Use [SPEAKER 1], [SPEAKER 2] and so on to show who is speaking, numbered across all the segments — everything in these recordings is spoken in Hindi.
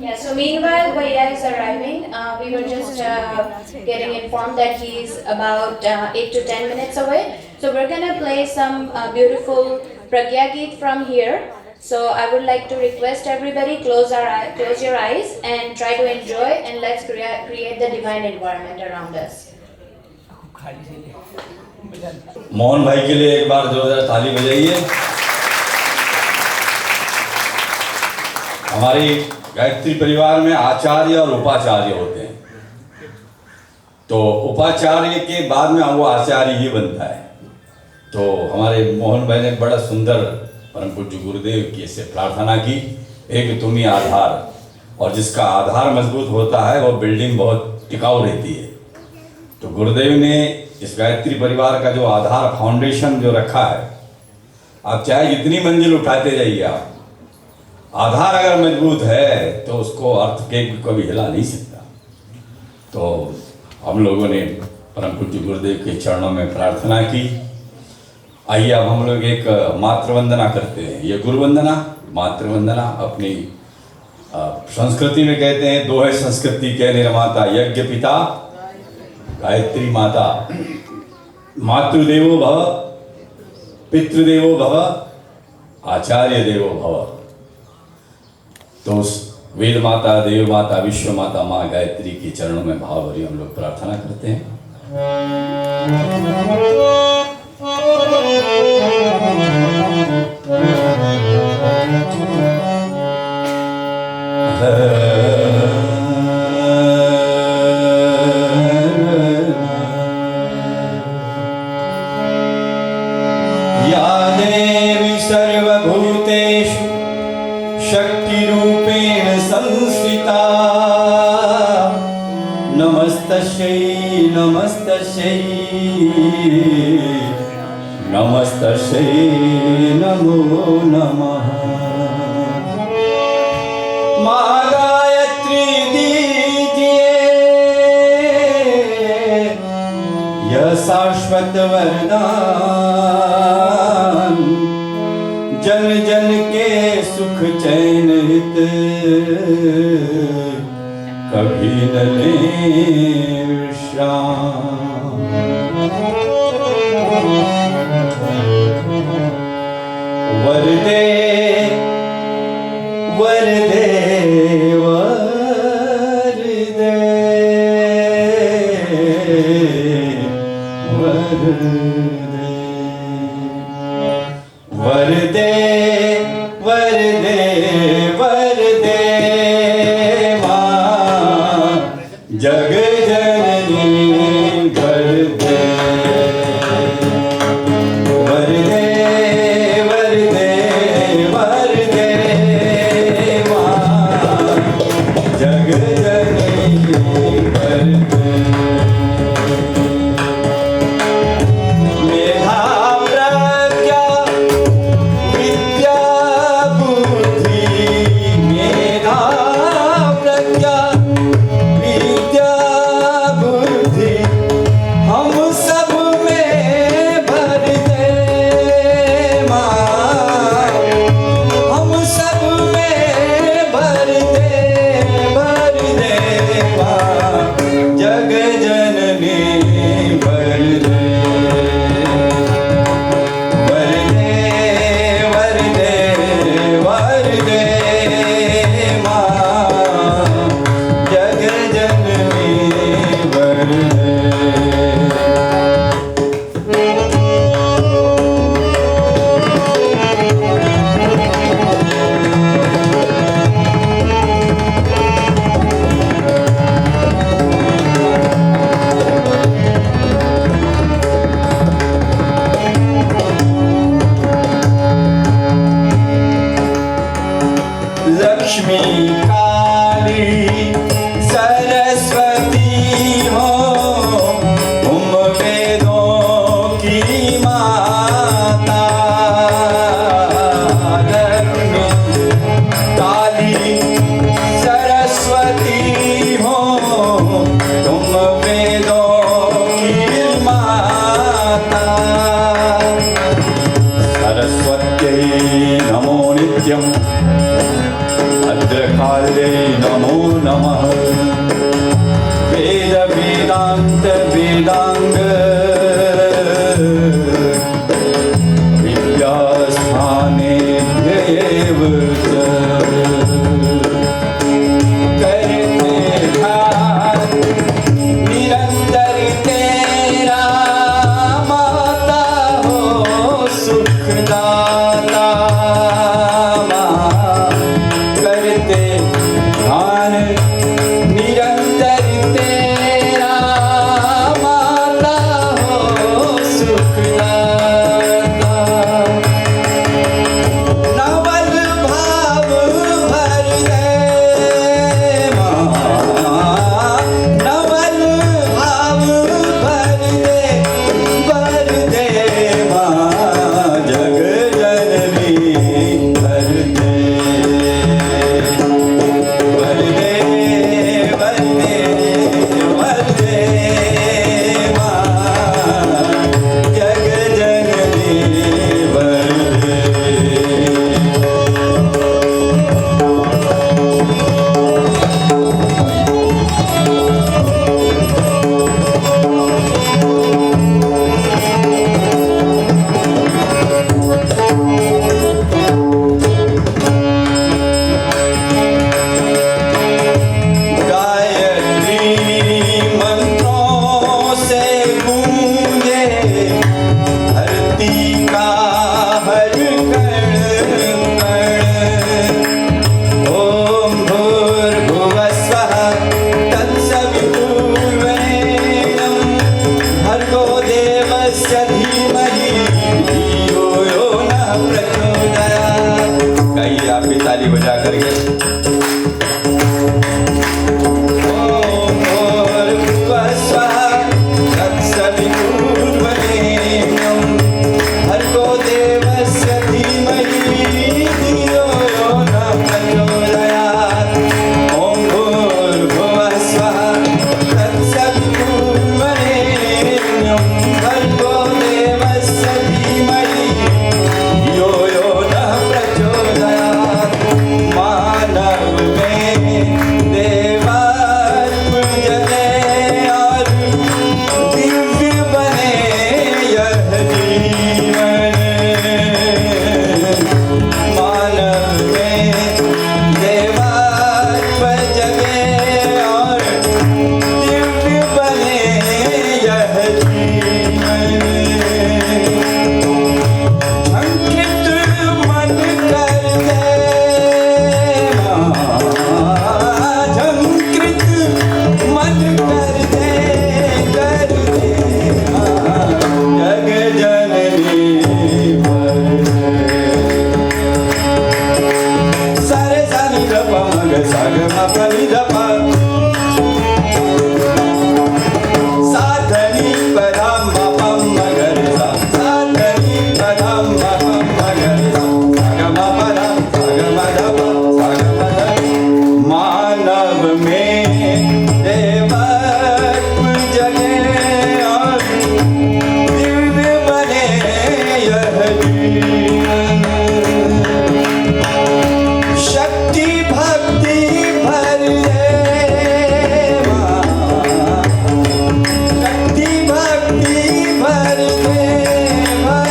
[SPEAKER 1] Yeah, so meanwhile, Bhaiya is arriving. We were just getting informed that he's about 8 to 10 minutes away. So we're gonna play some beautiful Pragya Geet from here. So I would like to request everybody close your eyes and try to enjoy, and let's create the divine environment around us.
[SPEAKER 2] Mohan भाई के लिए एक बार जोरदार ताली बजाइए। हमारी गायत्री परिवार में आचार्य और उपाचार्य होते हैं, तो उपाचार्य के बाद में वो आचार्य ही बनता है। तो हमारे मोहन भाई ने बड़ा सुंदर परम पूज्य गुरुदेव की से प्रार्थना की, एक तुम ही आधार, और जिसका आधार मजबूत होता है वो बिल्डिंग बहुत टिकाऊ रहती है। तो गुरुदेव ने इस गायत्री परिवार का जो आधार फाउंडेशन जो रखा है, आप चाहे जितनी मंजिल उठाते जाइए, आप आधार अगर मजबूत है तो उसको अर्थ के कभी हिला नहीं सकता। तो हम लोगों ने परम पूज्य गुरुदेव के चरणों में प्रार्थना की। आइए अब हम लोग एक मातृ वंदना करते हैं। ये गुरु वंदना, मातृ वंदना अपनी संस्कृति में कहते हैं, दोहे संस्कृति के निर्माता यज्ञ पिता गायत्री माता। मातृदेवो भव, पितृदेवो भव, आचार्य देवो भव। तो उस वेद माता, देव माता, विश्व माता माँ गायत्री के चरणों में भाव भरी हम लोग प्रार्थना करते हैं। या देवी सर्वभूतेषु शक्तिरूपेण संस्थिता, नमस्तस्यै नमस्तस्यै नमस्तस्यै नमो नमः। माँ गायत्री दीजिए यह शाश्वत वरदान, जन जन के सुख चैन हित कभी न लें विश्राम। वर दे वर दे वर दे वर दे वर दे वर दे वर दे माँ जग जननी वर दे वर दे वर दे वर दे माँ जग जननी वर दे। विद्या नमो नमः। वेद वेदांत वेदांग विद्यास्थानेभ्येव च करते ध्यान निरंतर तेरा माता हो सुखदाता। करते ध्यान निरंतर तेरा माता हो सुखदाता। नवल भाव भर दे माँ, नवल भाव भर दे माँ, जग जननी भर दे भर दे भर दे भर दे माँ, जग जननी भर दे। गायत्री मंत्रों से गूंजे धरती का हर कण कण। ओम भूर्भुवः स्वः तत्सवितुर्वरेण्यं भर्गो देवस्य धीमहि धियो यो नः प्रचोदयात्। गाइए आप भी ताली बजा करके। ओम भूर्भुवः स्वः तत्सवितुर्वरेण्यं भर्गो देवस्य धीमहि धियो यो नः प्रचोदयात्। ओम भूर्भुवः स्वः तत्सवितुर्वरेण्यं भर्गो देवस्य धीमहि धियो यो नः प्रचोदयात्। मानव में देवत्व जगे और दिव्य बने यह जीवन। मानव में देवत्व जगे और दिव्य बने यह जीवन। झंकृत मन कर दे माँ, झंकृत मन कर दे माँ, जग जननी भर दे। सारे सानी ध प म ग सा ग म प नि ध प। साधनी पधा म प म ग रे सा, साधनी पधा म प म ग रे सा, सा ग म प ध, सा ग म ध प, सा ग म ध। मानव में देवत्व जगे और दिव्य बने यह जीवन। शक्ति भक्ति भर दे माँ, शक्ति भक्ति भर दे माँ,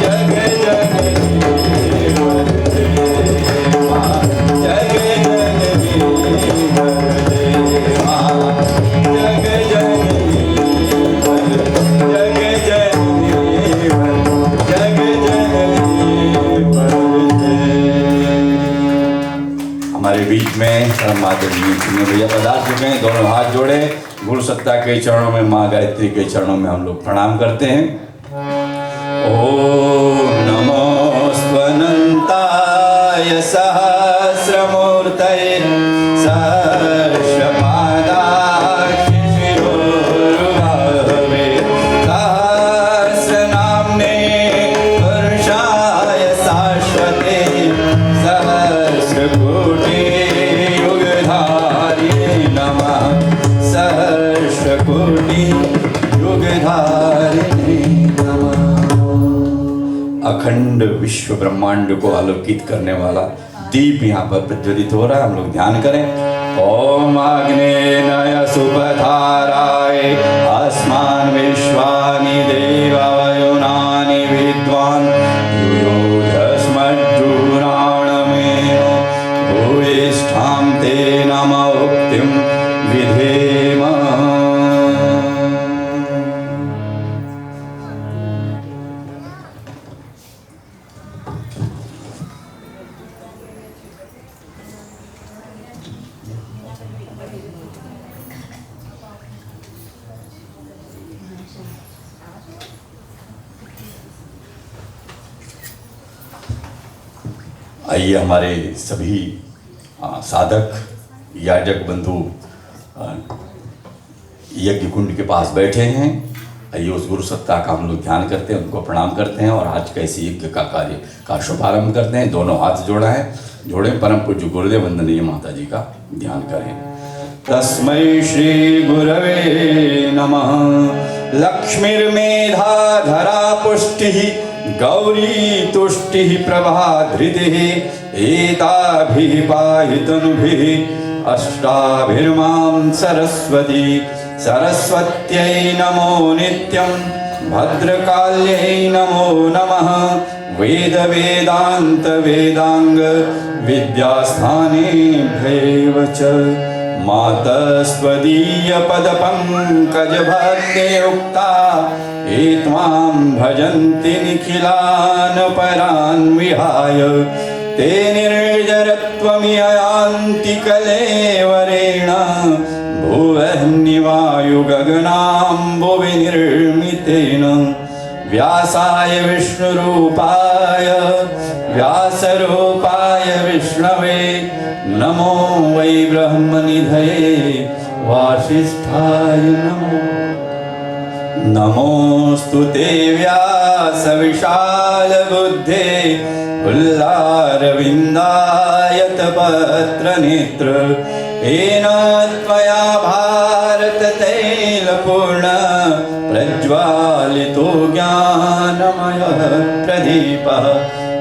[SPEAKER 2] जग जननी भर दे माँ, जग जननी भर दे माँ, जग जननी भर, जग जननी भर, जग जननी भर दे। हमारे बीच में परम आदरणीय चिन्मय भैया पधार चुके हैं। दोनों हाथ जोड़े गुरु सत्ता के चरणों में, माँ गायत्री के चरणों में हम लोग प्रणाम करते हैं। ओम नमो स्वनंताय सहस्रमूर्तये सहस्रपादाय शिरोरुबाहवे सहस्रनाम्ने पुरुषाय शाश्वते सहस्रकोटि युगधारिणे नमः। सहस्रकोटि युगधारिणे नमः। अखंड विश्व ब्रह्मांड को आलोकित करने वाला दीप यहाँ पर प्रज्वलित हो रहा है, हम लोग ध्यान करें। ओम अग्नेय सुपथाराय अस्मान् विश्वानि देववयुनानि विद्वान् युयोधस्मज्जूराणमेव भूयिष्ठां ते नम उक्तिं विधेम। आइए हमारे सभी साधक याजक बंधु यज्ञ कुंड के पास बैठे हैं। आइए उस गुरु सत्ता का हम लोग ध्यान करते हैं, उनको प्रणाम करते हैं और आज कैसे यज्ञ का कार्य का शुभारंभ करते हैं। दोनों हाथ जोड़े परम पूज्य गुरुदेव वंदनीय माता जी का ध्यान करें। तस्मै श्री गुरवे नमः। लक्ष्मीर्मेधा धरा पुष्टिः गौरी तुष्टिः प्रभा धृतिः एताभिः पाहि तनुभिः अष्टाभिर्मां सरस्वती। सरस्वत्यै नमो नित्यं भद्रकाल्यै नमो नमः। वेद वेदान्त वेदांग विद्यास्थानेभ्यैव च मातस्त्वदीय पदपङ्कज भक्ते उक्ता एत्वां भजन्ति निखिलान् परान् विहाय। ते निर्जरत्वमियान्ति कलेवरेण भुवह्निवायुगगनाम्बुवि निर्मितेन। व्यासाय विष्णुरूपाय व्यासरूपाय विष्णवे नमो वै ब्रह्मनिधये वासिष्ठाय नमो। नमोऽस्तु ते व्यास विशाल बुद्धे उल्लारविन्दायत पत्र नेत्र। येन त्वया भारत तैलपूर्ण प्रज्वालितो ज्ञानमयः प्रदीपः।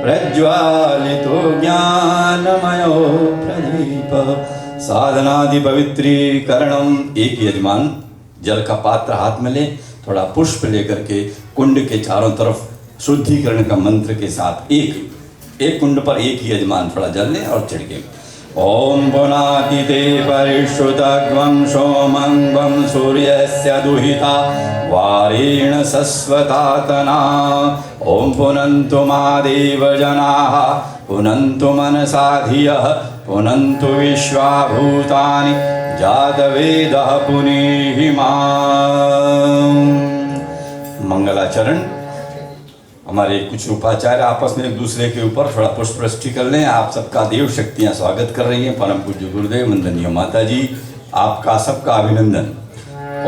[SPEAKER 2] प्रज्वालितो ज्ञानमयो प्रदीपः। साधनादि पवित्रीकरणम। एक यजमान जल का पात्र हाथ में ले, थोड़ा पुष्प लेकर के कुंड के चारों तरफ शुद्धिकरण का मंत्र के साथ एक कुंड पर एक ही यजमान थोड़ा जल ले और छिड़के। ओम पुनाति ते परिश्रुतग्वं सोमंगं सूर्यस्य दुहिता वारेण सस्वतातना। ओम पुनन्तु मादेव जनाः पुनन्तु मनसा धियः पुनन्तु विश्वा भूतानि जातवेदः पुनीहि माम्। मंगलाचरण। हमारे कुछ उपाचार्य आपस में एक दूसरे के ऊपर थोड़ा पुष्पवृष्टि कर लें। आप सबका देव शक्तियाँ स्वागत कर रही हैं। परम पूज्य गुरुदेव वंदनीय माता जी, आपका सबका अभिनंदन।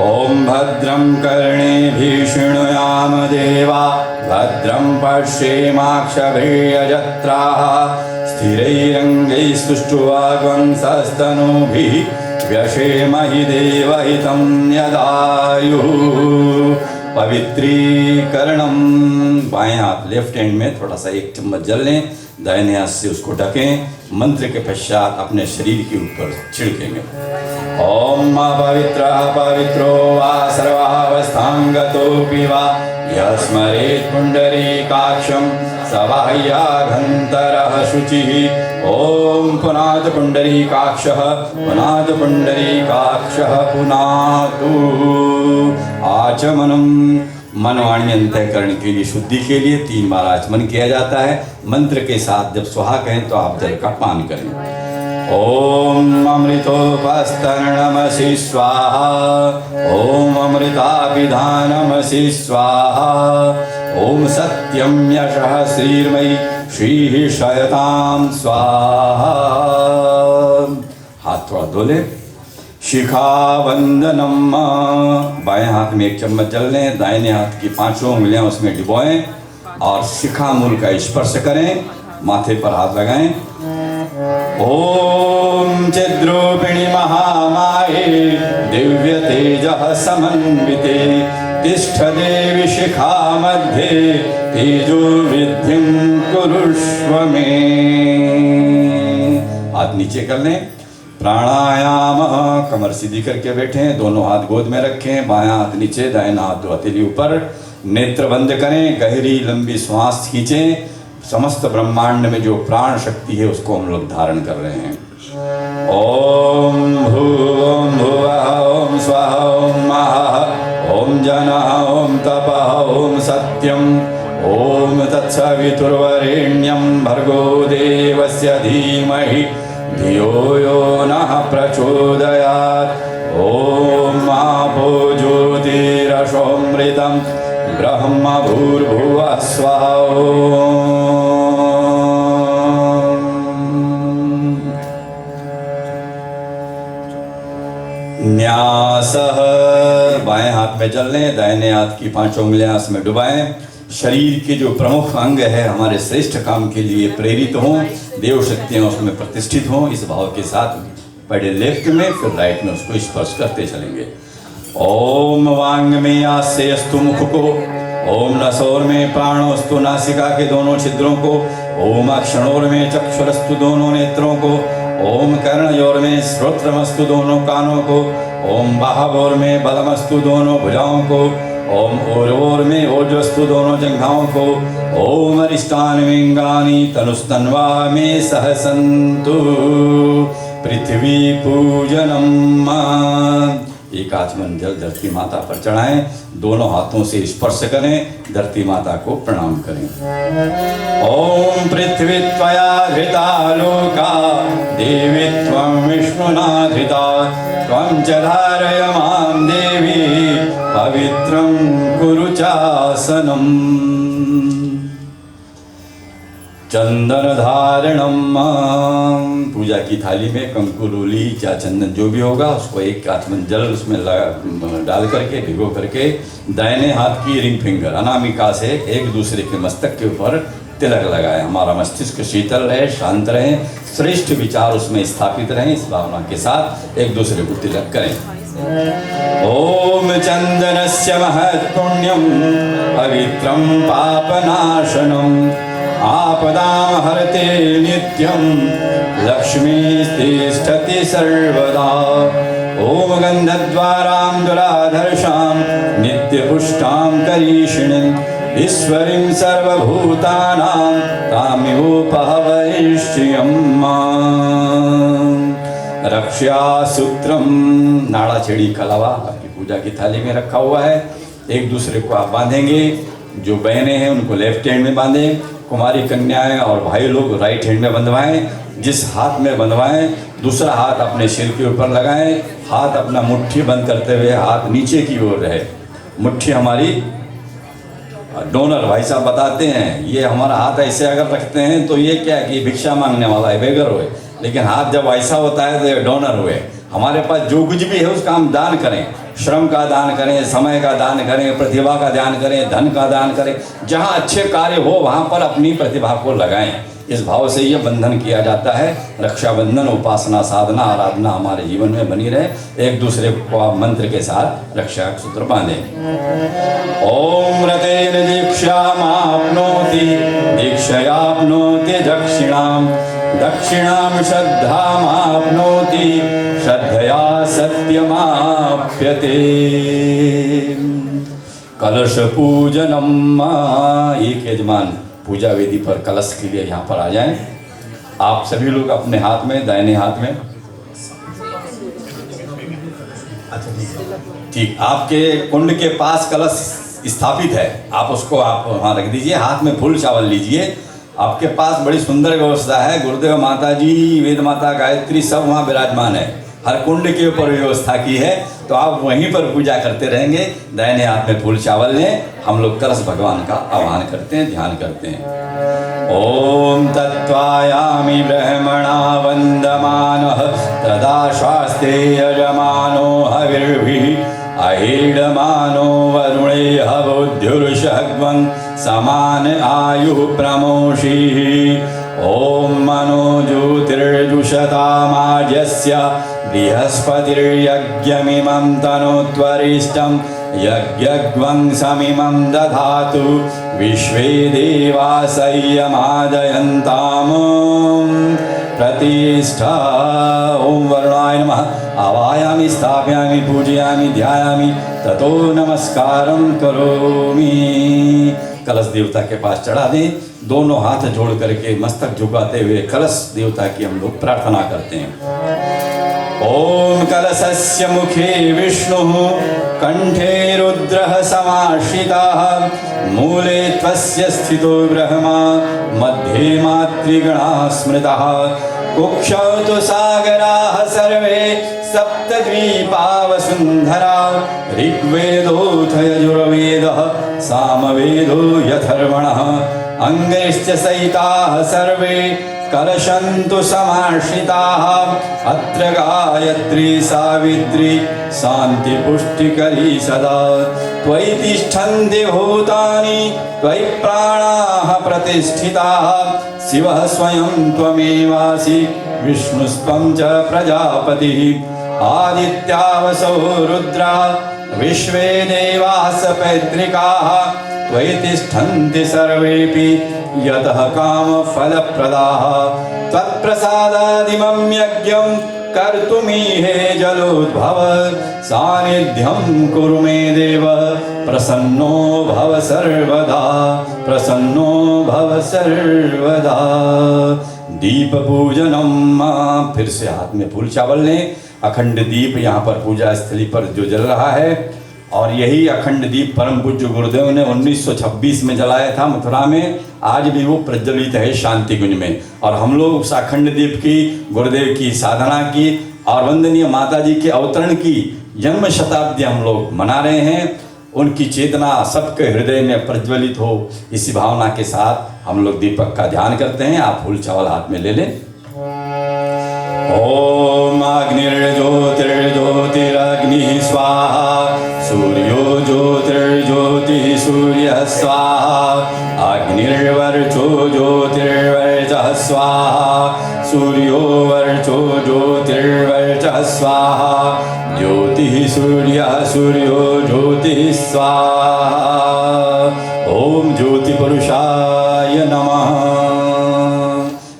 [SPEAKER 2] ओम भद्रं कर्णेभिः शृणुयाम देवा भद्रं पश्येमाक्षभिर्यजत्राः स्थिरैरङ्गैस्तुष्टुवाग्वंसस्तनूभिः व्यशेमहि देवहितं यदायुः। पवित्रीकरणम। बाएं हाथ लेफ्ट हैंड में थोड़ा सा एक चम्मच जल लें, दाहिने हाथ से उसको ढकें। मंत्र के पश्चात अपने शरीर के ऊपर छिड़केंगे। ओम पवित्रः पवित्रो वा सर्वावस्थांगतोऽपि वा यस्मरेत् पुण्डरीकाक्षं सबाह्याभ्यन्तरः शुचिः। ओम पुनातु पुण्डरीकाक्षः पुनातु पुण्डरीकाक्षः पुनातु। आचमनम। मनवाणी अंतःकरण के लिए शुद्धि के लिए 3 बार आचमन किया जाता है। मंत्र के साथ जब स्वाहा कहें तो आप जल का पान करें। ओम अमृतोपस्तरणमसि स्वाहा। ओम अमृताभिधानमसि स्वाहा। ओम सत्यम यशः श्रीर्मयि श्रीः शयतां स्वाहा। हाथ थोड़ा धो लें। शिखा वंदनम। बाएं हाथ में 1 चम्मच जल लें, दाहिने हाथ की 5 उंगलियां उसमें डिबोएं और शिखा मूल का स्पर्श करें। माथे पर हाथ लगाएं। ओम चिद्रूपिणी महामाये दिव्य तेजः समन्विते तिष्ठ देवी शिखा मध्ये तेजो वृद्धिं कुरुष्व मे। हाथ नीचे कर लें। प्राणायाम, कमर सीधी करके बैठें, दोनों हाथ गोद में रखें, बायां हाथ नीचे, दाहिना हाथ दो हथेली ऊपर, नेत्र बंद करें, गहरी लंबी श्वास खींचें। समस्त ब्रह्मांड में जो प्राण शक्ति है उसको हम लोग धारण कर रहे हैं। ओम भूम भुवः ओम स्वः ओम महः ओम जनः ओम तपः ओम सत्यम ओम तत्सवितुर्वरेण्यं भर्गो देवस्य धीमहि धियो यो नः प्रचोदयात्। ओम आपो ज्योतिरसोमृतं ब्रह्म भूर्भुवः स्वः। न्यासः, बाएं हाथ में जल लें, दाहिने हाथ की 5 उंगलियां इसमें डुबाएं। शरीर के जो प्रमुख अंग है हमारे श्रेष्ठ काम के लिए प्रेरित हों, देव शक्तियाँ उसमें प्रतिष्ठित हों, इस भाव के साथ पहले लेफ्ट में फिर राइट में उसको स्पर्श करते चलेंगे। ओम वांग में आसे अस्तु मुख को, ओम नसोर में प्राणोस्तु नासिका के दोनों छिद्रों को, ओम अक्षणोर में चक्षुरस्तु दोनों नेत्रों को, ओम कर्णयोर में श्रोत्रमस्तु दोनों कानों को, ओम बाहवोर में बलमस्तु दोनों भुजाओं को, ओम ओरवोर में ओजस्तु दोनों जंघाओं को, ओम अरिष्टान विंगानि तनुस्तन्वा में सहसंतु पृथ्वी पूजनम। एक आचमन जल धरती माता पर चढ़ाएं, दोनों हाथों से स्पर्श करें, धरती माता को प्रणाम करें। ओम पृथ्वी त्वया धृता लोका देवी त्वं विष्णुना धृता त्वं च धारय मां देवी पवित्रं कुरु चासनम्। चंदन धारणम, पूजा की थाली में कंकु रोली या चंदन जो भी होगा उसको एक आचमन जल उसमें डाल करके भिगो करके दाहिने हाथ की रिंग फिंगर अनामिका से एक दूसरे के मस्तक के ऊपर तिलक लगाए। हमारा मस्तिष्क शीतल रहे, शांत रहे, श्रेष्ठ विचार उसमें स्थापित रहें, इस भावना के साथ एक दूसरे को तिलक करें। ओम चंदनस्य महत्पुण्यम पवित्रम पापनाशनम आपदां हरते नित्यं लक्ष्मीस्तिष्ठति सर्वदा। ओम गन्धद्वारां दुराधर्षां नित्यपुष्टां करीषिणीं ईश्वरीं सर्वभूतानां तामिवोपहवैष्यम्। रक्षासूत्रम, नाड़ा छेड़ी कलावा आपकी पूजा की थाली में रखा हुआ है, एक दूसरे को आप बांधेंगे। जो बहनें हैं उनको लेफ्ट हैंड में बांधें, कुमारी कन्याएं और भाई लोग राइट हैंड में बंधवाएं। जिस हाथ में बंधवाएं दूसरा हाथ अपने सिर के ऊपर लगाएं, हाथ अपना मुट्ठी बंद करते हुए हाथ नीचे की ओर रहे। मुट्ठी हमारी डोनर भाई साहब बताते हैं, ये हमारा हाथ ऐसे अगर रखते हैं तो ये क्या है कि भिक्षा मांगने वाला है, बेगर हुए, लेकिन हाथ जब ऐसा होता है तो ये डोनर हुए। हमारे पास जो कुछ भी है उसका हम दान करें, श्रम का दान करें, समय का दान करें, प्रतिभा का दान करें, धन का दान करें। जहाँ अच्छे कार्य हो वहाँ पर अपनी प्रतिभा को लगाएं। इस भाव से यह बंधन किया जाता है। रक्षाबंधन उपासना साधना आराधना हमारे जीवन में बनी रहे। एक दूसरे को आप मंत्र के साथ रक्षा सूत्र बांधें। ओम रतेन दीक्षामाप्नोति दीक्षयाप्नोति दक्षिणाम दक्षिणां श्रद्धामाप्नोति श्रद्धया सत्यमाप्यते। कलश पूजनम, एक यजमान पूजा वेदी पर कलश के लिए यहाँ पर आ जाएं। आप सभी लोग अपने हाथ में, दाहिने हाथ में, ठीक आपके कुंड के पास कलश स्थापित है, आप उसको आप वहाँ रख दीजिए। हाथ में फूल चावल लीजिए। आपके पास बड़ी सुंदर व्यवस्था है, गुरुदेव माता जी, वेद माता, गायत्री सब वहाँ विराजमान है। हर कुंड के ऊपर व्यवस्था की है, तो आप वहीं पर पूजा करते रहेंगे। दाहिने हाथ में फूल चावल लें। हम लोग कलश भगवान का आह्वान करते हैं, ध्यान करते हैं। ओम तत्वायामि ब्रह्मणा वंदमानः तदा शास्ते यजमानो हविर्भिः अहीडमानो वरुणे हवोद्युर्षग्वं समान आयुः प्रमोषिः। ओम मनो ज्योतिर्जुषतामाजस्य बृहस्पतिर्यज्ञमिमं तनोत्वरिष्टं यज्ञग्वं समिमं दधातु विश्वे देवा संयमादयन्ताम्। प्रतिष्ठा। ओम वरुणाय नमः। आवायामि स्थापयामि पूजयामि ध्यायामि ततो नमस्कारं करोमि। कलश देवता के पास चढ़ा दें, दोनों हाथ जोड़ करके मस्तक झुकाते हुए कलश देवता की हम लोग प्रार्थना करते हैं। ओम कलशस्य मुखे विष्णुः कंठे रुद्रः समाश्रिताः मूले त्वस्य स्थितो ब्रह्मा मध्ये मातृगणाः स्मृताः कुक्षौ तु सागराः सर्वे सप्तद्वीपा वसुन्धरा ऋग्वेदोऽथ यजुर्वेदः सामवेदो यथर्वणः अंगैश्च सहिताः सर्वे कलशन्तु समाश्रिताः अत्र गायत्री सावित्री शान्ति पुष्टिकरी सदा त्वयि तिष्ठन्ति भूतानि त्वयि प्राणाः प्रतिष्ठिताः शिवः स्वयं त्वमेवासि विष्णुस्त्वं च प्रजापतिः आदित्यावसो रुद्रा विश्वे देवाः पैतृकाः त्वयि तिष्ठन्ति सर्वेऽपि यतः कामफलप्रदाः त्वत्प्रसादादिमं यज्ञं कर्तुमीहे जलोद्भव सानिध्यं कुरु मे देव प्रसन्नो भव सर्वदा प्रसन्नो भव सर्वदा। दीप पूजनम। फिर से हाथ में फूल चावल लें। अखंड दीप यहाँ पर पूजा स्थली पर जो जल रहा है और यही अखंड दीप परम पूज्य गुरुदेव ने 1926 में जलाया था मथुरा में। आज भी वो प्रज्वलित है शांति कुंज में और हम लोग उस अखंड दीप की गुरुदेव की साधना की और वंदनीय माता जी के अवतरण की जन्म शताब्दी हम लोग मना रहे हैं। उनकी चेतना सबके हृदय में प्रज्वलित हो, इसी भावना के साथ हम लोग दीपक का ध्यान करते हैं। आप फूल चावल हाथ में ले लें। ओम अग्निर्ज्योतिर्ज्योतिरग्नि स्वाहा सूर्यो ज्योतिर्ज्योति सूर्य स्वाहा अग्निर्वर्चो ज्योतिर्वर्चः स्वाहा सूर्यो वर्चो ज्योतिर्वर्चः स्वाहा ज्योतिः सूर्यः सूर्यो ज्योतिः स्वाहा। ओम ज्योति पुरुषाय नमः।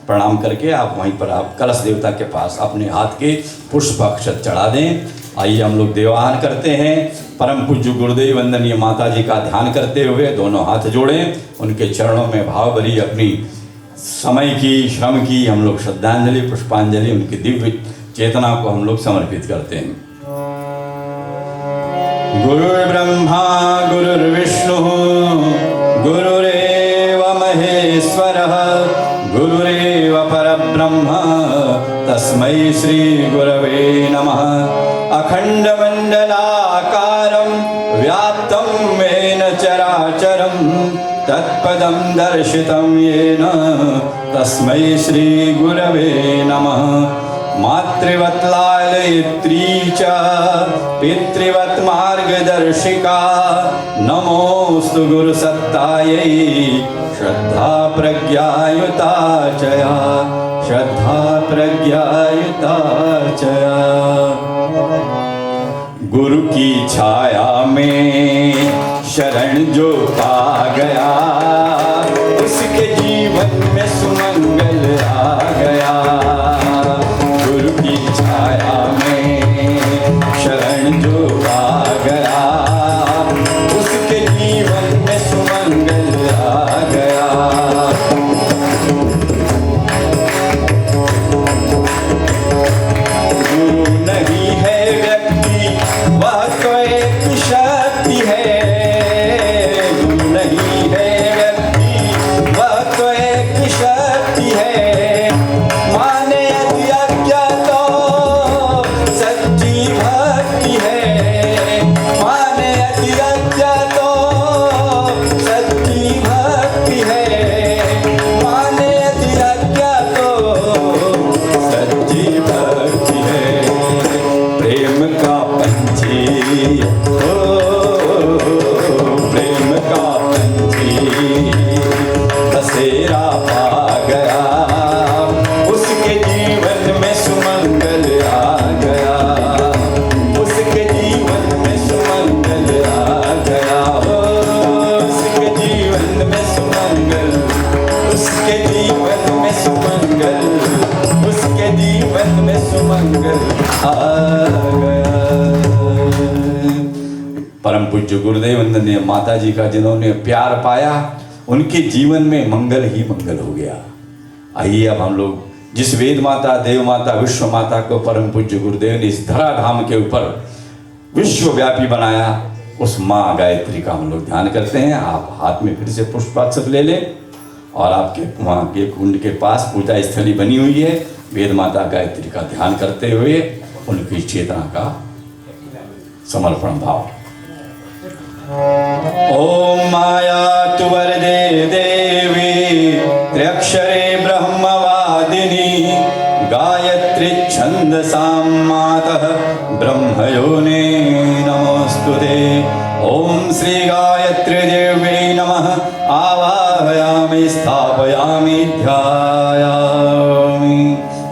[SPEAKER 2] प्रणाम करके आप वहीं पर आप कलश देवता के पास अपने हाथ के पुष्प अक्षत चढ़ा दें। आइए हम लोग देवाहन करते हैं। परम पूज्य गुरुदेव वंदनीय माता जी का ध्यान करते हुए दोनों हाथ जोड़ें, उनके चरणों में भाव भरी अपनी समय की श्रम की हम लोग श्रद्धांजलि पुष्पांजलि उनकी दिव्य चेतना को हम लोग समर्पित करते हैं। गुरुर्ब्रह्मा गुरुर्विष्णुः गुरुरेव महेश्वरः गुरुरेव परब्रह्म तस्मै श्री गुरवे नमः। अखण्डमण्डलाकारं व्याप्तं येन चराचरं तत्पदं दर्शितं येन तस्मै श्री गुरवे नमः। मातृवत् लालयित्री च पितृवत् मार्गदर्शिका नमोस्तु गुरुसत्तायै श्रद्धा प्रज्ञायुता चया श्रद्धा प्रज्ञायुता चया। गुरु की छाया में शरण जो पा गया उसके जीवन में सुमंगल आ गया। गुरु की छाया में शरण जो पा गया उसके जीवन में सुमंगल आ गया। गुरु नहीं है व्यक्ति वह तो एक शक्ति है। गुरु नहीं है व्यक्ति मंगल आ गया। परम पूज्य गुरुदेव वंदनीय माता जी का जिन्होंने प्यार पाया उनके जीवन में मंगल ही मंगल हो गया। आइए अब हम लोग जिस वेद माता, देव माता, विश्व माता को परम पूज्य गुरुदेव ने इस धराधाम के ऊपर विश्वव्यापी बनाया, उस माँ गायत्री का हम लोग ध्यान करते हैं। आप हाथ में फिर से पुष्पाक्षत ले लें और आपके वहाँ के कुंड के पास पूजा स्थली बनी हुई है, वेद माता गायत्री का ध्यान करते हुए उनकी चेतना का समर्पण भाव। ओम माया तु वरदे देवी त्र्यक्षरे ब्रह्मवादिनी गायत्री छंदसां मातः ब्रह्मयोने नमोस्तुते। ओम श्री गायत्री देव्यै नमः। आवाहयामि स्थापयामि ध्यायामि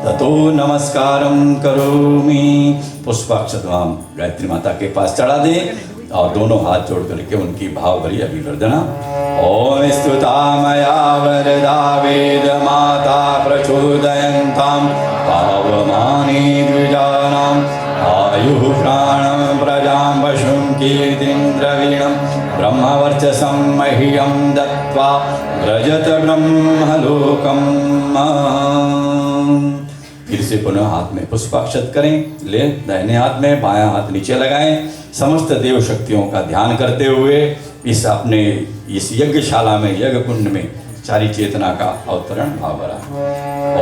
[SPEAKER 2] ततो नमस्कारं करोमि। पुष्पाक्षत हम गायत्री माता के पास चढ़ा दें और दोनों हाथ जोड़ करके उनकी भाव भरी अभिवर्धना। ओम स्तुता मया वरदा वेद माता प्रचोदयन्तां पावमानी द्विजानां आयुः प्राणं प्रजां पशुं कीर्तिं द्रविणं ब्रह्मवर्चसं मह्यं दत्त्वा व्रजत ब्रह्मलोकम्। फिर से पुनः हाथ में पुष्पाक्षत करें, ले दाहिने हाथ में, बायां हाथ नीचे लगाएं। समस्त देव शक्तियों का ध्यान करते हुए इस अपने इस यज्ञशाला में, यज्ञ कुंड में सारी चेतना का अवतरण भाव भरा।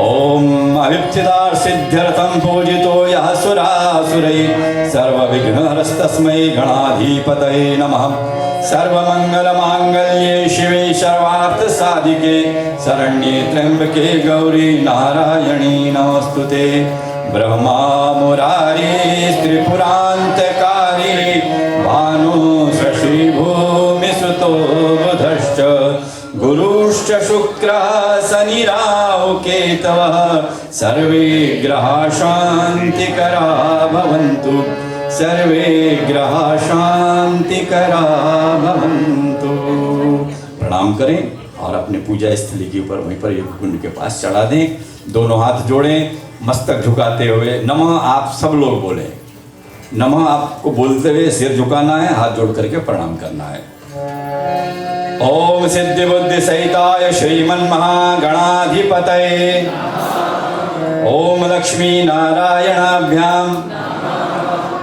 [SPEAKER 2] ओम अभिप्सिता सिद्ध्यर्थम पूजितो यः सुरासुरैः सर्वविघ्नहरस्तस्मै गणाधिपतये नमः। सर्वमंगलमांगल्ये शिवे सर्वार्थ साधिके शरण्ये त्र्यंबके गौरी नारायणी नमोस्तुते। ब्रह्मा मुरारी त्रिपुरांतकारी भानु शशि भूमि सुतो बुधश्च गुरुश्च शुक्रः शनि राहु केतवः सर्वे ग्रहाः शान्तिकरा भवन्तु। सर्वे ग्रहाः शान्तिकरा भवन्तु। प्रणाम करें और अपने पूजा स्थली के ऊपर वहीं पर एक कुंड के पास चढ़ा दें। दोनों हाथ जोड़ें, मस्तक झुकाते हुए नमः आप सब लोग बोलें। नमः आपको बोलते हुए सिर झुकाना है, हाथ जोड़ करके प्रणाम करना है। ओम सिद्धि बुद्धि सहिताय श्रीमन् महागणाधिपतये। ओम लक्ष्मी नारायणाभ्याम।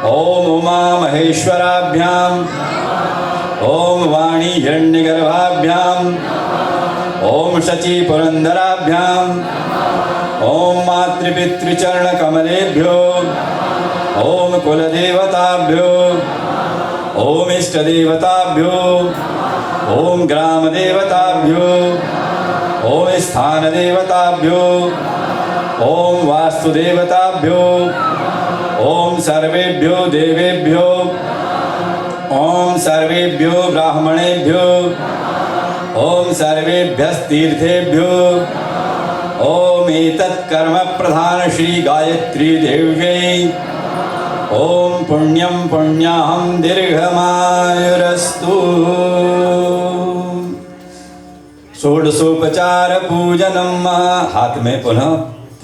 [SPEAKER 2] ओम उमा महेश्वराभ्याम। ओम वाणी हिरण्यगर्भाभ्याम। ओम शची पुरंदराभ्याम। ओम मातृपितृचरण कमलेभ्यो। ओम कुलदेवताभ्यो। ओम इष्टदेवताभ्यो। ओम ग्राम देवताभ्यो। ओम स्थान देवताभ्यो। ओम वास्तु देवताभ्यो। ओम सर्वेभ्यो देवेभ्यो। ओम सर्वेभ्यो ब्राह्मणेभ्यो। ओम सर्वेभ्यस्तीर्थेभ्यो। ओम एतत् कर्म प्रधान श्री गायत्री देव्यै। ओम पुण्यं पुण्याहं दीर्घमायुरस्तु। षोडशोपचार पूजनम। हाथ में पुनः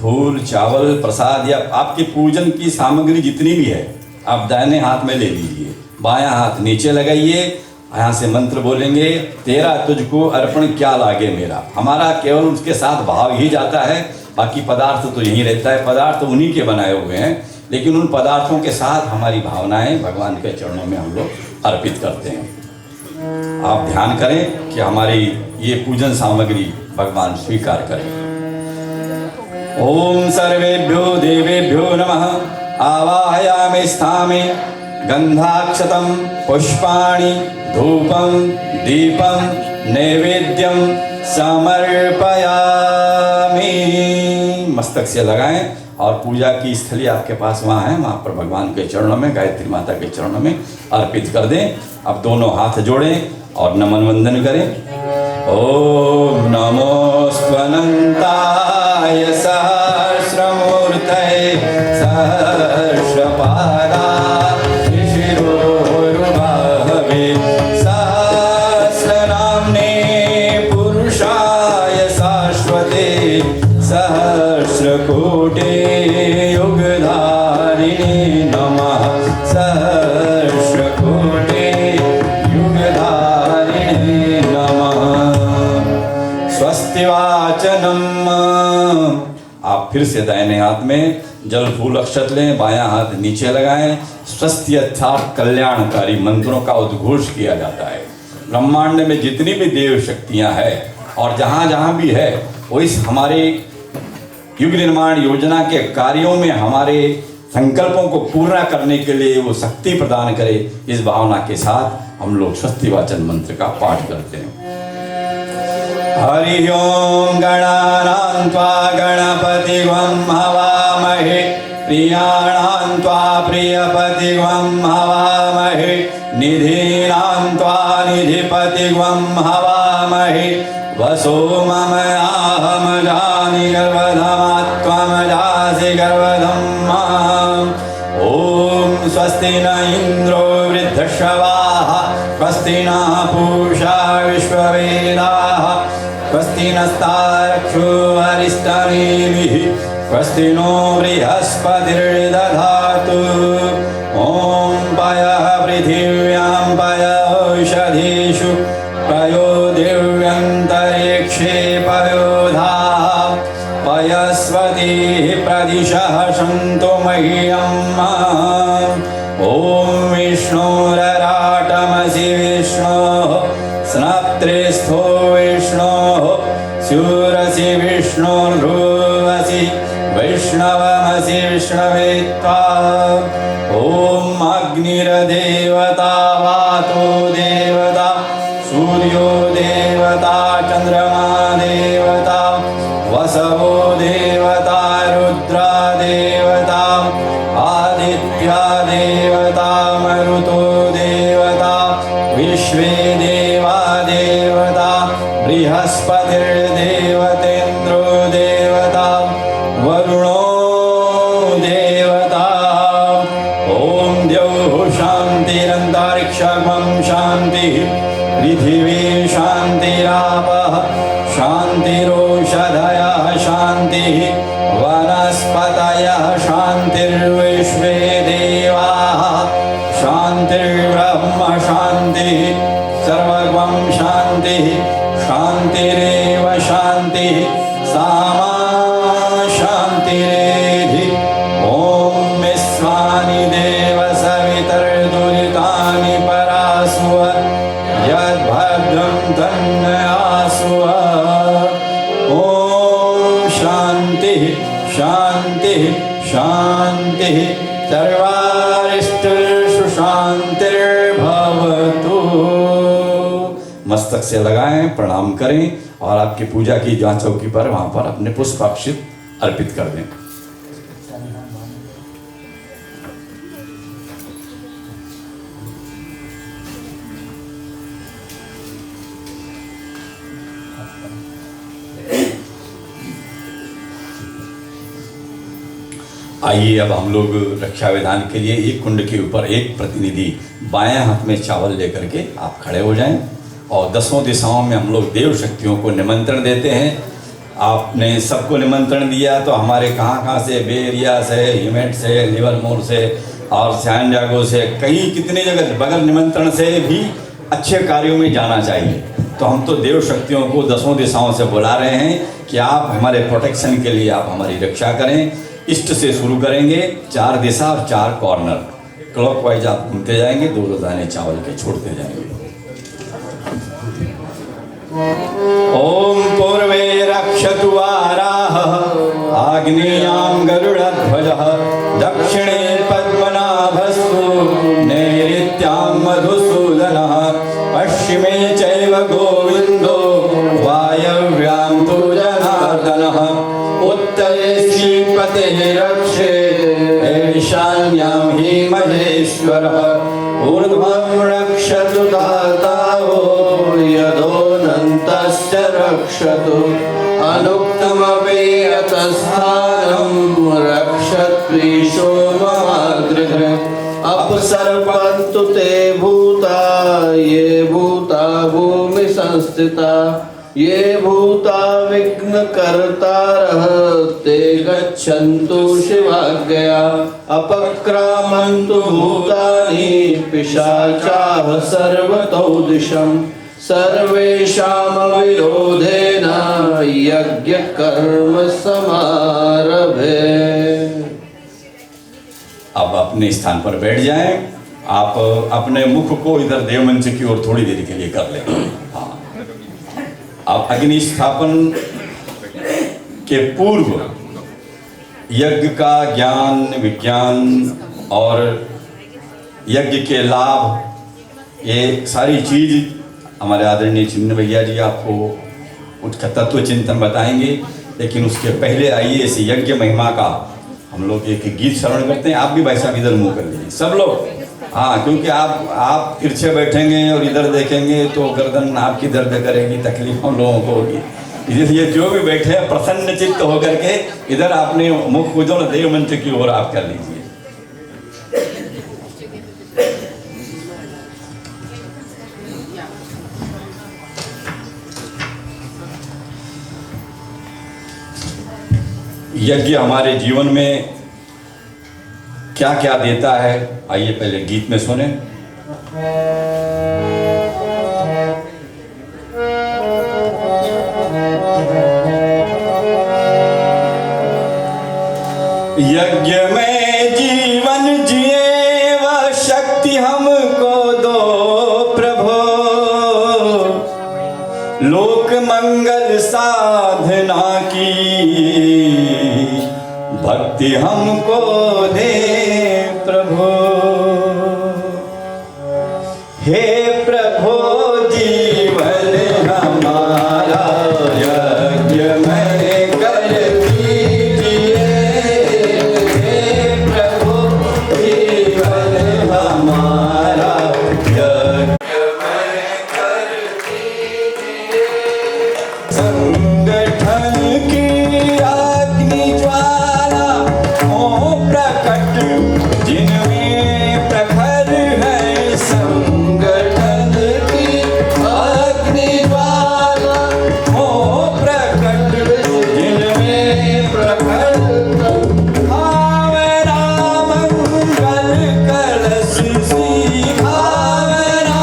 [SPEAKER 2] फूल, चावल, प्रसाद या आपकी पूजन की सामग्री जितनी भी है आप दाहिने हाथ में ले लीजिए, बायां हाथ नीचे लगाइए। यहाँ से मंत्र बोलेंगे, तेरा तुझको अर्पण क्या लागे मेरा। हमारा केवल उसके साथ भाव ही जाता है, बाकी पदार्थ तो यहीं रहता है। पदार्थ उन्हीं के बनाए हुए हैं, लेकिन उन पदार्थों के साथ हमारी भावनाएं भगवान के चरणों में हम लोग अर्पित करते हैं। आप ध्यान करें कि हमारी ये पूजन सामग्री भगवान स्वीकार करें। ओम सर्वेभ्यो देवेभ्यो नमः। आवाहयामि स्थामि गंधाक्षतं पुष्पाणि धूपं दीपं नैवेद्यं समर्पयामि। मस्तक से लगाएं और पूजा की स्थली आपके पास वहाँ है, वहाँ पर भगवान के चरणों में, गायत्री माता के चरणों में अर्पित कर दें। अब दोनों हाथ जोड़ें और नमन वंदन करें। ओम नमो स्वनंताय सहस्रमूर्तये सहस्रपादाय शिरोरुबाहवे सहस्रनाम्ने पुरुषाय शाश्वते सहस्रकोटे युगधा से दाहिने हाथ में जल फूल अक्षत लें, बायां हाथ नीचे लगाएं। स्वस्थ अर्थात कल्याणकारी मंत्रों का उद्घोष किया जाता है। ब्रह्मांड में जितनी भी देव शक्तियां हैं और जहाँ जहाँ भी है, वो इस हमारे युग निर्माण योजना के कार्यों में हमारे संकल्पों को पूर्ण करने के लिए वो शक्ति प्रदान करे, इस भावना के साथ हम लोग स्वस्ति वाचन मंत्र का पाठ करते हैं। हरि ओम गणानां त्वा गणपतिगं हवामहे, प्रियाणां त्वा प्रियपतिगं हवामहे, निधीनां त्वा निधिपतिगं हवामहे। वसो मम आहम जानि गर्भधमा त्वं जासि गर्भधं माम्। ॐ स्वस्ति न इन्द्रो वृद्धश्रवाः, स्वस्ति नः पूषा विश्ववेदाः, स्वस्ति नस्तार्क्ष्यो अरिष्टनेमिः, स्वस्ति नो बृहस्पतिर्दधातु। ॐ पयः पृथिव्यां पयः औषधीषु, पयो दिव्यन्तरिक्षे पयोधाः, पयस्वतीः प्रदिशः सन्तु मह्यम्। ॐ विष्णोरराटमसि विष्णोः, स्नप्त्रेस्थो विष्णोः, शूरसि विष्णोर्ध्रुवसि वैष्णवमसि विष्णवे त्वा। ॐ अग्निर्देवता, वातो देवता, सूर्यो देवता, चंद्रमा देवता, वसवो देवता, रुद्रा देवता, आदित्या देवता, मरुतो देवता, विश्वे देवा देवता, बृहस्पतिर्देवतेन्द्रो देवता, वरुणो देवता। ॐ द्यौः शान्तिरन्तरिक्षं शान्तिः, पृथिवी शान्तिरापः शान्तिरोषधयः शान्तिः, वनस्पतयः शान्तिर्विश्वे देवाः शान्तिर्ब्रह्म शान्तिः, सर्वगं शान्तिः, शान्तिरेव शान्तिः, सामा शान्तिरेधि। ॐ विश्वानि देव सवितर्दुरितानि परासुव, यद्भद्रं तन्नयासुव। ॐ शान्तिः शान्तिः शान्तिः, सर्वारिष्टेषु शान्तिर्भवतु। मस्तक से लगाएं, प्रणाम करें और आपकी पूजा की जहाँ चौकी पर वहाँ पर अपने पुष्प अक्षत अर्पित कर दें। आइए अब हम लोग रक्षा विधान के लिए एक कुंड के ऊपर एक प्रतिनिधि बाएं हाथ में चावल लेकर के आप खड़े हो जाएं और 10 दिशाओं में हम लोग देव शक्तियों को निमंत्रण देते हैं। आपने सबको निमंत्रण दिया तो हमारे कहाँ से, बेरिया से, हिमेट से, लिवरमोर से और सैन जागो से, कई कितने जगह बगैर निमंत्रण से भी अच्छे कार्यों में जाना चाहिए। तो हम तो देव शक्तियों को 10 दिशाओं से बुला रहे हैं कि आप हमारे प्रोटेक्शन के लिए आप हमारी रक्षा करें। ईस्ट से शुरू करेंगे, 4 दिशा और 4 कॉर्नर क्लॉकवाइज आप घूमते जाएंगे, 2 दाने चावल के छोड़ते जाएंगे। ओम पूर्वे रक्षतु वाराह, आग्नेयां गरुड़ध्वजः, दक्षिणे पद्मनाभस्तु, नैऋत्यां मधुसूदनः, पश्चिमे चैव गोविन्दो, वायव्यां तु जनार्दनः, उत्तरे श्रीपतिः रक्षे, ईशान्यां हि महेश्वरः, ऊर्ध्वं रक्षतु दातारो, यदोऽनन्तस्य रक्षतु, अनुक्तमपि यतस्थानं रक्षत्वीशो ममागृह। अपसर्पन्तु ते भूता, ये भूता भूमि संस्थिता, ये भूता विघ्नकर्तारः, ते गच्छन्तु शिवाज्ञया। अपक्रामन्तु भूतानि, पिशाचाः सर्वतो दिशम्,
[SPEAKER 3] सर्वेषां विरोधेन यज्ञ कर्म समारभे।
[SPEAKER 2] अब अपने स्थान पर बैठ जाएं। आप अपने मुख को इधर देवमंच की ओर थोड़ी देर के लिए कर लें। हाँ, अब अग्नि स्थापन के पूर्व यज्ञ का ज्ञान विज्ञान और यज्ञ के लाभ, ये सारी चीज हमारे आदरणीय चिन्ह भैया जी आपको उसका तत्व चिंतन बताएंगे। लेकिन उसके पहले आइए इस यज्ञ महिमा का हम लोग एक गीत श्रवण करते हैं। आप भी भाई साहब इधर मुंह कर लीजिए सब लोग। हाँ, क्योंकि आप तिरछे बैठेंगे और इधर देखेंगे तो गर्दन आपकी दर्द करेगी, तकलीफ हम लोगों को होगी। इसलिए जो भी बैठे हैं प्रसन्न चित्त होकर के इधर आपने मुख को जो देव मंच की ओर आप कर लीजिए। यज्ञ हमारे जीवन में क्या क्या देता है, आइए पहले गीत में सुने। यज्ञ में जीवन जिए वह शक्ति हमको दो प्रभु, लोक मंगल साधना की भक्ति हमको दे प्रभु। हे प्रभु जीवन हमारा यज्ञ में कर दीजिए। हे प्रभु जीवन हमारा यज्ञ में कर दीजिए। संगठन की अग्नि ज्वाला हो प्रकट जिनमें प्रखर है। संगठन की अग्नि ज्वाला हो प्रकट जिनमें प्रखर। भावना मंगल कलश सी, भावना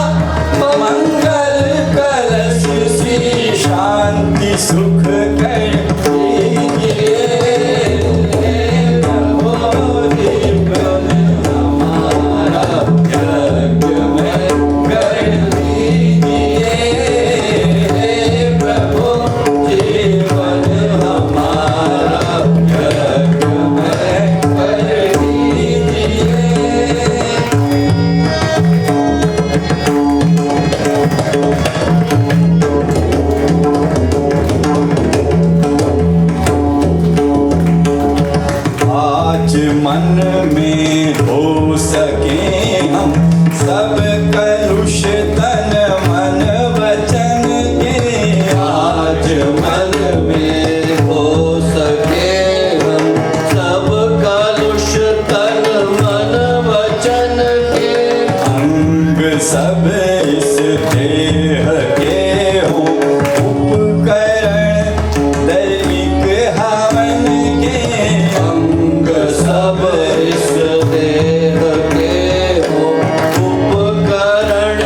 [SPEAKER 2] मंगल कलश सी शांति सुख कर दीजिए। प्रभु जीवन हमारा यज्ञ में कर दीजिए। प्रभु जीवन हमारा यज्ञ में कर दीजिए। आज मन में हो सके हम सब कलुष तन मन वचन के। आज मन में
[SPEAKER 3] हो सके हम सब कलुष तन मन वचन के।
[SPEAKER 2] अंग सब इस देह के हो उपकरण दैनिक हवन के।
[SPEAKER 3] अंग सब इस देह के हो उपकरण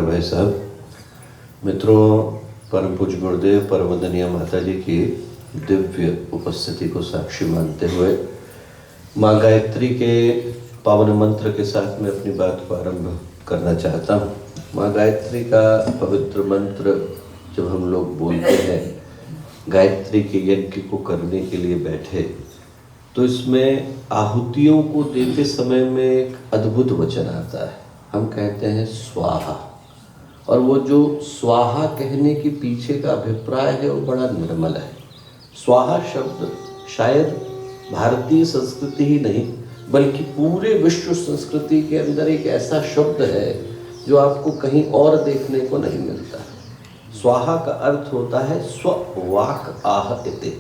[SPEAKER 3] भाई साहब, मित्रों, परम पूज्य गुरुदेव परमवंदनीय माता जी की दिव्य उपस्थिति को साक्षी मानते हुए माँ गायत्री के पावन मंत्र के साथ मैं अपनी बात को आरंभ करना चाहता हूँ। माँ गायत्री का पवित्र मंत्र जब हम लोग बोलते हैं, गायत्री के यज्ञ को करने के लिए बैठे, तो इसमें आहुतियों को देते समय में एक अद्भुत वचन आता है। हम कहते हैं स्वाहा, और वो जो स्वाहा कहने के पीछे का अभिप्राय है वो बड़ा निर्मल है। स्वाहा शब्द शायद भारतीय संस्कृति ही नहीं बल्कि पूरे विश्व संस्कृति के अंदर एक ऐसा शब्द है जो आपको कहीं और देखने को नहीं मिलता। स्वाहा का अर्थ होता है स्ववाक आह इति।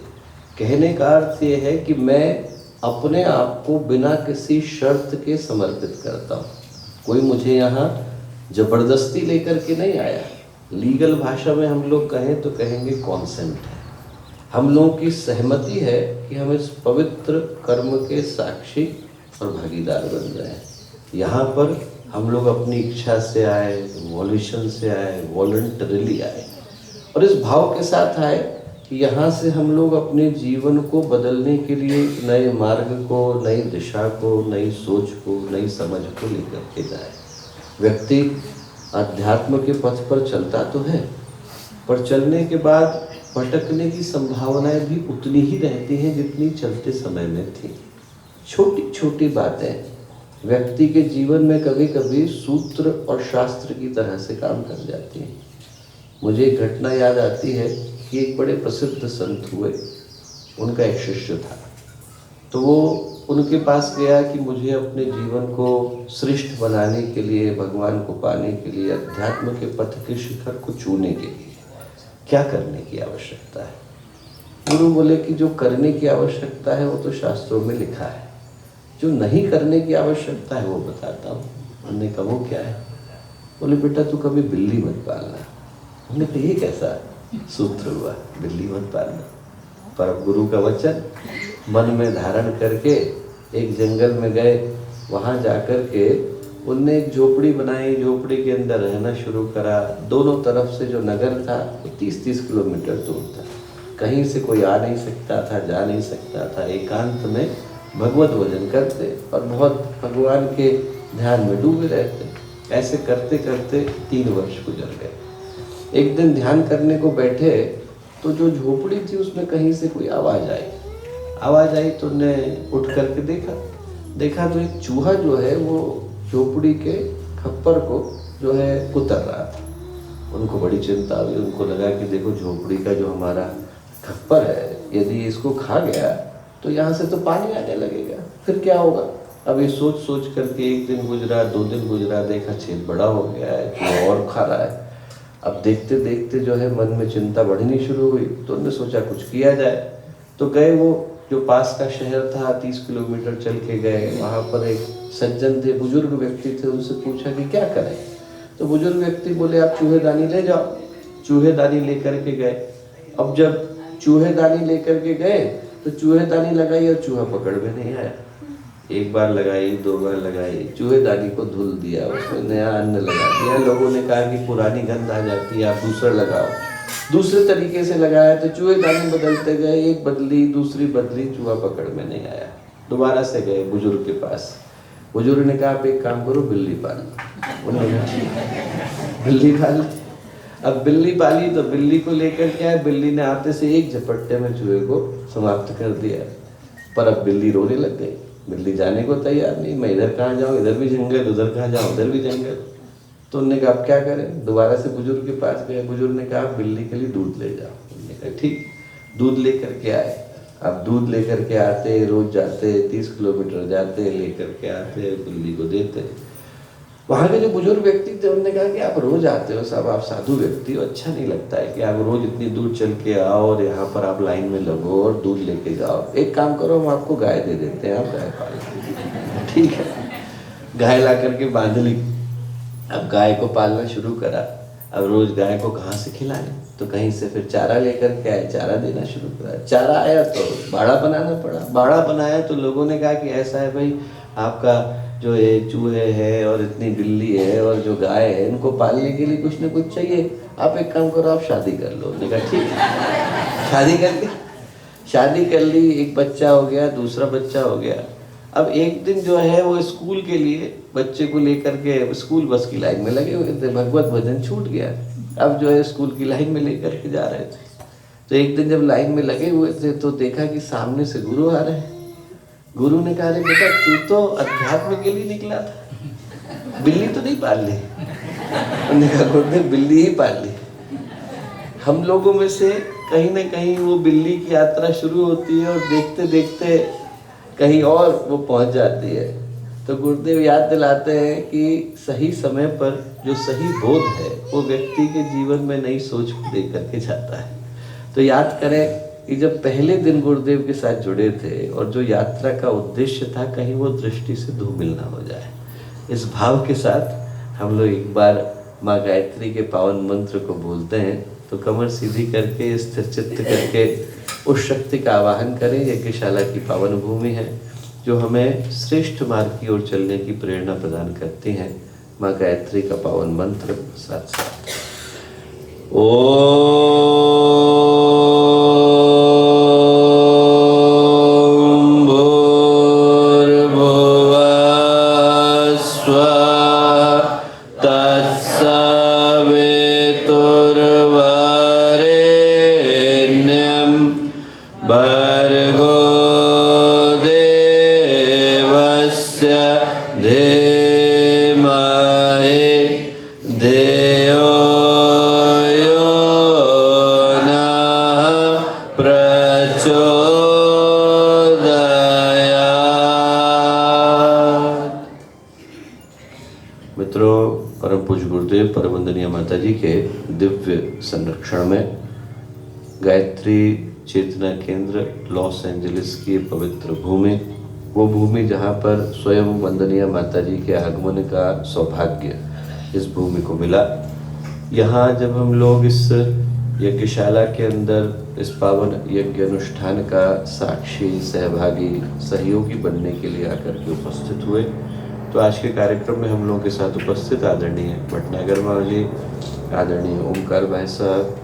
[SPEAKER 3] कहने का अर्थ ये है कि मैं अपने आप को बिना किसी शर्त के समर्पित करता हूँ। कोई मुझे यहाँ जबरदस्ती लेकर के नहीं आया। लीगल भाषा में हम लोग कहें तो कहेंगे कॉन्सेंट है। हम लोगों की सहमति है कि हम इस पवित्र कर्म के साक्षी और भागीदार बन रहे हैं। यहाँ पर हम लोग अपनी इच्छा से आए, वॉल्यूशन से आए, वॉलंटरीली आए, और इस भाव के साथ आए कि यहाँ से हम लोग अपने जीवन को बदलने के लिए नए मार्ग को, नई दिशा को, नई सोच को, नई समझ को लेकर के जाए। व्यक्ति अध्यात्म के पथ पर चलता तो है, पर चलने के बाद भटकने की संभावनाएं भी उतनी ही रहती हैं जितनी चलते समय में थी। छोटी छोटी बातें व्यक्ति के जीवन में कभी कभी सूत्र और शास्त्र की तरह से काम कर जाती हैं। मुझे एक घटना याद आती है कि एक बड़े प्रसिद्ध संत हुए, उनका एक शिष्य था। तो वो उनके पास गया कि मुझे अपने जीवन को श्रेष्ठ बनाने के लिए, भगवान को पाने के लिए, अध्यात्म के पथ के शिखर को छूने के लिए क्या करने की आवश्यकता है। गुरु बोले कि जो करने की आवश्यकता है वो तो शास्त्रों में लिखा है, जो नहीं करने की आवश्यकता है वो बताता हूँ। हमने कहा वो क्या है? बोले बेटा तू कभी बिल्ली मत पालना। हमने कहा ये कैसा सूत्र हुआ, बिल्ली मत पालना? पर अब गुरु का वचन मन में धारण करके एक जंगल में गए। वहाँ जाकर के उनने एक झोपड़ी बनाई, झोपड़ी के अंदर रहना शुरू करा। दोनों तरफ से जो नगर था वो 30-30 किलोमीटर दूर था। कहीं से कोई आ नहीं सकता था, जा नहीं सकता था। एकांत में भगवत भजन करते और बहुत भगवान के ध्यान में डूबे रहते। ऐसे करते करते 3 वर्ष गुजर गए। एक दिन ध्यान करने को बैठे तो जो झोपड़ी थी उसमें कहीं से कोई आवाज़ आई तो उन्हें उठ करके देखा तो एक चूहा जो है वो झोपड़ी के खप्पर को जो है कुतर रहा था। उनको बड़ी चिंता हुई। उनको लगा कि देखो झोपड़ी का जो हमारा खप्पर है, यदि इसको खा गया तो यहाँ से तो पानी आने लगेगा, फिर क्या होगा। अब ये सोच करके 1 दिन गुजरा, 2 दिन गुजरा, देखा छेद बड़ा हो गया है, तो और खा रहा है। अब देखते देखते जो है मन में चिंता बढ़नी शुरू हुई। तो उन्होंने सोचा कुछ किया जाए। तो गए, वो जो पास का शहर था 30 किलोमीटर चल के गए। वहाँ पर एक सज्जन थे, बुजुर्ग व्यक्ति थे। उनसे पूछा कि क्या करें। तो बुजुर्ग व्यक्ति बोले आप चूहेदानी ले जाओ। चूहेदानी लेकर के गए। अब जब चूहेदानी लेकर के गए तो चूहेदानी लगाई और चूहा पकड़ में नहीं आया। 1 बार लगाई, 2 बार लगाई, चूहेदानी को धुल दिया, उसमें नया अन्न लगा दिया। लोगों ने कहा कि पुरानी गंध आ जाती है, आप दूसरा लगाओ। दूसरे तरीके से लगाया तो चूहेदानी बदलते गए, एक बदली, दूसरी बदली, चूहा पकड़ में नहीं आया। दोबारा से गए बुजुर्ग के पास। बुजुर्ग ने कहा आप एक काम करो, बिल्ली पाल लो। उन्होंने बिल्ली पाली। अब बिल्ली पाली तो बिल्ली को लेकर के आए। बिल्ली ने आते से एक झपट्टे में चूहे को समाप्त कर दिया। पर अब बिल्ली रोने लग गई। बिल्ली जाने को तैयार नहीं। मैं इधर कहाँ जाऊँ, इधर भी जंगल, उधर कहाँ जाऊँ, उधर भी जंगल। तो उन्होंने कहा अब क्या करें। दोबारा से बुजुर्ग के पास गए। बुजुर्ग ने कहा बिल्ली के लिए दूध ले जाओ। उन्होंने कहा ठीक। दूध लेकर के आए। अब दूध लेकर के आते, रोज जाते, 30 किलोमीटर जाते, लेकर के आते, बिल्ली को देते। वहाँ के जो बुजुर्ग व्यक्ति थे उन्होंने कहा कि आप रोज आते हो साहब, आप साधु व्यक्ति हो, अच्छा नहीं लगता है कि आप रोज इतनी दूर चल के आओ और यहाँ पर आप लाइन में लगो और दूध लेके जाओ। एक काम करो, हम आपको गाय दे देते हैं, आप गाय पालो। ठीक है। गाय ला करके बांध ली। अब गाय को पालना शुरू करा। अब रोज गाय को कहाँ से खिलाएं, तो कहीं से फिर चारा लेकर के आए, चारा देना शुरू करा। चारा आया तो बाड़ा बनाना पड़ा। बाड़ा बनाया तो लोगों ने कहा कि ऐसा है भाई, आपका जो ये चूहे हैं और इतनी बिल्ली है और जो गाय है, इनको पालने के लिए कुछ ना कुछ चाहिए, आप एक काम करो, आप शादी कर लो। उन्होंने कहा ठीक है। शादी कर ली, एक बच्चा हो गया, दूसरा बच्चा हो गया। अब एक दिन जो है वो स्कूल के लिए बच्चे को लेकर के स्कूल बस की लाइन में लगे हुए थे, भगवत भजन छूट गया। अब जो है स्कूल की लाइन में लेकर के जा रहे थे, तो एक दिन जब लाइन में लगे हुए थे तो देखा कि सामने से गुरु आ रहे हैं। गुरु ने कहा, बेटा तू तो अध्यात्म के लिए निकला था, बिल्ली तो नहीं पाल ली। उन्होंने कहा, गुरुदेव बिल्ली ही पाल ली। हम लोगों में से कहीं ना कहीं वो बिल्ली की यात्रा शुरू होती है और देखते देखते कहीं और वो पहुंच जाती है। तो गुरुदेव याद दिलाते हैं कि सही समय पर जो सही बोध है वो व्यक्ति के जीवन में नई सोच को दे करके जाता है। तो याद करें कि जब पहले दिन गुरुदेव के साथ जुड़े थे और जो यात्रा का उद्देश्य था, कहीं वो दृष्टि से धूमिल ना हो जाए। इस भाव के साथ हम लोग एक बार माँ गायत्री के पावन मंत्र को बोलते हैं। तो कमर सीधी करके स्थिर चित्त करके उस शक्ति का आवाहन करें। यज्ञशाला की पावन भूमि है जो हमें श्रेष्ठ मार्ग की ओर चलने की प्रेरणा प्रदान करती हैं। माँ गायत्री का पावन मंत्र साथ साथ माताजी के दिव्य संरक्षण में गायत्री चेतना केंद्र लॉस एंजलिस की पवित्र भूमि, वो भूमि जहाँ पर स्वयं वंदनीय माताजी के आगमन का सौभाग्य इस भूमि को मिला। यहाँ जब हम लोग इस यज्ञशाला के अंदर इस पावन यज्ञ अनुष्ठान का साक्षी, सहभागी, सहयोगी बनने के लिए आकर के उपस्थित हुए, तो आज के कार्यक्रम में हम लोगों के साथ उपस्थित आदरणीय भटनागर माँ जी, आदरणीय ओमकार भाई साहब,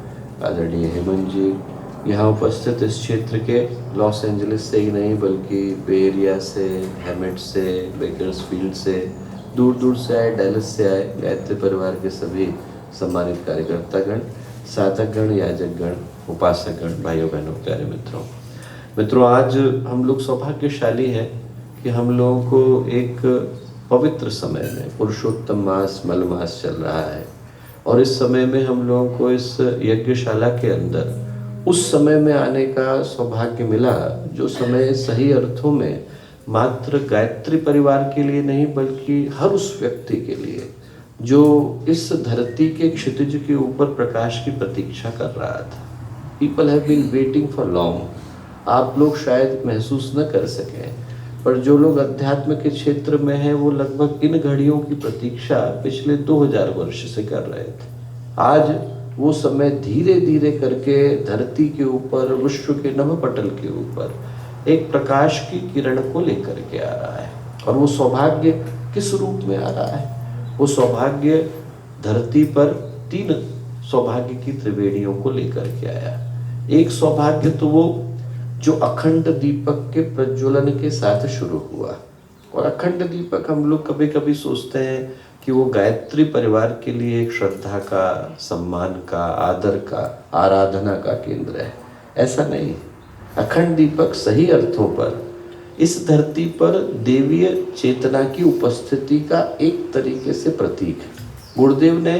[SPEAKER 3] आदरणीय हेमंत जी, यहाँ उपस्थित इस क्षेत्र के लॉस एंजलिस से ही नहीं बल्कि बे एरिया से, हैमेट से, बेकर्सफील्ड से, दूर दूर से आए, डेलस से आए गायत्री परिवार के सभी सम्मानित कार्यकर्तागण, साधकगण, याजकगण, उपासकगण, भाइयों बहनों, प्यारे मित्रों, आज हम लोग सौभाग्यशाली हैं कि हम लोगों को एक पवित्र समय में, पुरुषोत्तम मास मल मास चल रहा है और इस समय में हम लोगों को इस यज्ञशाला के अंदर उस समय में आने का सौभाग्य मिला जो समय सही अर्थों में मात्र गायत्री परिवार के लिए नहीं बल्कि हर उस व्यक्ति के लिए जो इस धरती के क्षितिज के ऊपर प्रकाश की प्रतीक्षा कर रहा था। People have been waiting for long. आप लोग शायद महसूस न कर सकें, पर जो लोग अध्यात्म के क्षेत्र में हैं वो लगभग इन घड़ियों की प्रतीक्षा पिछले 2000 वर्ष से कर रहे थे। आज वो समय धीरे धीरे करके धरती के ऊपर, विश्व के नभपटल के ऊपर एक प्रकाश की किरण को लेकर के आ रहा है। और वो सौभाग्य किस रूप में आ रहा है? वो सौभाग्य धरती पर 3 सौभाग्य की त्रिवेणियों को लेकर के आया। एक सौभाग्य तो वो जो अखंड दीपक के प्रज्वलन के साथ शुरू हुआ। और अखंड दीपक हम लोग कभी कभी सोचते हैं कि वो गायत्री परिवार के लिए एक श्रद्धा का, सम्मान का, आदर का, आराधना का केंद्र है। ऐसा नहीं। अखंड दीपक सही अर्थों पर इस धरती पर देवीय चेतना की उपस्थिति का एक तरीके से प्रतीक है। गुरुदेव ने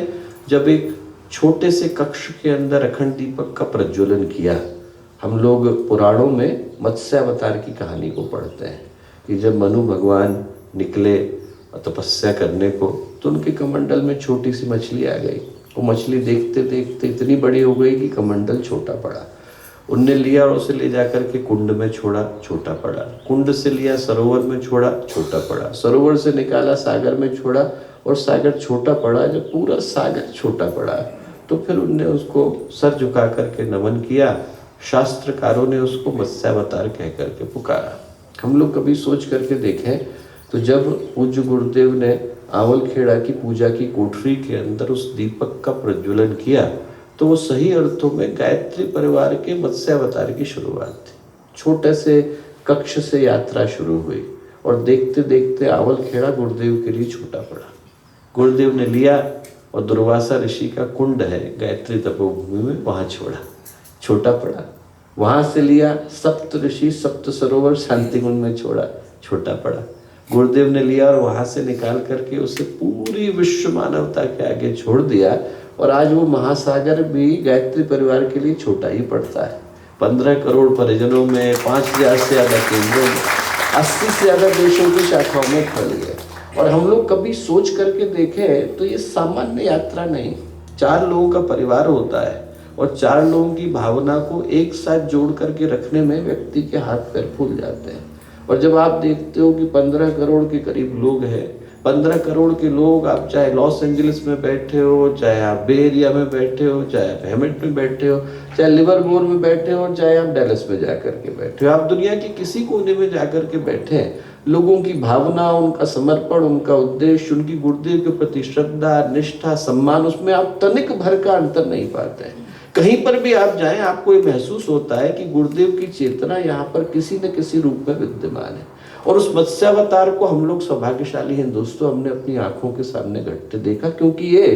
[SPEAKER 3] जब एक छोटे से कक्ष के अंदर अखंड दीपक का प्रज्वलन किया, हम लोग पुराणों में मत्स्य अवतार की कहानी को पढ़ते हैं कि जब मनु भगवान निकले तपस्या करने को तो उनके कमंडल में छोटी सी मछली आ गई। वो मछली देखते देखते इतनी बड़ी हो गई कि कमंडल छोटा पड़ा। उनने लिया और उसे ले जाकर के कुंड में छोड़ा, छोटा पड़ा। कुंड से लिया सरोवर में छोड़ा, छोटा पड़ा। सरोवर से निकाला सागर में छोड़ा और सागर छोटा पड़ा। जब पूरा सागर छोटा पड़ा तो फिर उनने उसको सर झुका करके नमन किया। शास्त्रकारों ने उसको मत्स्यावतार कह करके पुकारा। हम लोग कभी सोच करके देखें, तो जब पूज्य गुरुदेव ने आवलखेड़ा की पूजा की कोठरी के अंदर उस दीपक का प्रज्वलन किया तो वो सही अर्थों में गायत्री परिवार के मत्स्यावतार की शुरुआत थी। छोटे से कक्ष से यात्रा शुरू हुई और देखते देखते आवलखेड़ा गुरुदेव के लिए छोटा पड़ा। गुरुदेव ने लिया और दुर्वासा ऋषि का कुंड है गायत्री तपोभूमि में, वहाँ छोड़ा, छोटा पड़ा। वहाँ से लिया सप्त ऋषि सप्त सरोवर शांतिकुंज में छोड़ा, छोटा पड़ा। गुरुदेव ने लिया और वहाँ से निकाल करके उसे पूरी विश्व मानवता के आगे छोड़ दिया और आज वो महासागर भी गायत्री परिवार के लिए छोटा ही पड़ता है। 15 करोड़ परिजनों में 5000 से ज़्यादा केंद्रों में 80 से ज़्यादा देशों की शाखाओं में फैल गए। और हम लोग कभी सोच करके देखें तो ये सामान्य यात्रा नहीं, 4 लोगों का परिवार होता है और 4 लोगों की भावना को एक साथ जोड़ करके रखने में व्यक्ति के हाथ पैर फूल जाते हैं। और जब आप देखते हो कि 15 करोड़ के करीब लोग हैं, 15 करोड़ के लोग, आप चाहे लॉस एंजलिस में बैठे हो, चाहे आप बे एरिया में बैठे हो, चाहे आप हेमिल्टन में बैठे हो, चाहे लिवरपूल में बैठे हो, चाहे आप डैलस में जा कर के बैठे हो, आप दुनिया के किसी कोने में जा कर के बैठे हैं, लोगों की भावना, उनका समर्पण, उनका उद्देश्य, उनकी गुरुदेव के प्रति श्रद्धा, निष्ठा, सम्मान, उसमें आप तनिक भर का अंतर नहीं पाते हैं। कहीं पर भी आप जाएं आपको ये महसूस होता है कि गुरुदेव की चेतना यहाँ पर किसी न किसी रूप में विद्यमान है। और उस मत्स्यावतार को हम लोग सौभाग्यशाली हैं दोस्तों, हमने अपनी आंखों के सामने घटते देखा, क्योंकि ये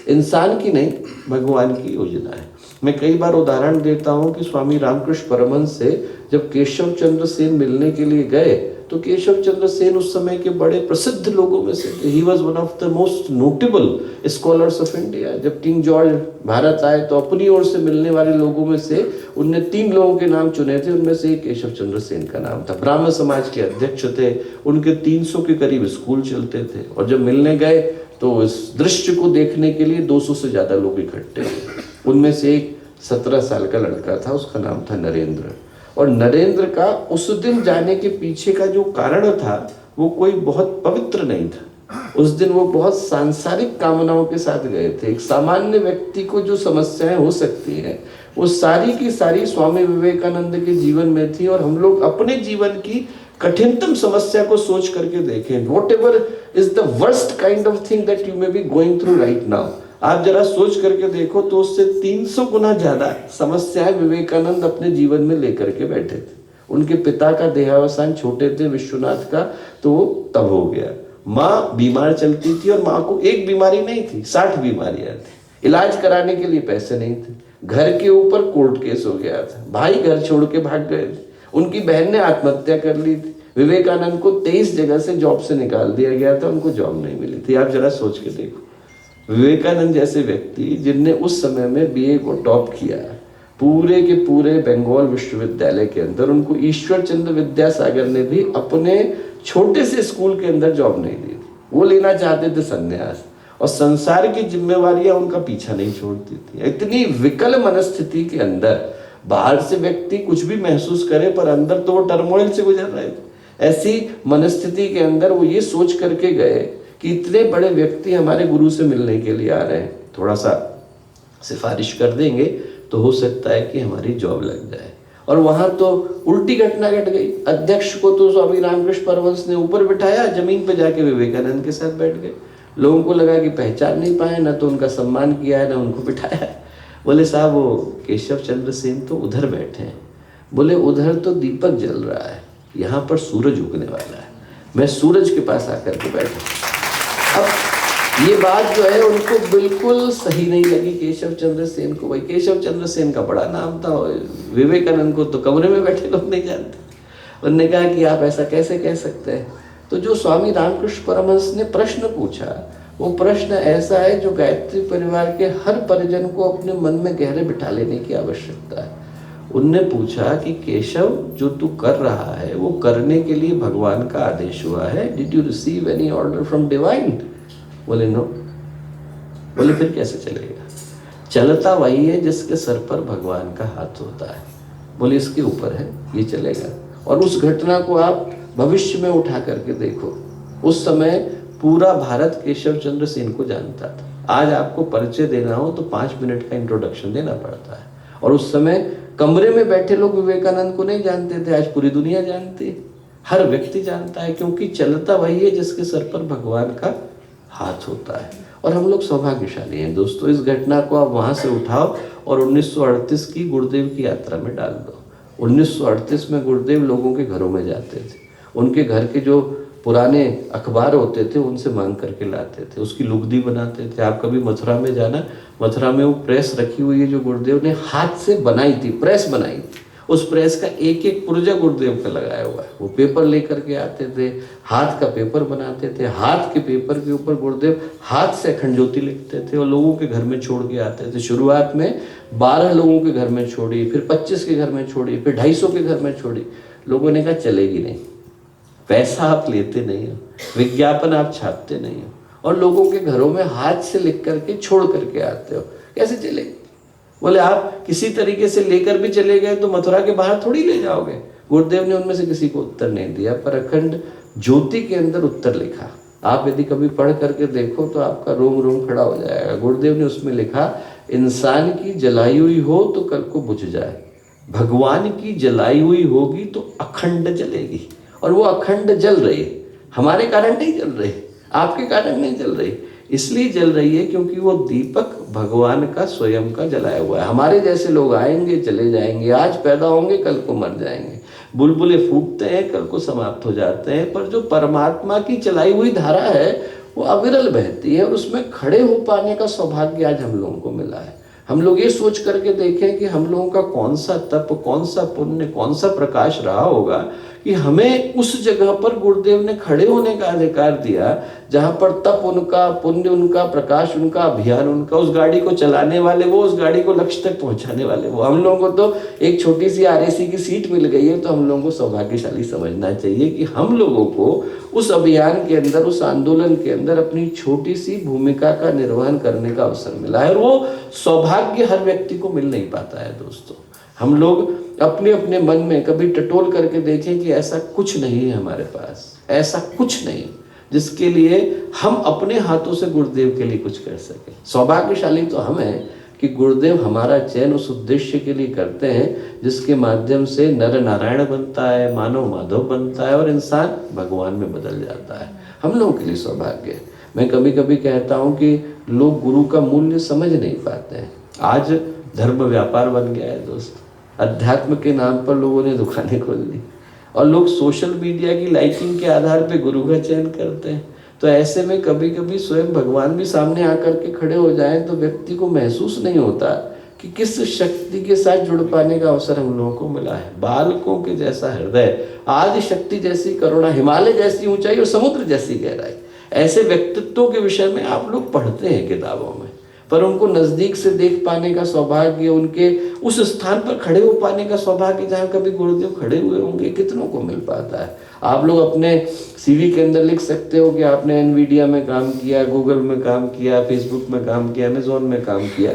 [SPEAKER 3] इंसान की नहीं भगवान की योजना है। मैं कई बार उदाहरण देता हूँ कि स्वामी रामकृष्ण परमहंस से जब केशव चंद्र सेन मिलने के लिए गए तो केशव चंद्र सेन उस समय के बड़े प्रसिद्ध लोगों में से थे। He was one of the most notable scholars of India. जब किंग जॉर्ज भारत आए तो अपनी ओर से मिलने वाले लोगों में से उनने 3 लोगों के नाम चुने थे, उनमें से एक केशव चंद्र सेन का नाम था। ब्राह्मण समाज के अध्यक्ष थे, उनके 300 के करीब स्कूल चलते थे। और जब मिलने गए तो इस दृश्य को देखने के लिए 200 से ज्यादा लोग इकट्ठे हुए। उनमें से एक 17 साल का लड़का था, उसका नाम था नरेंद्र। और नरेंद्र का उस दिन जाने के पीछे का जो कारण था वो कोई बहुत पवित्र नहीं था। उस दिन वो बहुत सांसारिक कामनाओं के साथ गए थे। एक सामान्य व्यक्ति को जो समस्याएं हो सकती हैं वो सारी की सारी स्वामी विवेकानंद के जीवन में थी। और हम लोग अपने जीवन की कठिनतम समस्या को सोच करके देखें, what ever is the worst kind of thing that you may be going through right now, आप जरा सोच करके देखो तो उससे 300 गुना ज्यादा समस्याएं विवेकानंद अपने जीवन में लेकर के बैठे थे। उनके पिता का देहावसान छोटे थे विश्वनाथ का, तो वो तब हो गया। माँ बीमार चलती थी और माँ को एक बीमारी नहीं थी, 60 बीमारियां थी। इलाज कराने के लिए पैसे नहीं थे, घर के ऊपर कोर्ट केस हो गया था, भाई घर छोड़ के भाग गए थे, उनकी बहन ने आत्महत्या कर ली थी, विवेकानंद को 23 जगह से जॉब से निकाल दिया गया था, उनको जॉब नहीं मिली थी। आप जरा सोच के देखो, विवेकानंद जैसे व्यक्ति जिनने उस समय में बीए को टॉप किया पूरे के पूरे बंगाल विश्वविद्यालय के अंदर, उनको ईश्वर चंद्र विद्यासागर ने भी अपने छोटे से स्कूल के अंदर जॉब नहीं दी थी। वो लेना चाहते थे संन्यास, और संसार की जिम्मेवारियां उनका पीछा नहीं छोड़ती थी। इतनी विकल मनस्थिति के अंदर बाहर से व्यक्ति कुछ भी महसूस करे पर अंदर तो वो टर्मोइल से गुजर रहे थे। ऐसी मनस्थिति के अंदर वो ये सोच करके गए कि इतने बड़े व्यक्ति हमारे गुरु से मिलने के लिए आ रहे हैं, थोड़ा सा सिफारिश कर देंगे तो हो सकता है कि हमारी जॉब लग जाए। और वहां तो उल्टी घटना घट गई। अध्यक्ष को तो स्वामी रामकृष्ण परमहंस ने ऊपर बिठाया, जमीन पे जाके विवेकानंद के साथ बैठ गए। लोगों को लगा कि पहचान नहीं पाए, ना तो उनका सम्मान किया है ना उनको बिठाया। बोले साहब वो केशव चंद्र सेन तो उधर बैठे हैं। बोले उधर तो दीपक जल रहा है, यहाँ पर सूरज उगने वाला है, मैं सूरज के पास आकर के बैठा। अब ये बात जो है उनको बिल्कुल सही नहीं लगी केशव चंद्र सेन को। भाई केशव चंद्र सेन का बड़ा नाम था, विवेकानंद को तो कमरे में बैठे लोग नहीं जानते। उन्होंने कहा कि आप ऐसा कैसे कह सकते हैं। तो जो स्वामी रामकृष्ण परमहंस ने प्रश्न पूछा वो प्रश्न ऐसा है जो गायत्री परिवार के हर परिजन को अपने मन में गहरे बिठा लेने की आवश्यकता है। उनने पूछा कि केशव जो तू कर रहा है वो करने के लिए भगवान का आदेश हुआ है, did you receive any order from divine? बोले नो। बोले फिर कैसे चलेगा? चलता वही है जिसके सर पर भगवान का हाथ होता है। बोले इसके ऊपर है, ये चलेगा। और उस घटना को आप भविष्य में उठा करके देखो, उस समय पूरा भारत केशव चंद्र सेन को जानता था। आज आपको परिचय देना हो तो 5 मिनट का इंट्रोडक्शन देना पड़ता है, और उस समय कमरे में बैठे लोग विवेकानंद को नहीं जानते थे, आज पूरी दुनिया जानती है। हर व्यक्ति जानता है, क्योंकि चलता वही है जिसके सर पर भगवान का हाथ होता है। और हम लोग सौभाग्यशाली हैं दोस्तों। इस घटना को आप वहाँ से उठाओ और 1938 की गुरुदेव की यात्रा में डाल दो। 1938 में गुरुदेव लोगों के घरों में जाते थे, उनके घर के जो पुराने अखबार होते थे उनसे मांग करके लाते थे, उसकी लुगदी बनाते थे। आप कभी मथुरा में जाना, मथुरा में वो प्रेस रखी हुई है जो गुरुदेव ने हाथ से बनाई थी, प्रेस बनाई थी। उस प्रेस का एक एक पुर्जा गुरुदेव का लगाया हुआ है। वो पेपर लेकर के आते थे, हाथ का पेपर बनाते थे, हाथ के पेपर के ऊपर गुरुदेव हाथ से अखंड ज्योति लिखते थे और लोगों के घर में छोड़ के आते थे। शुरुआत में 12 लोगों के घर में छोड़ी, फिर 25 के घर में छोड़ी, फिर 250 के घर में छोड़ी। लोगों ने कहा चलेगी नहीं, पैसा आप लेते नहीं हो, विज्ञापन आप छापते नहीं हो और लोगों के घरों में हाथ से लिख करके छोड़ करके आते हो, कैसे चलेगी? बोले आप किसी तरीके से लेकर भी चले गए तो मथुरा के बाहर थोड़ी ले जाओगे। गुरुदेव ने उनमें से किसी को उत्तर नहीं दिया, पर अखंड ज्योति के अंदर उत्तर लिखा। आप यदि कभी पढ़ करके देखो तो आपका रोम रोम खड़ा हो जाएगा। गुरुदेव ने उसमें लिखा, इंसान की जलाई हुई हो तो कल को बुझ जाए, भगवान की जलाई हुई होगी तो अखंड जलेगी। और वो अखंड जल रही है, हमारे कारण नहीं जल रही, आपके कारण नहीं जल रही, इसलिए जल रही है क्योंकि वो दीपक भगवान का स्वयं का जलाया हुआ है। हमारे जैसे लोग आएंगे चले जाएंगे, आज पैदा होंगे कल को मर जाएंगे, बुलबुले फूटते हैं कल को समाप्त हो जाते हैं, पर जो परमात्मा की चलाई हुई धारा है वो अविरल बहती है और उसमें खड़े हो पाने का सौभाग्य आज हम लोगों को मिला है। हम लोग ये सोच करके देखें कि हम लोगों का कौन सा तप, कौन सा पुण्य, कौन सा प्रकाश रहा होगा कि हमें उस जगह पर गुरुदेव ने खड़े होने का अधिकार दिया जहां पर तप उनका, पुण्य उनका, प्रकाश उनका, अभियान उनका, उस गाड़ी को चलाने वाले वो, उस गाड़ी को लक्ष्य तक पहुंचाने वाले वो। हम लोगों को तो एक छोटी सी RAC की सीट मिल गई है, तो हम लोगों को सौभाग्यशाली समझना चाहिए कि हम लोगों को उस अभियान के अंदर, उस आंदोलन के अंदर अपनी छोटी सी भूमिका का निर्वहन करने का अवसर मिला है। और वो सौभाग्य हर व्यक्ति को मिल नहीं पाता है दोस्तों। हम लोग अपने अपने मन में कभी टटोल करके देखें कि ऐसा कुछ नहीं है हमारे पास, ऐसा कुछ नहीं जिसके लिए हम अपने हाथों से गुरुदेव के लिए कुछ कर सके। सौभाग्यशाली तो हम हैं कि गुरुदेव हमारा चयन उस उद्देश्य के लिए करते हैं जिसके माध्यम से नर नारायण बनता है, मानव माधव बनता है और इंसान भगवान में बदल जाता है। हम लोगों के लिए सौभाग्य है। मैं कभी कभी कहता हूँ कि लोग गुरु का मूल्य समझ नहीं पाते हैं। आज धर्म व्यापार बन गया है दोस्त, अध्यात्म के नाम पर लोगों ने दुकानें खोल दी और लोग सोशल मीडिया की लाइकिंग के आधार पे गुरु का चयन करते हैं। तो ऐसे में कभी कभी स्वयं भगवान भी सामने आकर के खड़े हो जाएं तो व्यक्ति को महसूस नहीं होता कि किस शक्ति के साथ जुड़ पाने का अवसर हम लोगों को मिला है। बालकों के जैसा हृदय, आदि शक्ति जैसी करुणा, हिमालय जैसी ऊंचाई और समुद्र जैसी गहराई, ऐसे व्यक्तित्वों के विषय में आप लोग पढ़ते हैं किताबों में, पर उनको नजदीक से देख पाने का सौभाग्य, उनके उस स्थान पर खड़े हो पाने का सौभाग्य जहाँ कभी गुरुदेव खड़े हुए होंगे, कितनों को मिल पाता है। आप लोग अपने CV के अंदर लिख सकते हो कि आपने NVIDIA में काम किया, गूगल में काम किया, फेसबुक में काम किया, अमेजोन में काम किया,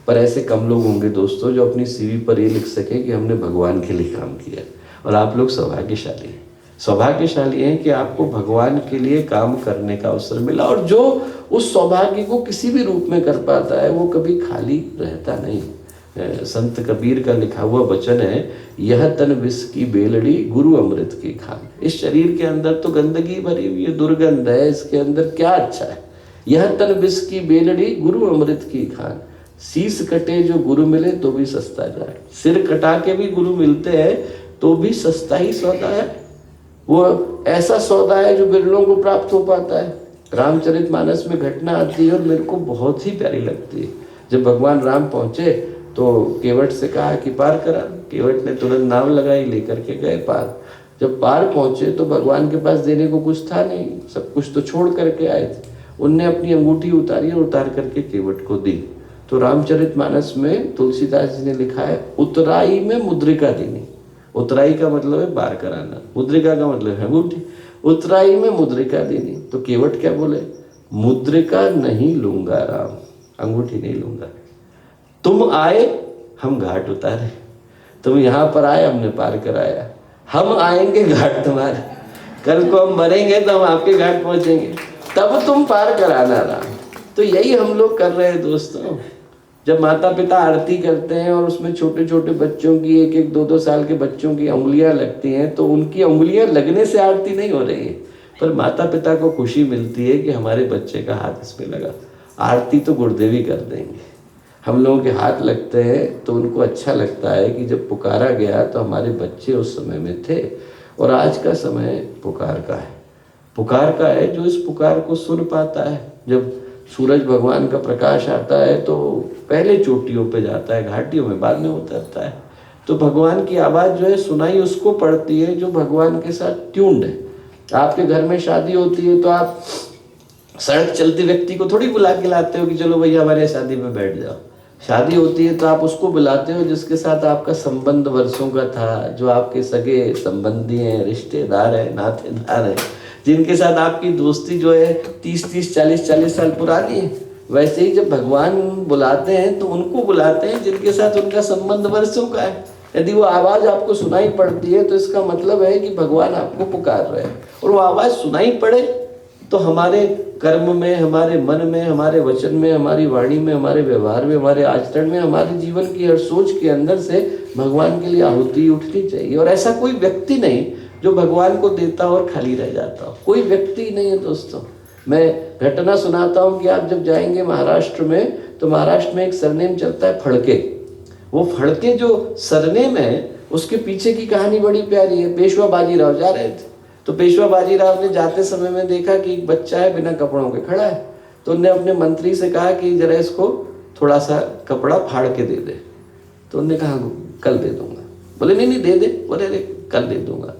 [SPEAKER 3] पर ऐसे कम लोग होंगे दोस्तों जो अपनी CV पर ये लिख सके कि हमने भगवान के लिए काम किया। और आप लोग सौभाग्यशाली हैं, सौभाग्यशाली हैं कि आपको भगवान के लिए काम करने का अवसर मिला। और जो उस सौभाग्य को किसी भी रूप में कर पाता है वो कभी खाली रहता नहीं। संत कबीर का लिखा हुआ वचन है, यह तन विष की बेलड़ी गुरु अमृत की खान। इस शरीर के अंदर तो गंदगी भरी हुई है, दुर्गंध है, इसके अंदर क्या अच्छा है? यह तन विष की बेलड़ी गुरु अमृत की खान, शीश कटे जो गुरु मिले तो भी सस्ता जाए। सिर कटा के भी गुरु मिलते हैं तो भी सस्ता ही सौदा है। वो ऐसा सौदा है जो बिरलों को प्राप्त हो पाता है। रामचरितमानस में घटना आती है और मेरे को बहुत ही प्यारी लगती है। जब भगवान राम पहुंचे तो केवट से कहा कि पार करा। केवट ने तुरंत नाव लगाई, लेकर के गए पार। जब पार पहुंचे तो भगवान के पास देने को कुछ था नहीं, सब कुछ तो छोड़ करके आए थे। उनने अपनी अंगूठी उतारी और उतार करके केवट को दी। तो रामचरितमानस में तुलसीदास जी ने लिखा है, उतराई में मुद्रिका देनी। उतराई का मतलब है पार कराना, मुद्रिका का मतलब है अंगूठी। उतराई में मुद्रिका देनी। तो केवट क्या बोले, मुद्रिका नहीं लूंगा राम, अंगूठी नहीं लूंगा। तुम आए हम घाट उतारे, तुम यहाँ पर आए हमने पार कराया, हम आएंगे घाट तुम्हारे, कल को हम मरेंगे तो हम आपके घाट पहुंचेंगे, तब तुम पार कराना राम। तो यही हम लोग कर रहे हैं दोस्तों।
[SPEAKER 4] जब माता पिता आरती करते हैं और उसमें छोटे छोटे बच्चों की 1-1, 2-2 साल के बच्चों की उंगलियां लगती हैं, तो उनकी उंगलियां लगने से आरती नहीं हो रही है, पर माता पिता को खुशी मिलती है कि हमारे बच्चे का हाथ इसमें लगा। आरती तो गुरुदेव ही कर देंगे, हम लोगों के हाथ लगते हैं तो उनको अच्छा लगता है कि जब पुकारा गया तो हमारे बच्चे उस समय में थे। और आज का समय पुकार का है, पुकार का है। जो इस पुकार को सुन पाता है, जब सूरज भगवान का प्रकाश आता है तो पहले चोटियों पे जाता है, घाटियों में बाद में उतरता है, तो भगवान की आवाज़ जो है सुनाई उसको पड़ती है जो भगवान के साथ ट्यून्ड है। आपके घर में शादी होती है तो आप सड़क चलते व्यक्ति को थोड़ी बुला के लाते हो कि चलो भैया हमारे शादी में बैठ जाओ। शादी होती है तो आप उसको बुलाते हो जिसके साथ आपका संबंध वर्षों का था, जो आपके सगे संबंधी हैं, रिश्तेदार हैं, नातेदार हैं, जिनके साथ आपकी दोस्ती जो है 30-30, 40-40 साल पुरानी है। वैसे ही जब भगवान बुलाते हैं तो उनको बुलाते हैं जिनके साथ उनका संबंध वर्षों का है। यदि वो आवाज़ आपको सुनाई पड़ती है तो इसका मतलब है कि भगवान आपको पुकार रहे हैं। और वो आवाज़ सुनाई पड़े तो हमारे कर्म में, हमारे मन में, हमारे वचन में, हमारी वाणी में, हमारे व्यवहार में, हमारे आचरण में, हमारे जीवन की हर सोच के अंदर से भगवान के लिए आहुति उठनी चाहिए। और ऐसा कोई व्यक्ति नहीं जो भगवान को देता और खाली रह जाता हो, कोई व्यक्ति नहीं है दोस्तों। मैं घटना सुनाता हूँ कि आप जब जाएंगे महाराष्ट्र में तो महाराष्ट्र में एक सरनेम चलता है फड़के। वो फड़के जो सरनेम है उसके पीछे की कहानी बड़ी प्यारी है। पेशवा बाजीराव जा रहे थे तो पेशवा बाजीराव ने जाते समय में देखा कि एक बच्चा है बिना कपड़ों के खड़ा है, तो उन्होंने अपने मंत्री से कहा कि जरा इसको थोड़ा सा कपड़ा फाड़ के दे दे। तो उन्होंने कहा कल दे दूंगा। बोले नहीं दे दे। बोले अरे कल दे दूंगा।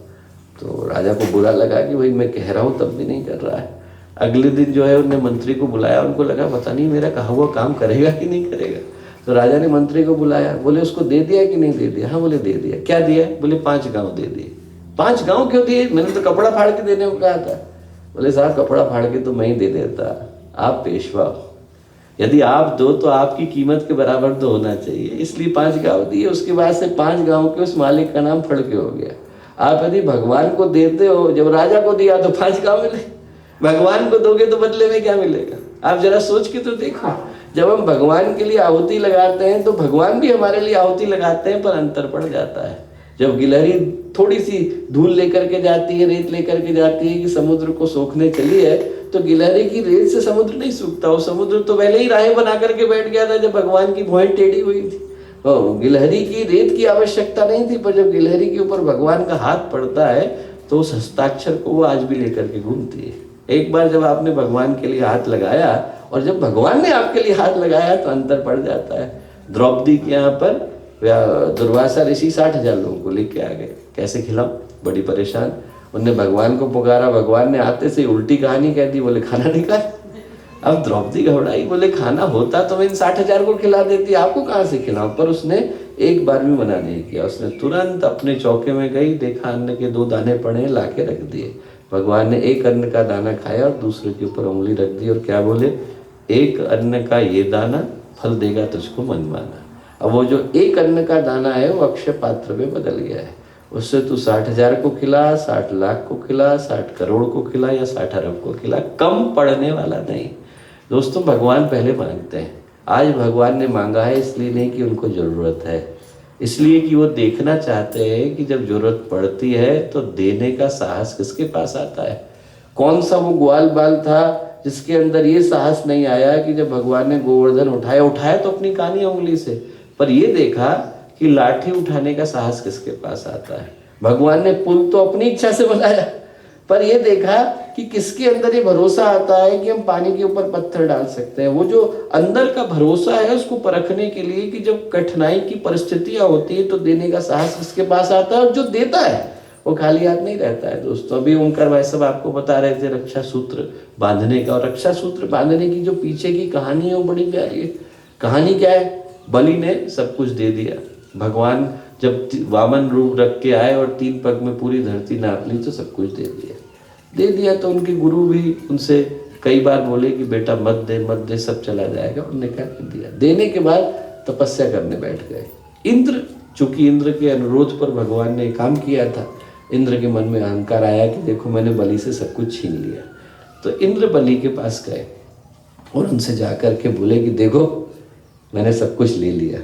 [SPEAKER 4] तो राजा को बुरा लगा कि भाई मैं कह रहा हूँ तब भी नहीं कर रहा है। अगले दिन जो है उन्होंने मंत्री को बुलाया, उनको लगा पता नहीं मेरा कहा हुआ काम करेगा कि नहीं करेगा। तो राजा ने मंत्री को बुलाया, बोले उसको दे दिया कि नहीं दे दिया। हाँ बोले दे दिया। क्या दिया? बोले 5 गाँव दे दिए। 5 गाँव क्यों दिए? मैंने तो कपड़ा फाड़ के देने को कहा था। बोले साहब कपड़ा फाड़ के तो मैं ही दे देता, आप पेशवा हो, यदि आप दो तो आपकी कीमत के बराबर तो होना चाहिए, इसलिए 5 गाँव दिए। उसके बाद से 5 गाँव के उस मालिक का नाम फड़के हो गया। आप यदि भगवान को देते हो, जब राजा को दिया तो 5 गाँव मिले, भगवान को दोगे तो बदले में क्या मिलेगा? आप जरा सोच के तो देखो। जब हम भगवान के लिए आहुति लगाते हैं तो भगवान भी हमारे लिए आहुति लगाते हैं, पर अंतर पड़ जाता है। जब गिलहरी थोड़ी सी धूल लेकर के जाती है, रेत लेकर के जाती है कि समुद्र को सोखने चली है, तो गिलहरी की रेत से समुद्र नहीं सूखता। वो समुद्र तो पहले ही राहें बना करके बैठ गया था जब भगवान की भौहें टेढ़ी हुई थी। गिलहरी की रेत की आवश्यकता नहीं थी, पर जब गिलहरी के ऊपर भगवान का हाथ पड़ता है तो उस हस्ताक्षर को वो आज भी लेकर के घूमती है। एक बार जब आपने भगवान के लिए हाथ लगाया और जब भगवान ने आपके लिए हाथ लगाया तो अंतर पड़ जाता है। द्रौपदी के यहाँ पर दुर्वासा ऋषि 60,000 लोगों को लेके आ गए। कैसे खिलाऊं? बड़ी परेशान। उनने भगवान को पुकारा, भगवान ने आते से उल्टी कहानी कह दी, बोले खाना निकाल। अब द्रौपदी घबराई, बोले खाना होता तो मैं इन 60,000 को खिला देती, आपको कहाँ से खिलाऊं? पर उसने एक बार भी मना नहीं किया। उसने तुरंत अपने चौके में गई, देखा अन्न के 2 दाने पड़े, ला के रख दिए। भगवान ने एक अन्न का दाना खाया और दूसरे के ऊपर उंगली रख दी और क्या बोले, एक अन्न का ये दाना फल देगा तुझको मनमाना। अब वो जो एक अन्न का दाना है वो अक्षय पात्र में बदल गया है। उससे तू 60,000 को खिला, 60 लाख को खिला, 60 करोड़ को खिला या 60 अरब को खिला, कम पड़ने वाला नहीं। दोस्तों भगवान पहले मांगते हैं। आज भगवान ने मांगा है इसलिए नहीं कि उनको ज़रूरत है, इसलिए कि वो देखना चाहते हैं कि जब ज़रूरत पड़ती है तो देने का साहस किसके पास आता है। कौन सा वो ग्वाल बाल था जिसके अंदर ये साहस नहीं आया कि जब भगवान ने गोवर्धन उठाया तो अपनी कानी उंगली से, पर ये देखा कि लाठी उठाने का साहस किसके पास आता है। भगवान ने पुल तो अपनी इच्छा से बनाया, पर ये देखा कि किसके अंदर ये भरोसा आता है कि हम पानी के ऊपर पत्थर डाल सकते हैं। वो जो अंदर का भरोसा है उसको परखने के लिए कि जब कठिनाई की परिस्थितियां होती है तो देने का साहस किसके पास आता है, और जो देता है वो खाली हाथ नहीं रहता है। दोस्तों अभी ओंकार भाई साहब आपको बता रहे थे रक्षा सूत्र बांधने का, और रक्षा सूत्र बांधने की जो पीछे की कहानी है वो बड़ी प्यारी है। कहानी क्या है? बलि ने सब कुछ दे दिया। भगवान जब वामन रूप रख के आए और 3 पग में पूरी धरती नाप ली तो सब कुछ दे दिया। तो उनके गुरु भी उनसे कई बार बोले कि बेटा मत दे सब चला जाएगा। उन्होंने क्या कर दिया। देने के बाद तपस्या करने बैठ गए। इंद्र, चूंकि इंद्र के अनुरोध पर भगवान ने काम किया था, इंद्र के मन में अहंकार आया कि देखो मैंने बलि से सब कुछ छीन लिया। तो इंद्र बलि के पास गए और उनसे जा कर के बोले कि देखो मैंने सब कुछ ले लिया।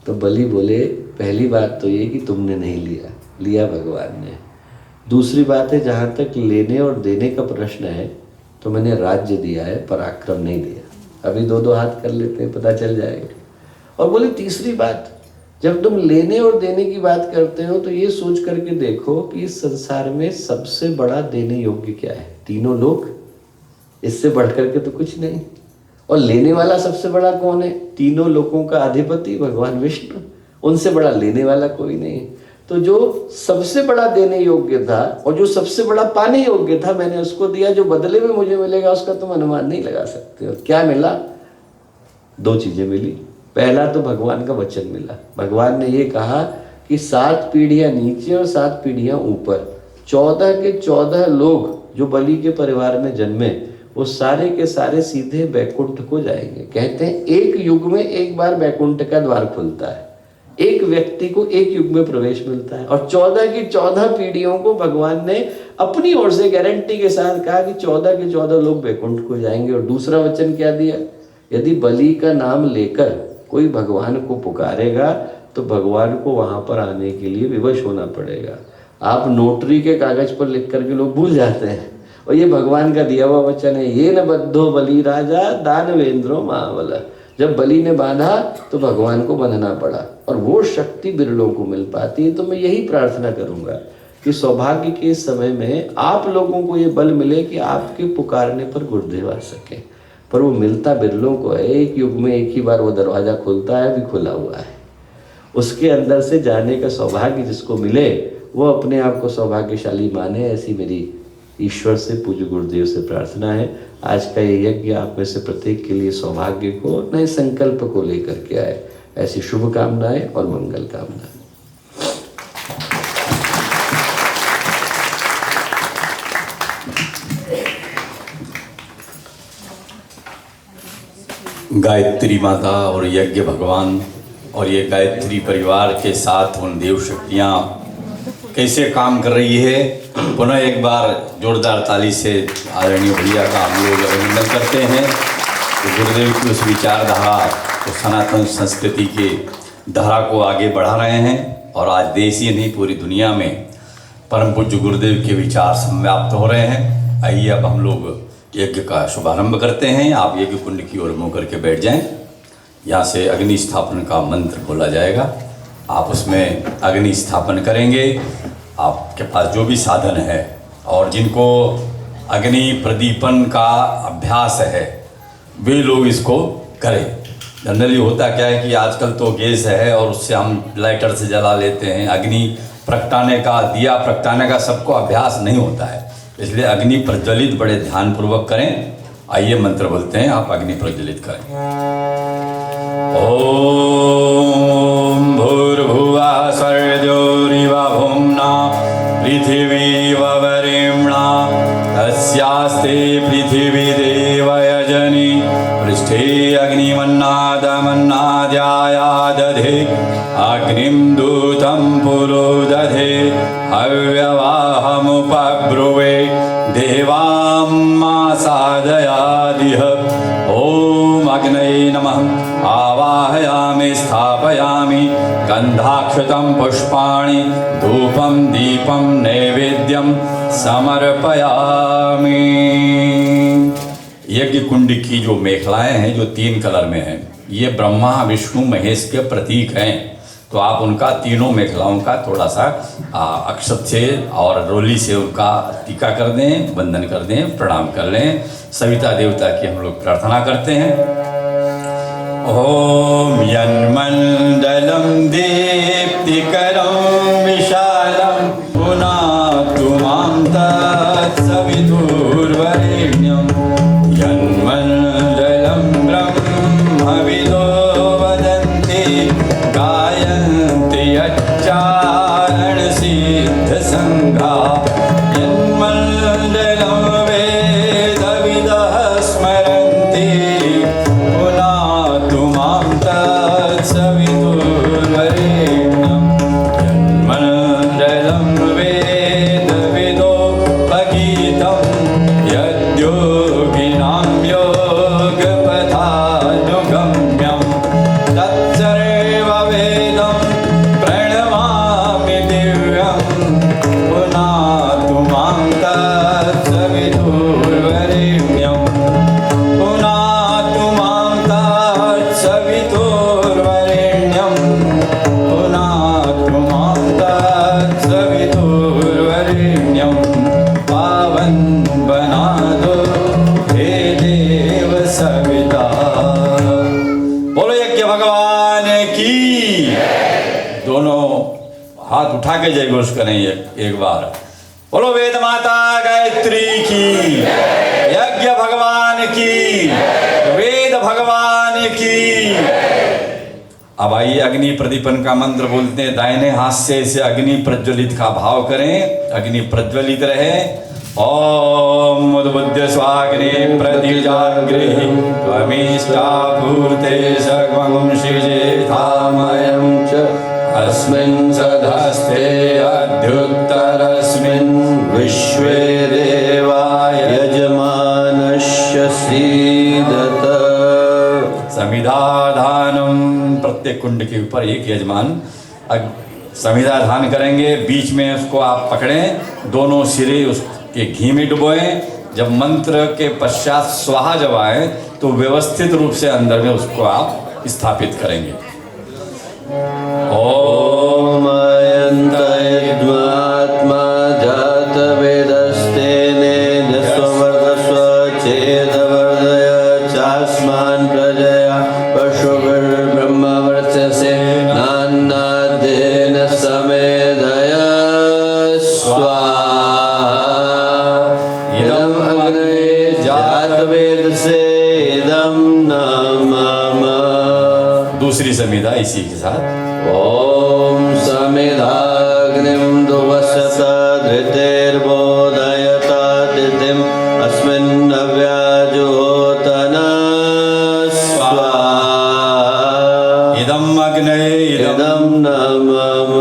[SPEAKER 4] तो बलि बोले पहली बात तो ये कि तुमने नहीं लिया, लिया भगवान ने। दूसरी बात है जहाँ तक लेने और देने का प्रश्न है तो मैंने राज्य दिया है, पराक्रम नहीं दिया। अभी दो दो हाथ कर लेते हैं, पता चल जाएगा। और बोले तीसरी बात, जब तुम लेने और देने की बात करते हो तो ये सोच करके देखो कि इस संसार में सबसे बड़ा देने योग्य क्या है? तीनों लोग, इससे बढ़कर के तो कुछ नहीं। और लेने वाला सबसे बड़ा कौन है? तीनों लोगों का अधिपति भगवान विष्णु, उनसे बड़ा लेने वाला कोई नहीं। तो जो सबसे बड़ा देने योग्य था और जो सबसे बड़ा पाने योग्य था, मैंने उसको दिया। जो बदले में मुझे मिलेगा उसका तुम अनुमान नहीं लगा सकते। और क्या मिला? दो चीजें मिली। पहला तो भगवान का वचन मिला। भगवान ने ये कहा कि 7 पीढ़ियां नीचे और 7 पीढ़ियां ऊपर, 14 के 14 लोग जो बलि के परिवार में जन्मे, वो सारे के सारे सीधे बैकुंठ को जाएंगे। कहते हैं एक युग में एक बार बैकुंठ का द्वार खुलता है, एक व्यक्ति को एक युग में प्रवेश मिलता है। और 14 की 14 पीढ़ियों को भगवान ने अपनी ओर से गारंटी के साथ कहा कि 14 के 14 लोग बैकुंठ को जाएंगे। और दूसरा वचन क्या दिया? यदि बलि का नाम लेकर कोई भगवान को पुकारेगा तो भगवान को वहां पर आने के लिए विवश होना पड़ेगा। आप नोटरी के कागज पर लिख करके लोग भूल जाते हैं, और ये भगवान का दिया हुआ वचन है, ये न बद्धो बलि राजा दानवेंद्रो महाबल। जब बलि ने बांधा तो भगवान को बंधना पड़ा, और वो शक्ति बिरलों को मिल पाती है। तो मैं यही प्रार्थना करूंगा कि सौभाग्य के समय में आप लोगों को ये बल मिले कि आपके पुकारने पर गुरुदेव आ सके। पर वो मिलता बिरलों को है। एक युग में एक ही बार वो दरवाजा खुलता है, अभी खुला हुआ है। उसके अंदर से जाने का सौभाग्य जिसको मिले वो अपने आप को सौभाग्यशाली माने, ऐसी मेरी ईश्वर से, पूज्य गुरुदेव से प्रार्थना है। आज का ये यज्ञ आप में से प्रत्येक के लिए सौभाग्य को, नए संकल्प को लेकर के आए। ऐसी शुभकामनाएं और मंगल कामनाएं।
[SPEAKER 2] गायत्री माता और यज्ञ भगवान और ये गायत्री परिवार के साथ उन देव शक्तियाँ कैसे काम कर रही है, पुनः एक बार जोरदार ताली से आदरणीय भैया का हम लोग अभिनंदन करते हैं। तो गुरुदेव की उस विचारधारा, तो सनातन संस्कृति के धारा को आगे बढ़ा रहे हैं। और आज देश ही नहीं, पूरी दुनिया में परम पूज्य गुरुदेव के विचार संव्याप्त हो रहे हैं। आइए अब हम लोग यज्ञ का शुभारंभ करते हैं। आप यज्ञ कुंड की ओर मुँह करके बैठ जाएं। यहाँ से अग्नि स्थापन का मंत्र बोला जाएगा, आप उसमें अग्नि स्थापन करेंगे। आपके पास जो भी साधन है, और जिनको अग्नि प्रदीपन का अभ्यास है वे लोग इसको करें। जनरली होता क्या है कि आजकल तो गैस है और उससे हम लाइटर से जला लेते हैं। अग्नि प्रगटाने का, दिया प्रगटाने का सबको अभ्यास नहीं होता है, इसलिए अग्नि प्रज्वलित बड़े ध्यानपूर्वक करें। आइए मंत्र बोलते हैं, आप अग्नि प्रज्वलित करें। ओम भूर्भुवः सर्वोरिवा भुम्ना पृथिवी ववरेम्णा तस्यास्ते पृथिवी देवयजनि पृष्ठे अग्निमन्नादमन्नाद्याया दधे अग्निं दूतं पुरो दधे हव्यवाहमुपब्रुवे देवाम्मासादयादिह। ओम अग्नये नमः। आवाहयामि स्थापयामि गन्धाक्षतं पुष्पाणि धूपं दीपं नैवेद्यं समर्पयामि। यज्ञ कुंड की जो मेखलाएं हैं जो 3 कलर में हैं, ये ब्रह्मा विष्णु महेश के प्रतीक हैं। तो आप उनका तीनों मेखलाओं का थोड़ा सा अक्षत से और रोली से उनका टीका कर दें, वंदन कर दें, प्रणाम कर लें। सविता देवता की हम लोग प्रार्थना करते हैं। ओम यन्मण्डलं दीप्तिकरं विशालं पुनातु मां तत्सवितुर्वरेण्यं यन्मण्डलं ब्रह्मविदो वदन्ति गायन्ति यच्चारणसिद्धसङ्घा यन्मण्डलं वेदविदः स्मरन्ति पुनातु मां तत्सवितुर्वरेण्यं यन्मण्डलं वेदविदो पठितं यद्योगिनां योगपथानुगम्यं की। दोनों हाथ उठा के जय घोष करें एक बार। बोलो वेद माता गायत्री की, यज्ञ भगवान की, वेद भगवान की। अब आइए अग्नि प्रदीपन का मंत्र बोलते हैं। दाहिने हाथ से इसे अग्नि प्रज्वलित का भाव करें, अग्नि प्रज्वलित रहे। ओम उद्बुद्ध स्वाग्नि प्रतिजागृहि त्वमिष्टापूर्ते सर्वं सृजेथामयं च अस्मिन् सदस्ते अध्युत्तरस्मिन्
[SPEAKER 3] विश्वे देवाय यजमानस्य सीदत।
[SPEAKER 2] समिधाधानम, प्रत्येक कुंड के ऊपर एक यजमान समिधाधान करेंगे। बीच में उसको आप पकड़ें, दोनों सिरे उसके घी में डुबोएं। जब मंत्र के पश्चात स्वाहा जब आए तो व्यवस्थित रूप से अंदर में उसको आप स्थापित करेंगे।
[SPEAKER 3] ओम अयन्तयद्वात्मा जातवेदस्तेनेन स्ववर्धस्व चेदवर्धय चास्मान् प्रजया पशुभिर्ब्रह्मवर्चसे नान्नाद्येन समेधय स्वाहा। इदम् अग्नये जातवेदसे इदं न मम।
[SPEAKER 2] दूसरी समिधा इसी के साथ।
[SPEAKER 3] ओम समिधाग्निं दुवसत धृतेर्बोधयता तिथिम् अस्मिन्नव्याजुहोतन स्वाहा।
[SPEAKER 2] इदम् अग्नये
[SPEAKER 3] इदं न मम।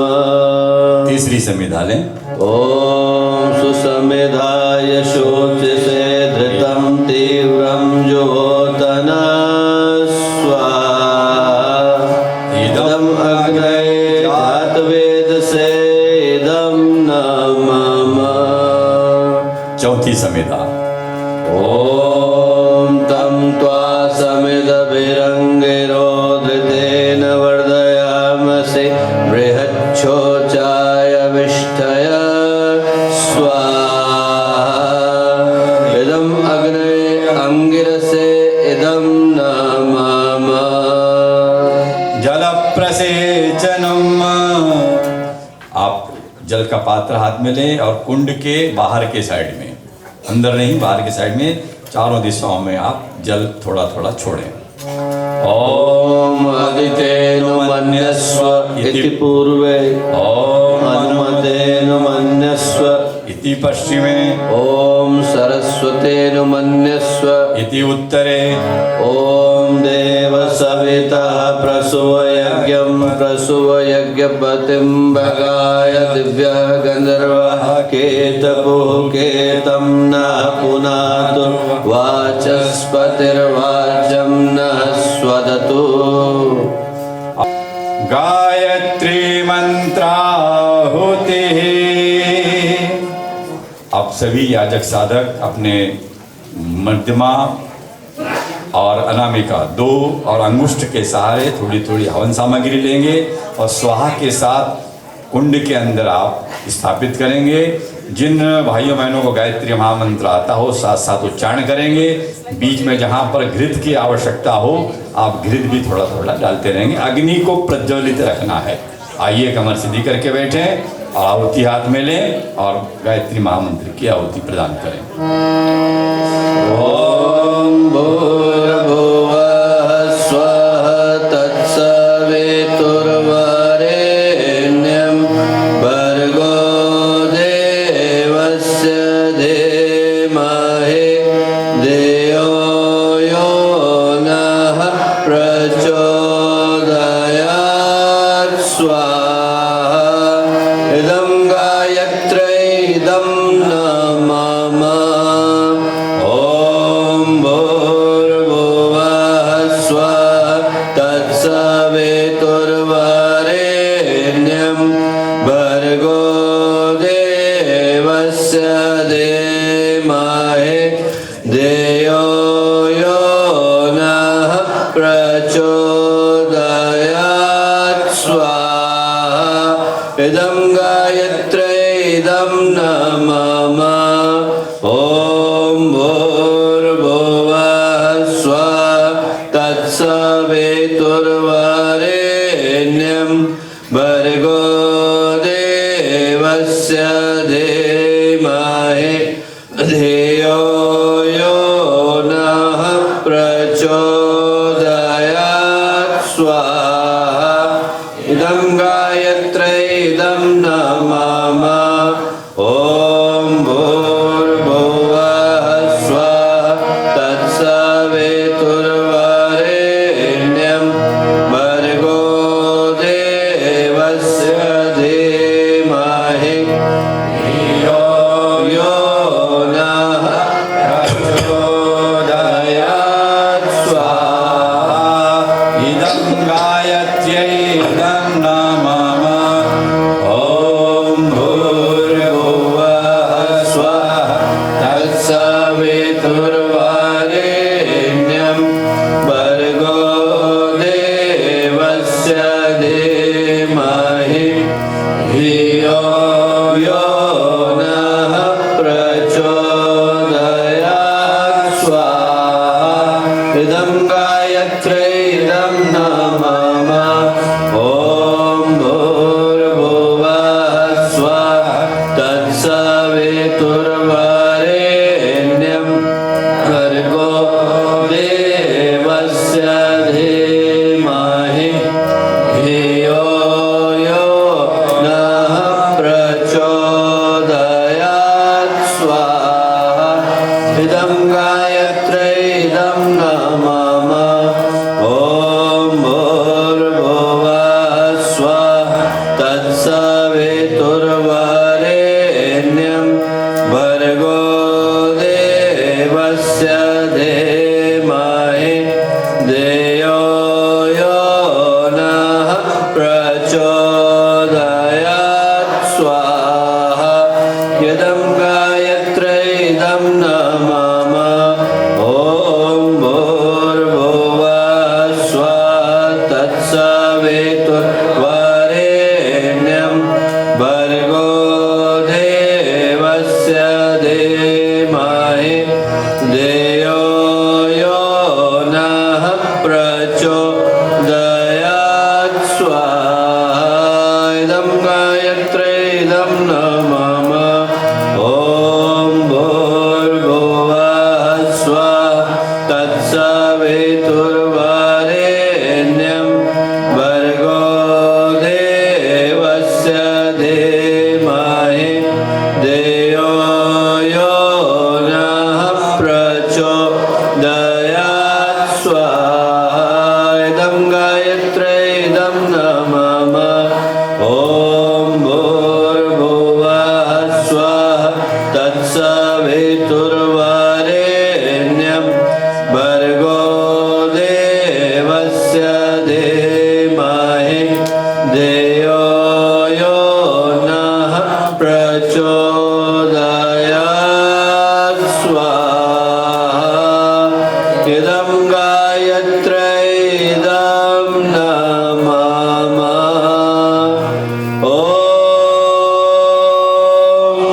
[SPEAKER 2] तीसरी समिधा लें।
[SPEAKER 3] ओम सुसमिधाय शोचसे धृतं तीव्रं जुहोतन स्वाहा। इदम् अग्नये जातवेदसे इदं न मम।
[SPEAKER 2] चौथी समिधा।
[SPEAKER 3] ओम तं त्वा समिधभिरङ्गिरोधृतेन वर्धयामसि बृहच्छोचाय विष्ठय स्वाहा। इदम् अग्नये अंगिरसे इदं न मम।
[SPEAKER 2] जल प्रसेचनम, आप जल का पात्र हाथ में लें और कुंड के बाहर के साइड में, अंदर नहीं बाहर के साइड में, चारों दिशाओं में आप जल थोड़ा थोड़ा छोड़ें।
[SPEAKER 3] ओम अदितेनुमन्यस्व इति पूर्वे ओम अनुमतेनुमन्यस्व
[SPEAKER 2] इति पश्चिमे
[SPEAKER 3] ओम सरस्वतेनुमन्यस्व
[SPEAKER 2] इति उत्तरे
[SPEAKER 3] ओम देवसवितः प्रसूवयज्ञं प्रसूवयज्ञपतिं भगाय दिव्यः गन्धर्वः केतपुः केतं नः पुनातु वाचस्पतिर्वाचं नः स्वदतु।
[SPEAKER 2] गायत्री मंत्राहुति। आप सभी याजक साधक अपने मध्यमा और अनामिका दो और अंगुष्ठ के सहारे थोड़ी थोड़ी हवन सामग्री लेंगे और स्वाहा के साथ कुंड के अंदर आप स्थापित करेंगे। जिन भाइयों बहनों को गायत्री महामंत्र आता हो साथ साथ उच्चारण करेंगे। बीच में जहाँ पर घृत की आवश्यकता हो आप घृत भी थोड़ा थोड़ा डालते रहेंगे। अग्नि को प्रज्वलित रखना है। आइए कमर सीधी करके बैठें और आहुति हाथ में लें और गायत्री महामंत्र की आहुति प्रदान करें।
[SPEAKER 3] ओम भूर्भुवः स्वः तत्सवितुर्वरेण्यं भर्गो देवस्य धीमहि धियो यो नः प्रचोदयात् स्वाहा। इदं गायत्र्यै इदं न मम। ओम भूर्भुवः स्वः तत्सवितुर्वरेण्यं भर्गो देवस्य धीमहि धियो यो नः प्रचोदयात् स्वाहा। इदं गायत्र्यै इदं नमामः ॐ भूर्भुवः स्वः तत्सवितुर्वरेण्यं भर्गो देवस्य धीमहि धियो यो नः प्रचोदयात् स्वाहा
[SPEAKER 2] इदं गायत्र्यै इदं नमामः ॐ
[SPEAKER 3] भूर्भुवः स्वः तत्सवितुर्वरेण्यं भर्गो देवस्य धीमहि धियो यो नः प्रचोदयात् स्वाहा इदं गायत्र्यै इदं नमामः ॐ भूर्भुवः स्वः तत्सवितुर्वरेण्यं भर्गो देवस्य धीमहि धियो यो नः प्रचोदयात् स्वाहा इदं गायत्र्यै इदं नमामः ॐ भूर्भुवः स्वः तत्सवितुर्वरेण्यं भर्गो देवस्य धीमहि धियो यो नः प्रचोदयात् स्वाहा इदं गायत्र्यै इदं नमामः ॐ भूर्भुवः स्वः तत्सवितुर्वरेण्यं भर्गो देवस्य धीमहि धियो यो नः प्रचोदयात् स्वाहा इदं गायत्र्यै इदं नमामः ॐ भूर्भुवः स्वः तत्सवितुर्वरेण्यं भर्गो देवस्य धीमहि धियो यो नः प्रचोदयात् स्वाहा इदं गायत्र्यै इदं नमामः ॐ भूर्भुवः स्वः तत्सवितुर्वरेण्यं भर्गो देवस्य धीमहि धियो यो नः प्रचोदयात् स्वाहा इदं गायत्र्यै इदं नमामः ॐ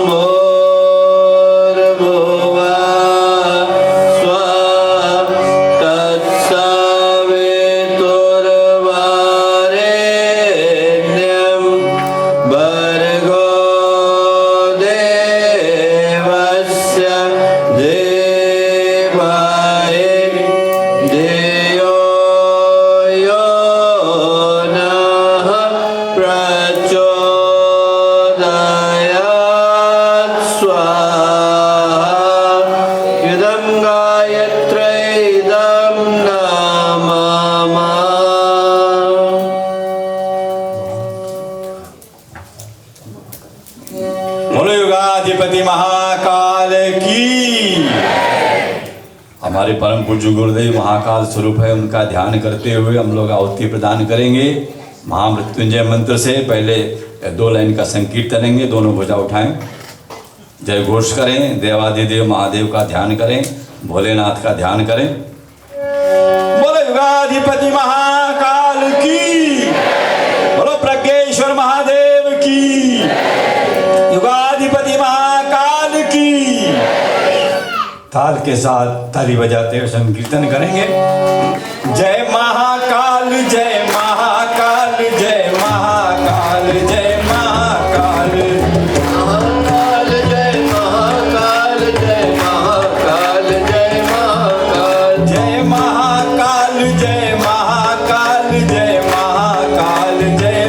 [SPEAKER 3] भूर्भुवः स्वः तत्सवितुर्वरेण्यं भर्गो देवस्य धीमहि धियो यो नः प्रचोदयात् स्वाहा इदं गायत्र्यै इदं नमामः
[SPEAKER 2] बोलो युगाधिपति महाकाल की। हमारे परम पूज्य गुरुदेव महाकाल स्वरूप है, उनका ध्यान करते हुए हम लोग आहुति प्रदान करेंगे महामृत्युंजय मंत्र से। पहले 2 लाइन का संकीर्तन करेंगे, दोनों भुजा उठाएं, जय घोष करें, देवादिदेव महादेव का ध्यान करें, भोलेनाथ का ध्यान करें। बोलो युगाधिपति महाकाल की, बोलो प्रज्ञेश्वर महादेव की, युगाधिपति महाकाल की। ताल के साथ ताली बजाते हुए संकीर्तन करेंगे। जय महाकाल जय महाकाल जय महाकाल जय महाकाल
[SPEAKER 3] महाकाल जय महाकाल जय महाकाल जय महाकाल
[SPEAKER 2] जय महाकाल जय महाकाल जय महाकाल जय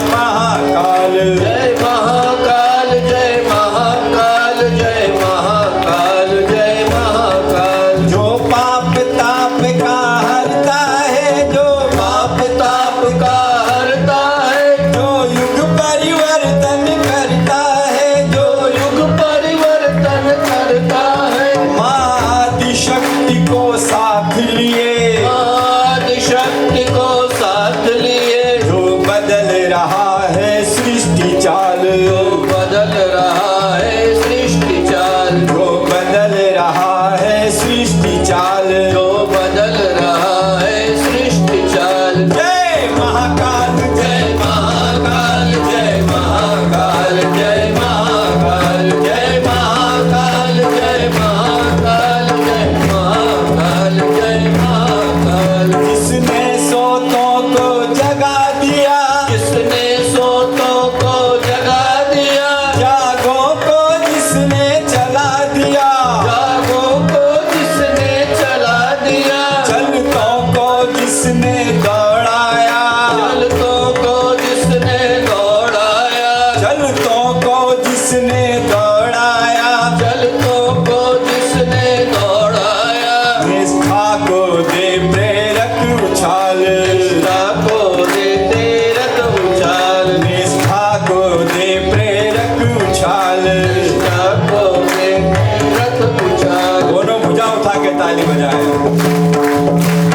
[SPEAKER 2] परिवर्तन करता है, जो
[SPEAKER 3] युग परिवर्तन करता है।
[SPEAKER 2] माँ आदिशक्ति को साथ लिए,
[SPEAKER 3] आदिशक्ति को साथ लिए,
[SPEAKER 2] जो बदल रहा है सृष्टि चाल,
[SPEAKER 3] जो बदल रहा है सृष्टि चाल,
[SPEAKER 2] जो बदल रहा है सृष्टि चाल,
[SPEAKER 3] जो बदल रहा है सृष्टि चाल।
[SPEAKER 2] जय महाकाल,
[SPEAKER 3] जय महाकाल, जय महाकाल, जय महाकाल, जय महाकाल, जय महाकाल, जय महाकाल, जय महाकाल।
[SPEAKER 2] जिसने सोतों को जगा दिया,
[SPEAKER 3] किसने सोतों को जगा दिया,
[SPEAKER 2] जागो को जिसने चला दिया,
[SPEAKER 3] जागों को जिसने चला दिया,
[SPEAKER 2] चलतों को जिसने दौड़ाया,
[SPEAKER 3] चलतों को जिसने दौड़ाया,
[SPEAKER 2] चलतों को जिसने दौड़ाया,
[SPEAKER 3] चलतों को जिसने दौड़ाया,
[SPEAKER 2] निष्ठा को दे प्रेरक उछाल,
[SPEAKER 3] निष्ठा को दे तेरक उछाल,
[SPEAKER 2] निष्ठा को दे प्रेरक उछाल।
[SPEAKER 3] निष्ठा को दे तेरक उछाल।
[SPEAKER 2] दोनों भुजा उठा के ताली बजाए।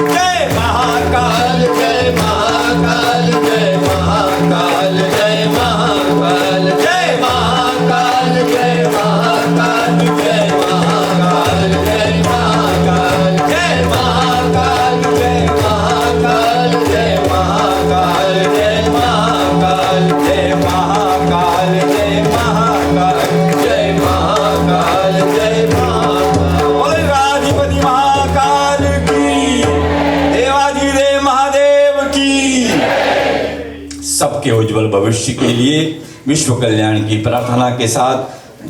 [SPEAKER 2] जय महाकाल,
[SPEAKER 3] जय महाकाल, जय महाकाल, जय महाकाल, जय महाकाल, जय महाकाल, जय महाकाल, जय महाकाल, जय महाकाल, जय महाकाल, जय महाकाल, जय महाकाल,
[SPEAKER 2] जय महाकाल, जय महाकाल,
[SPEAKER 3] जय महाकाल, जय महाकाल।
[SPEAKER 2] बोले राधिपति महाकाल की, देवाधिदेव महादेव की। सबके उज्जवल भविष्य के लिए विश्व कल्याण की प्रार्थना के साथ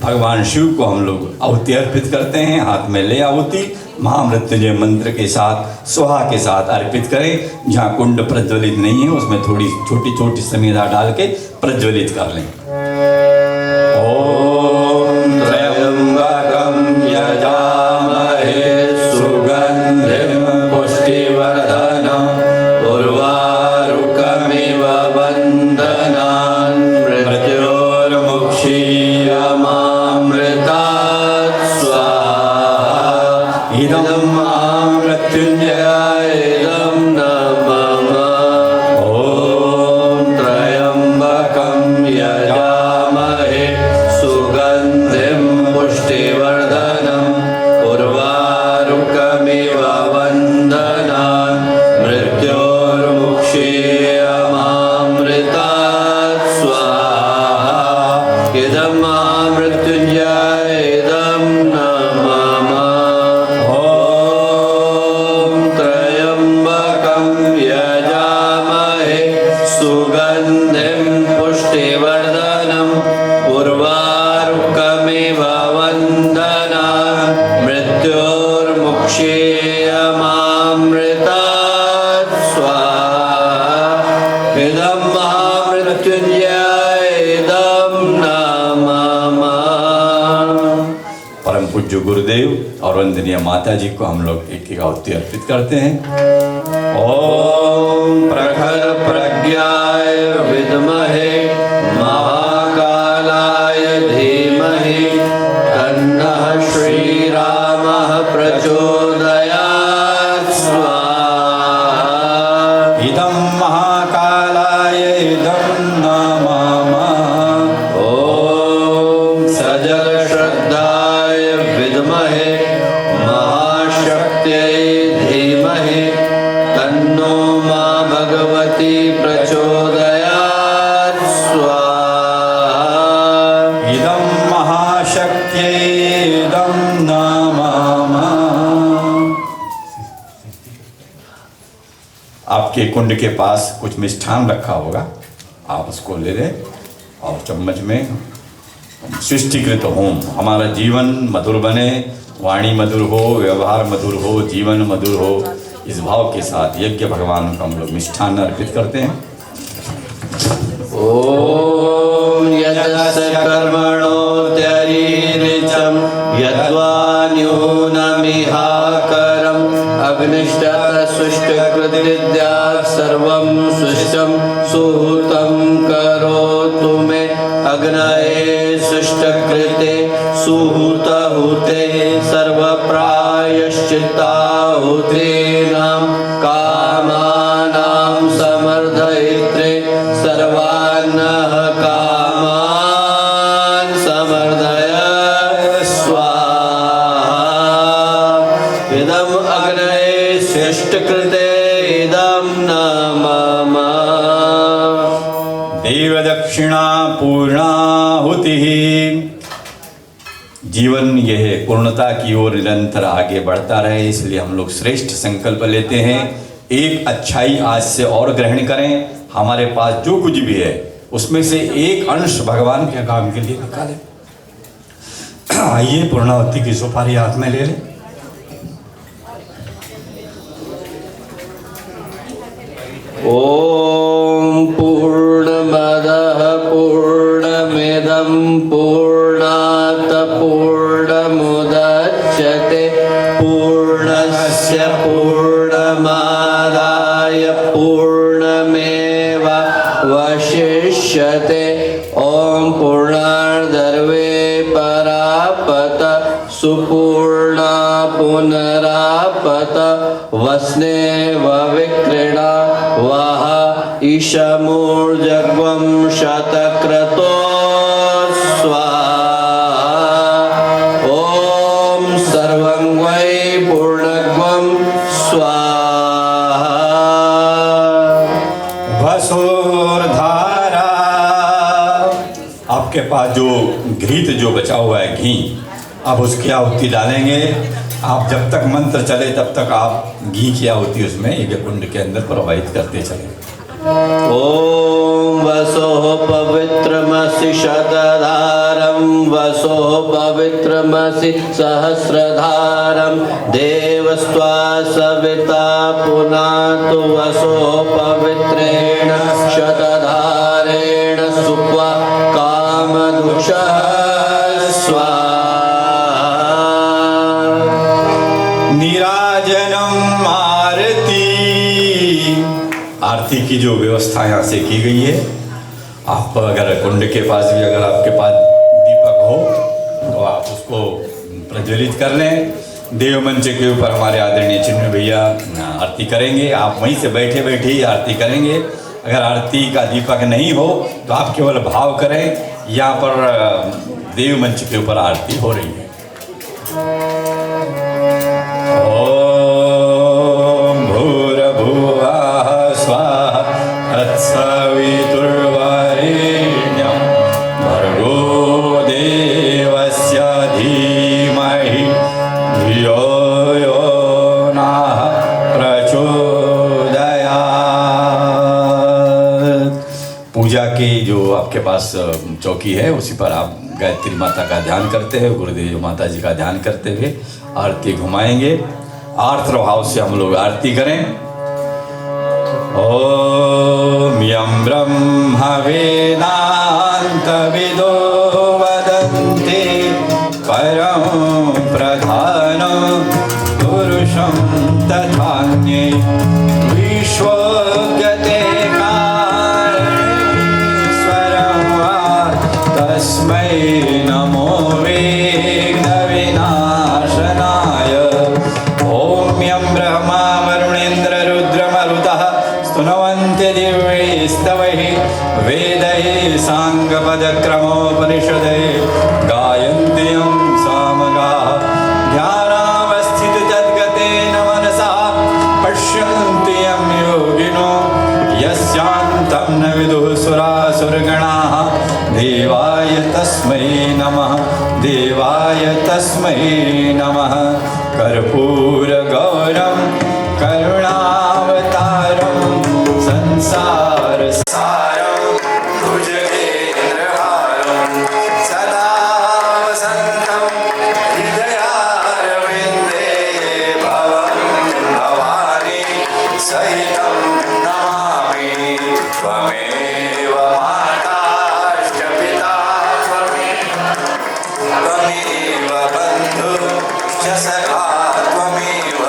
[SPEAKER 2] भगवान शिव को हम लोग आहुति अर्पित करते हैं। हाथ में ले आहुति महामृत्युंजय मंत्र के साथ स्वाहा के साथ अर्पित करें। जहाँ कुंड प्रज्वलित नहीं है उसमें थोड़ी छोटी छोटी समीधा डाल के प्रज्वलित कर लें। ओम त्र्यंबकं यजामहे सुगंधिं पुष्टिवर्धनम्
[SPEAKER 3] उर्वारुकमिव वन्दनान् मृत्योर्मुक्षीयमामृतात् स्वाहा।
[SPEAKER 2] इदं
[SPEAKER 3] मृत्युंजयाय इदं नमः। ॐ त्र्यंबकं यजामहे सुगन्धिं पुष्टिवर्धनम् उर्वारुकमिव वन्दनान् मृत्योर्मुक्षीयमामृतात् स्वाहा। इदं मृत्युंजयाय इदं नमः। ॐ त्र्यंबकं यजामहे सुगन्धिं पुष्टिवर्धनम् उर्वारुकमिव वन्दनान् मृत्योर्मुक्षीयमामृतात् स्वाहा। इदं महामृत्युंजयाय इदं नमः।
[SPEAKER 2] परम पूज्य गुरुदेव और वंदनीय माता जी को हम लोग एक एक आहुति अर्पित करते हैं।
[SPEAKER 3] ॐ प्रखर प्रज्ञाय विद्महे महाकालाय धीमहि तन्नः श्रीरामः प्रचोदयात् स्वाहा।
[SPEAKER 2] इदं महाकालाय इदं नमः।
[SPEAKER 3] ॐ सजल श्रद्धाय विद्महे महाशक्त्यै धीमहि तन्नो मां भगवती प्रचोदयात् स्वाहा।
[SPEAKER 2] इदं महाशक्त्यै इदं नमः। आपके कुंड के पास कुछ मिष्ठान रखा होगा, आप उसको ले लें और चम्मच में सृष्टिकृत होम। हमारा जीवन मधुर बने, वाणी मधुर हो, व्यवहार मधुर हो, जीवन मधुर हो, इस भाव के साथ यज्ञ भगवान को हम लोग मिष्ठान अर्पित करते हैं।
[SPEAKER 3] ॐ यदस्य कर्मणोऽत्यरीरिचं यद्वा न्यूनमिहाकरम् अग्निष्टः सुष्टुकृद्यात् सर्वं सुष्टं सुहूतं करोतु मे सुहूतहुते सर्वप्रायश्चित्ताहुतीनां कामानां समर्धयित्रे सर्वान्नः कामान् समर्धय स्वाहा। इदम् अग्नये श्रेष्ठकृते इदं न मम।
[SPEAKER 2] देव दक्षिणा पूर्णाहुति। जीवन यह पूर्णता की ओर निरंतर आगे बढ़ता रहे, इसलिए हम लोग श्रेष्ठ संकल्प लेते हैं। एक अच्छाई आज से और ग्रहण करें। हमारे पास जो कुछ भी है उसमें से एक अंश भगवान के काम के लिए निकालें। आइए पूर्णाहुति की सुपारी हाथ में ले लें।
[SPEAKER 3] ओम पूर्णमदः पूर्णमिदं पूर्णात् पूर्णमुदच्यते पूर्णस्य पूर्णमादाय पूर्णमेवावशिष्यते। ओम पूर्णार्धर्वे परापत सुपूर्णा पुनरापत वस्नेव विक्रीणा वह ईशमूर्जग्वं शतक्रतो स्वाहा। ओम सर्वं वै पूर्णग्वं स्वाहा।
[SPEAKER 2] वसुर्धारा। आपके पास जो घृत जो बचा हुआ है घी, आप उसकी आहुति डालेंगे। आप जब तक मंत्र चले तब तक आप घी की आहुति उसमें यज्ञ कुंड के अंदर प्रवाहित करते चलें।
[SPEAKER 3] ओम वसो पवित्रमसि शतधारं वसो पवित्रमसि सहस्रधारं देवस्त्वा सविता पुनातु वसो पवित्रेण शतधारेण सुक्वा कामदुषः स्वाहा।
[SPEAKER 2] नीराजनम आरती। आरती की जो व्यवस्था यहाँ से की गई है, आप अगर कुंड के पास भी अगर आपके पास दीपक हो तो आप उसको प्रज्वलित कर लें। देव मंच के ऊपर हमारे आदरणीय चिन्मय भैया आरती करेंगे। आप वहीं से बैठे बैठे ही आरती करेंगे। अगर आरती का दीपक नहीं हो तो आप केवल भाव करें। यहाँ पर देव मंच के ऊपर आरती हो रही है। ओम भूर्भुवः स्वाहा तत्सवितुर्वरेण्यं भर्गो देवस्य धीमहि धियो यो नः प्रचोदयात्। पूजा की जो आपके पास चौकी है उसी पर आप गायत्री माता का ध्यान करते हैं, गुरुदेव माता जी का ध्यान करते हुए आरती घुमाएंगे। आर्द्र भाव से हम लोग आरती करें। ओम यं ब्रह्म वेदांत विदो वदन्ति परं प्रधानं पुरुषं तथान्ये विश्वोऽज्ञते कारणेश्वरं वा तस्मै नमो विघ्नविनाशनाय। ओम यं ब्रह्मा वरुणेन्द्र रुद्रमरुतः स्तुवन्ति दिव्यैस्तवैः वेदैः साङ्गपदक्रमोपनिषदैः गायन्ति यं सामगाः। ध्यानावस्थिततद्गतेन मनसा पश्यन्ति यं योगिनो यस्यान्तं न विदुः सुरासुरगणाः। देवाय तस्मै नमः, देवाय तस्मै नमः। कर्पूरगौरं करुणावतारं संसारसारं भुजगेन्द्रहारं सदा वसन्तं हृदयारविन्दे भवं भवानी सहितं नमामि। त्वमेव माताश्च पिता त्वमेव बन्धुश्च सखा त्वमेव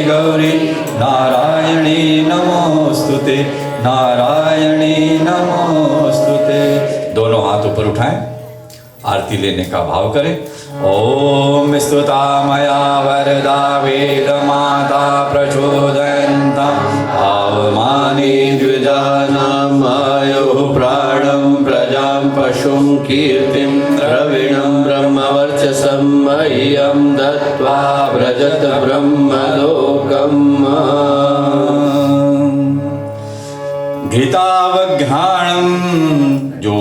[SPEAKER 2] गौरी नारायणी नमोस्तुते नारायणी नमोस्तुते। दोनों हाथ ऊपर उठाएं, आरती लेने का भाव करें। ओम स्तुता मया वरदा वेद माता प्रचोदयन्ता आवमानि
[SPEAKER 3] द्विजानाम् आयुः प्राणं प्रजां पशुं कीर्तिं द्रविणं ब्रह्मवर्चसं मह्यं दत्त्वा व्रजत ब्रह्मलोकम्।
[SPEAKER 2] घृतावघ्राणम, जो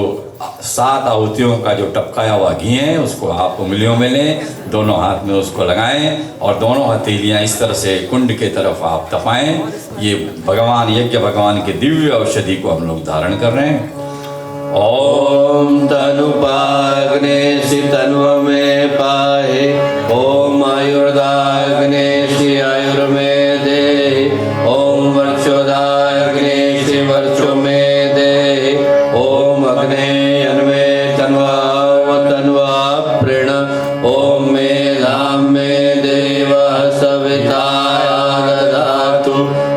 [SPEAKER 2] 7 आहुतियों का जो टपकाया हुआ घी है उसको आप उंगलियों में लें, दोनों हाथ में उसको लगाएं और दोनों हथेलियां इस तरह से कुंड के तरफ आप तपाएं। ये भगवान यज्ञ भगवान के दिव्य औषधि को हम लोग धारण कर रहे हैं।
[SPEAKER 3] ओम तनुपाग्नेशि तन्वमे पाहि, ओम आयुर्दाग्नेशि आयुर्मे देहि, ओम वर्चोदाग्नेशि वर्चो मे देहि, ओम अग्नेयन्मे तन्वा प्रण, ओम मेधां मे देवः सविताय ददातु,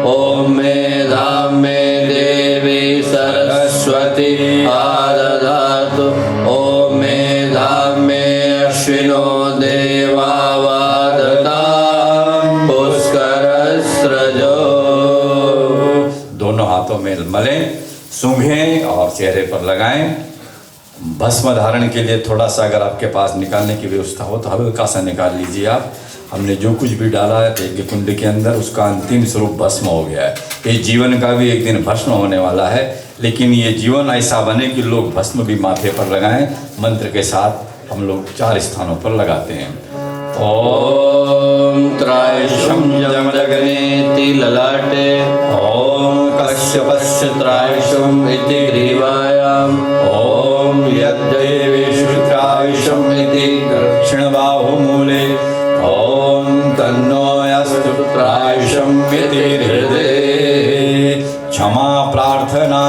[SPEAKER 3] ओम मेधां मे देवी सरस्वती आददातु, ओम मेधां मे अश्विनो देवा वाददां पुष्करस्रजो।
[SPEAKER 2] दोनों हाथों में मलें, सूंघें और चेहरे पर लगाएं। भस्म धारण के लिए थोड़ा सा अगर आपके पास निकालने की व्यवस्था हो तो हल्का सा निकाल लीजिए आप। हमने जो कुछ भी डाला है यज्ञ कुंड के अंदर उसका अंतिम स्वरूप भस्म हो गया है। इस जीवन का भी एक दिन भस्म होने वाला है, लेकिन ये जीवन ऐसा बने कि लोग भस्म भी माथे पर लगाएं। मंत्र के साथ हम लोग 4 स्थानों पर लगाते हैं।
[SPEAKER 3] ओम त्रायशं जमदग्नेति ललाटे, ओम कश्यपस्य त्रायशम् इति ग्रीवायाम्, ओम यद्देवेषु त्रायशम् इति
[SPEAKER 2] दक्षिणबाहुमूले, ओम तन्नो यस्तु त्रायशम् इति हृदये। क्षमा प्रार्थना,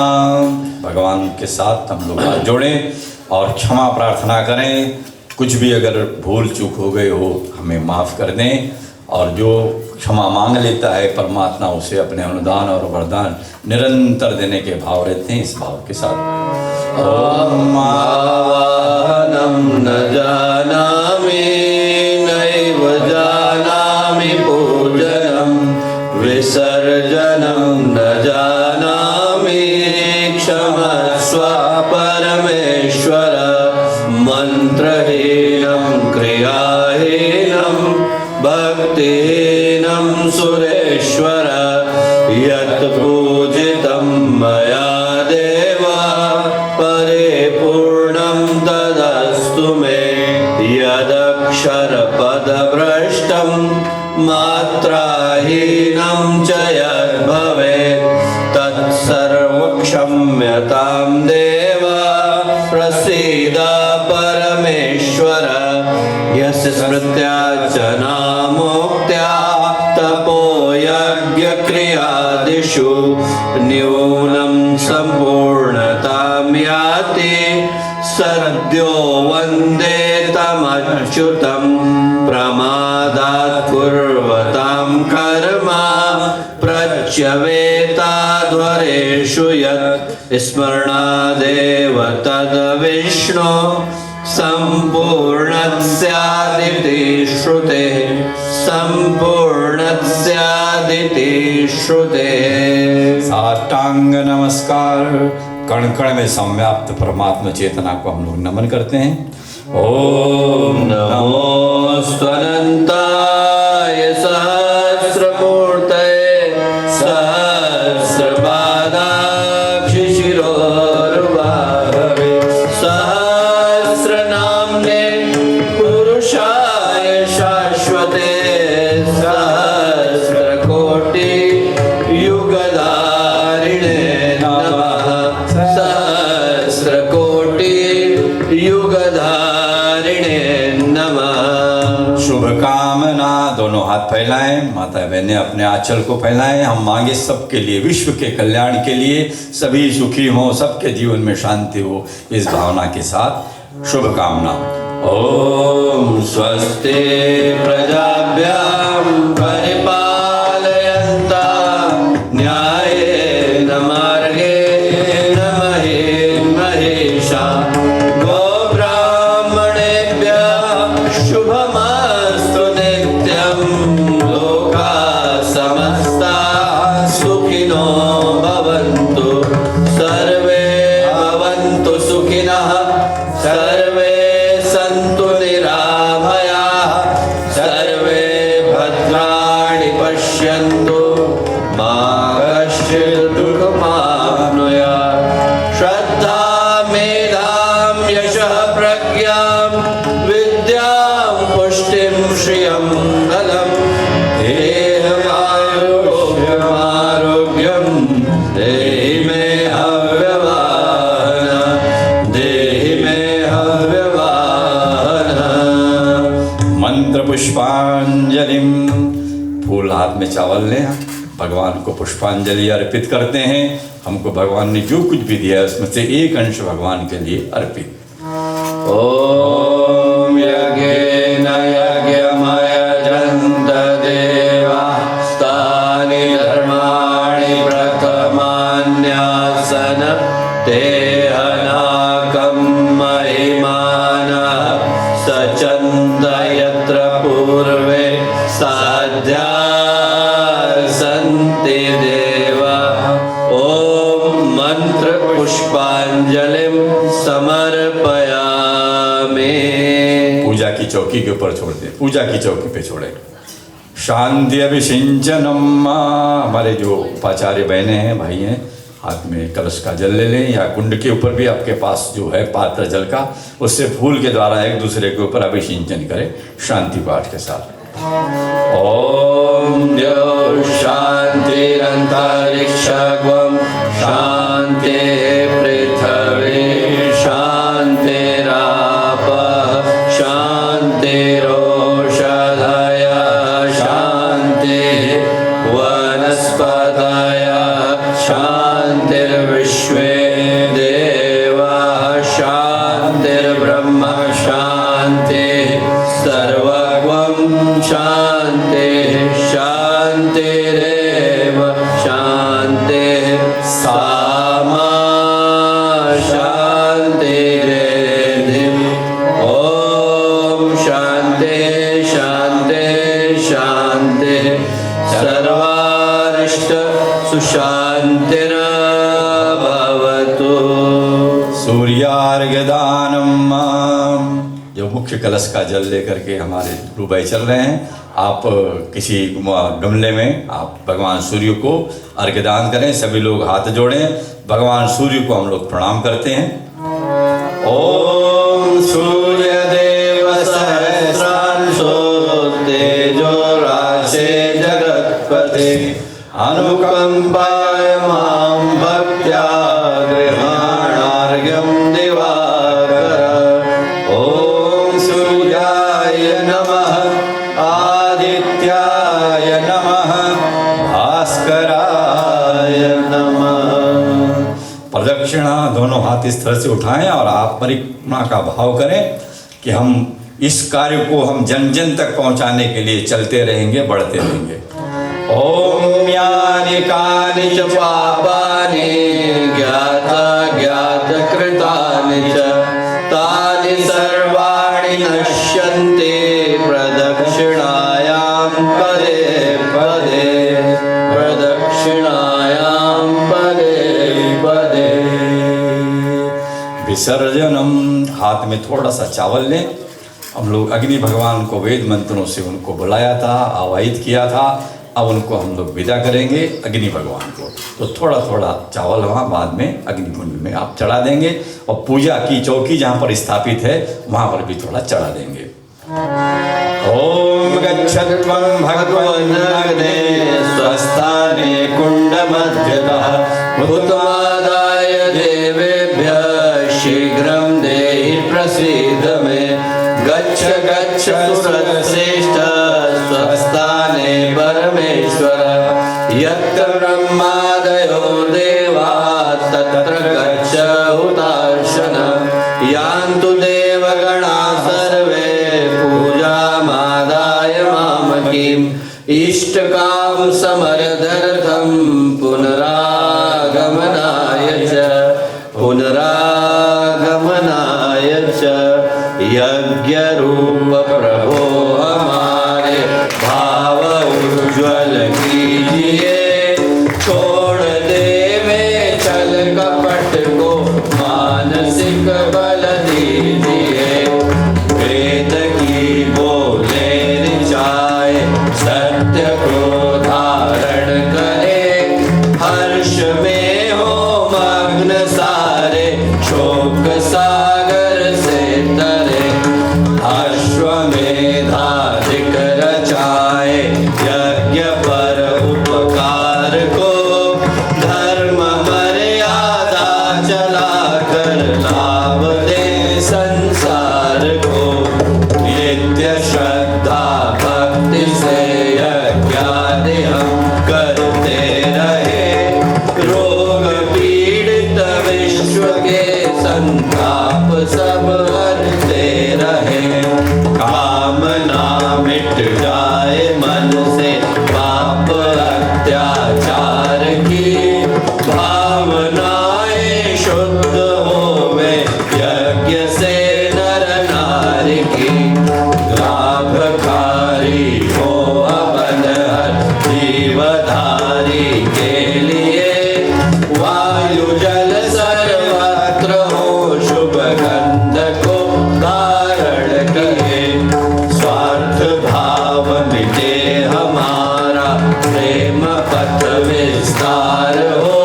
[SPEAKER 2] भगवान के साथ हम लोग हाथ जोड़ें और क्षमा प्रार्थना करें। कुछ भी अगर भूल चूक हो गए हो हमें माफ़ कर दें, और जो क्षमा मांग लेता है परमात्मा उसे अपने अनुदान और वरदान निरंतर देने के भाव रहते हैं। इस भाव के साथ
[SPEAKER 3] ओम आवाहनं न जानामि नैव जानामि पूजनं, विसर्जनं न जानामि क्षमस्व परमेश्वर, मंत्रहीनं क्रियाहीनं भक्तिहीनं सुरेश्वर, यत् पूजितं मया देव परिपूर्णं तदस्तु मे, यदक्षरपदभ्रष्टं मात्राहीनं च यद्भवेत् तत्सर्वक्षम्यतां देव प्रसीद परमेश्वर, यस्य स्मृत्या च नामोक्त्या तपो यज्ञक्रियादिषु न्यूनं सम्पूर्णतां याति, सद्यो वन्दे तमच्युतं प्रमादात् कुर्वतां कर्म प्रच्यवेताध्वरेषु यत् स्मरणादेव तद्विष्णु सम्पूर्णस्यादिति श्रुतेः, सम्पूर्णस्यादिति श्रुतेः।
[SPEAKER 2] साष्टांग नमस्कार। कण कण में सम्व्याप्त परमात्मा चेतना को हम लोग नमन करते हैं। ओम
[SPEAKER 3] नमोऽस्त्वनन्ताय सहस्रमूर्तये, सहस्रपादाक्षिशिरोर्बाहवे, सहस्रनाम्ने पुरुषाय शाश्वते, सहस्रकोटि युगधारिणे नमः, सहस्रकोटि युगधारिणे नमः।
[SPEAKER 2] शुभकामना। दोनों हाथ फैलाएं, माता बहनें अपने आंचल को फैलाएं। हम मांगे सबके लिए, विश्व के कल्याण के लिए, सभी सुखी हों, सबके जीवन में शांति हो, इस भावना के साथ शुभकामना।
[SPEAKER 3] ओम स्वस्ति प्रजाभ्यां परिपालयन्तां गुणमाप्नुयात्। श्रद्धा मेधां यशः प्रज्ञां विद्यां पुष्टिं श्रियं बलं देहमारोग्यं देहि मे हव्यवान् देहि मे हव्यवान्।
[SPEAKER 2] मंत्र पुष्पांजलिम, फूल हाथ में चावल लें, भगवान को पुष्पांजलि अर्पित करते हैं। हमको भगवान ने जो कुछ भी दिया है उसमें से एक अंश भगवान के लिए अर्पित।
[SPEAKER 3] ॐ यज्ञेन यज्ञमयजन्त देवास्तानि धर्माणि प्रथमान्यासन तेहनाकं महिमानः सचन्द यत्र पूर्वे साध्या सन्ति देवा। ॐ मंत्र पुष्पांजलिं समर्पयामि।
[SPEAKER 2] पूजा की चौकी के ऊपर छोड़ दे, पूजा की चौकी पे छोड़े। शांति अभिषिंचनम, हमारे जो उपाचार्य बहनें हैं, भाई हैं, हाथ में कलश का जल ले लें, या कुंड के ऊपर भी आपके पास जो है पात्र जल का, उससे फूल के द्वारा एक दूसरे के ऊपर अभिषिंचन करें शांति पाठ के साथ।
[SPEAKER 3] ॐ द्यौ शान्तिरन्तरिक्षं शान्तिः पृथिवी शान्तिरापः शान्तिरोषधयः शान्तिः वनस्पतयः शान्तिर्विश्वे देवाः शान्तिर्ब्रह्म शान्तिः सर्वं शान्तिः शान्तिरेव शान्तिः सामा शान्तिरेधिम्। ॐ शान्तिः शान्तिः शान्तिः सर्वारिष्ट सुशान्तिर्भवतु।
[SPEAKER 2] सूर्यार्घ्यदानम, जो मुख्य कलश का जल लेकर के हमारे गुरु भाई चल रहे हैं, आप किसी गमले में आप भगवान सूर्य को अर्घ्यदान करें। सभी लोग हाथ जोड़ें, भगवान सूर्य को हम लोग प्रणाम करते हैं।
[SPEAKER 3] ॐ सूर्यदेव सहस्रांशो तेजो राशे जगत्पते अनुकंपाय मां भक्त्या गृहाणार्घ्यं दिवाकर। ॐ सूर्याय नमः आदित्याय नमः भास्कराय नमः।
[SPEAKER 2] प्रदक्षिणा दोनों हाथ इस तरह से उठाएं और आप परिक्रमा का भाव करें कि हम इस कार्य को हम जन जन तक पहुंचाने के लिए चलते रहेंगे, बढ़ते रहेंगे।
[SPEAKER 3] ॐ यानि कानि च पापानि ज्ञातकृतानि च तानि सर्वाणि नश्यन्ति प्रदक्षिणायां पदे पदे प्रदक्षिणायां पदे पदे।
[SPEAKER 2] विसर्जनम, हाथ में थोड़ा सा चावल लें। हम लोग अग्नि भगवान को वेद मंत्रों से उनको बुलाया था, आवाहित किया था, अब उनको हम लोग विदा करेंगे अग्नि भगवान को। तो थोड़ा थोड़ा चावल वहाँ बाद में अग्निकुंड में आप चढ़ा देंगे, और पूजा की चौकी जहाँ पर स्थापित है वहाँ पर भी थोड़ा चढ़ा देंगे। ओम गच्छत्वं
[SPEAKER 3] भगवन्नग्ने स्वस्थाने कुण्डमध्यतः भूतमादाय देवेभ्यः शीघ्रं देहि प्रसीद मे। गच्छ गच्छ सुरश्रेष्ठ स्वस्थाने परमेश्वर। यत्र ब्रह्मादयो देवा तत्र गच्छ हुताशन। यान्तु देवगणा सर्वे पूजामादाय मामकीम्। इष्टकाम समरदर्थं पुनरागमनाय च यज्ञ रूप प्रभो हमारे भाव उज्ज्वल कीजिए। छोड़ देवे छल कपट को मानसिक बल दीजिए। वेद की बोले रिचाए सत्य को धारण करे। हर्ष में रोग पीड़ित विश्व के संताप सब हरते रहे। कामना मिट जाए मन से पाप अत्याचार की, भावनाएं शुद्ध होवे यज्ञ से नर नारी की। लाभकारी हो अवन हर जीवधारी के लिए, वायु जल सर्वत्र हो शुभ गंध को धारण किए। स्वार्थ भाव मिटे हमारा प्रेम पथ विस्तार हो,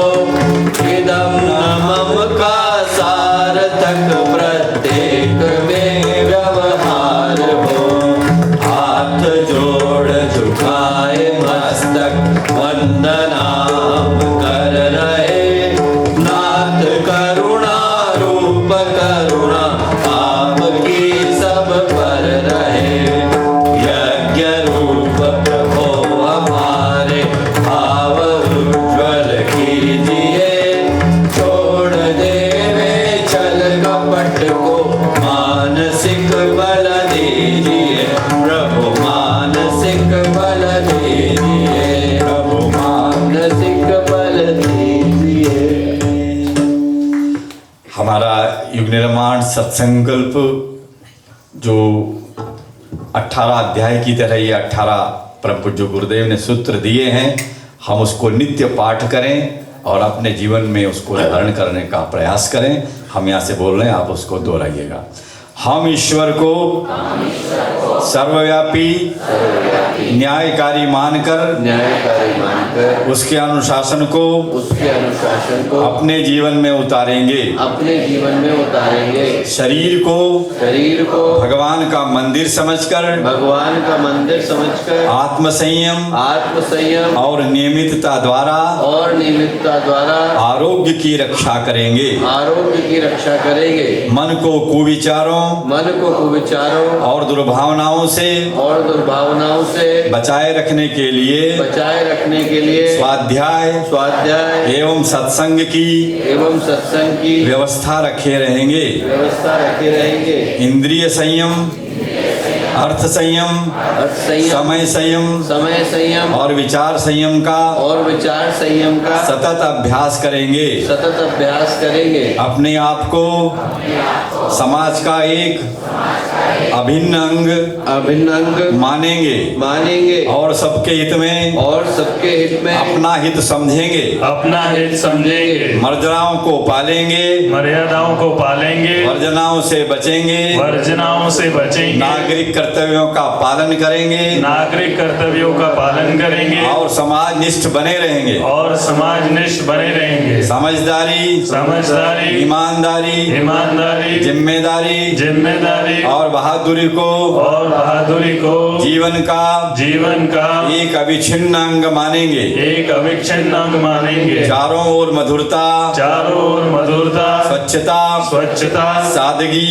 [SPEAKER 3] इदम मम का सार्थक प्रत्येक में व्यवहार हो। हाथ जोड़ झुकाए मस्तक वंदनाम कर रहे, नाथ करुणा रूप करुणा आपकी सब पर रहे। यज्ञ रूप प्रभो हमारे भाव उज्ज्वल कीजिए, छोड़ देवे छल कपट को मानसिक बल दीजिए। प्रभु मानसिक बल दीजिए, प्रभु मानसिक बल दीजिए।
[SPEAKER 2] हमारा युग निर्माण सत्संकल्प जो 18 अध्याय की तरह ये 18 परम पूज्य गुरुदेव ने सूत्र दिए हैं, हम उसको नित्य पाठ करें और अपने जीवन में उसको धारण करने का प्रयास करें। हम यहाँ से बोल रहे हैं, आप उसको दोहराइएगा। हम ईश्वर को सर्वव्यापी न्यायकारी मानकर उसके अनुशासन को अपने जीवन में उतारेंगे। शरीर को भगवान का मंदिर समझकर आत्म संयम और नियमितता द्वारा आरोग्य की रक्षा करेंगे। मन को कुविचारों और दुर्भावनाओं से बचाए रखने के लिए स्वाध्याय एवं सत्संग की व्यवस्था रखे रहेंगे। इंद्रिय संयम, अर्थ संयम, समय संयम और विचार संयम का सतत अभ्यास करेंगे। अपने आप को समाज का एक अभिन्न अंग मानेंगे और सबके हित में अपना हित समझेंगे। मर्यादाओं को पालेंगे, वर्जनाओं से बचेंगे, नागरिक कर्तव्यों का पालन करेंगे और समाजनिष्ठ बने रहेंगे। समझदारी, ईमानदारी, जिम्मेदारी और बहादुरी को जीवन का एक अविच्छिन्न अंग मानेंगे। चारों ओर मधुरता, स्वच्छता, सादगी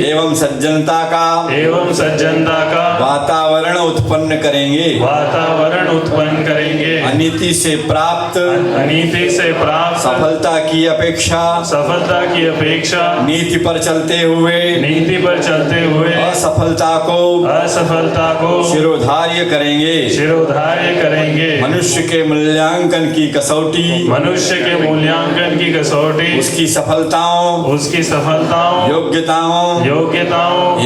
[SPEAKER 2] एवं सज्जनता का वातावरण उत्पन्न करेंगे। अनीति से प्राप्त सफलता की अपेक्षा नीति पर चलते हुए असफलता को शिरोधार्य करेंगे। मनुष्य के मूल्यांकन की कसौटी उसकी सफलताओं योग्यताओं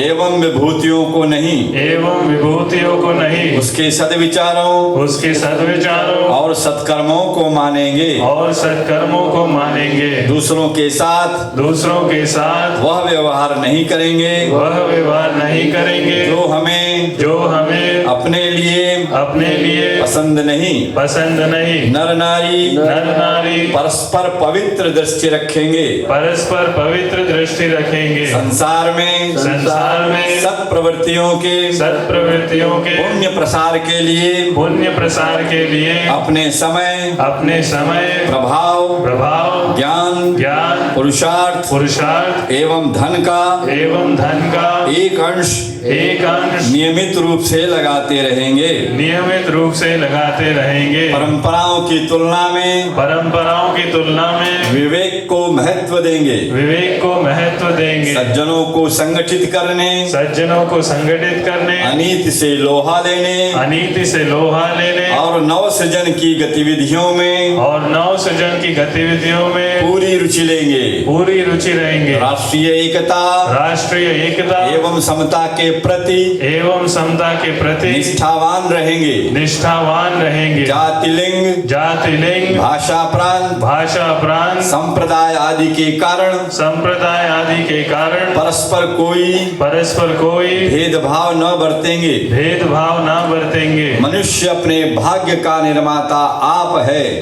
[SPEAKER 2] एवं विभूतियों को नहीं उसके सद्विचारों और सत्कर्मों को मानेंगे। दूसरों के साथ वह व्यवहार नहीं करेंगे जो हमें अपने लिए पसंद नहीं। नर नारी परस्पर पवित्र दृष्टि रखेंगे। संसार में सत सत्प्रवृत्तियों के पुण्य प्रसार के लिए अपने समय प्रभाव ज्ञान पुरुषार्थ एवं धन का एक अंश नियमित रूप से लगाते रहेंगे। परंपराओं की तुलना में विवेक को महत्व देंगे। सज्जनों को संगठित करने अनीति से लोहा लेने और नव सृजन की गतिविधियों में पूरी रुचि रहेंगे। राष्ट्रीय एकता एवं समता के प्रति निष्ठावान रहेंगे। जाति लिंग भाषा प्रांत संप्रदाय आदि के कारण परस्पर कोई भेदभाव न बरतेंगे। मनुष्य अपने भाग्य का निर्माता आप है।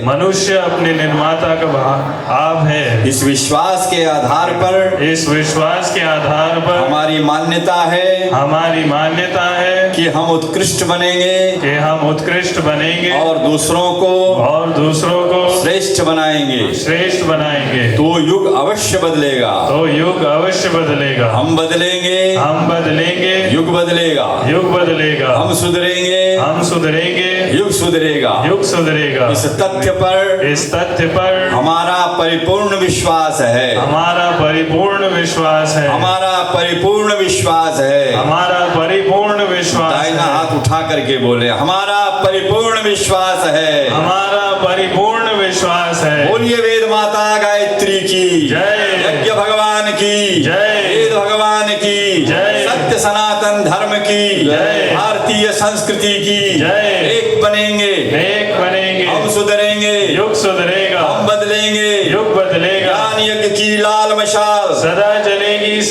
[SPEAKER 2] इस विश्वास के आधार पर हमारी मान्यता है कि हम उत्कृष्ट बनेंगे और दूसरों को श्रेष्ठ बनाएंगे। तो युग अवश्य बदलेगा। हम बदलेंगे युग बदलेगा। हम सुधरेंगे युग सुधरेगा। इस तथ्य पर हमारा परिपूर्ण विश्वास है। दाहिना हाथ उठा करके बोले, हमारा परिपूर्ण विश्वास है। बोलिए वेद माता गायत्री की जय, यज्ञ भगवान की जय, वेद भगवान की जय, सत्य सनातन धर्म की जय, भारतीय संस्कृति की जय। एक बनेंगे हम सुधरेंगे युग सुधरेगा। हम बदलेंगे युग बदलेगा। ज्ञान यज्ञ की लाल मशाल सदा जलेगी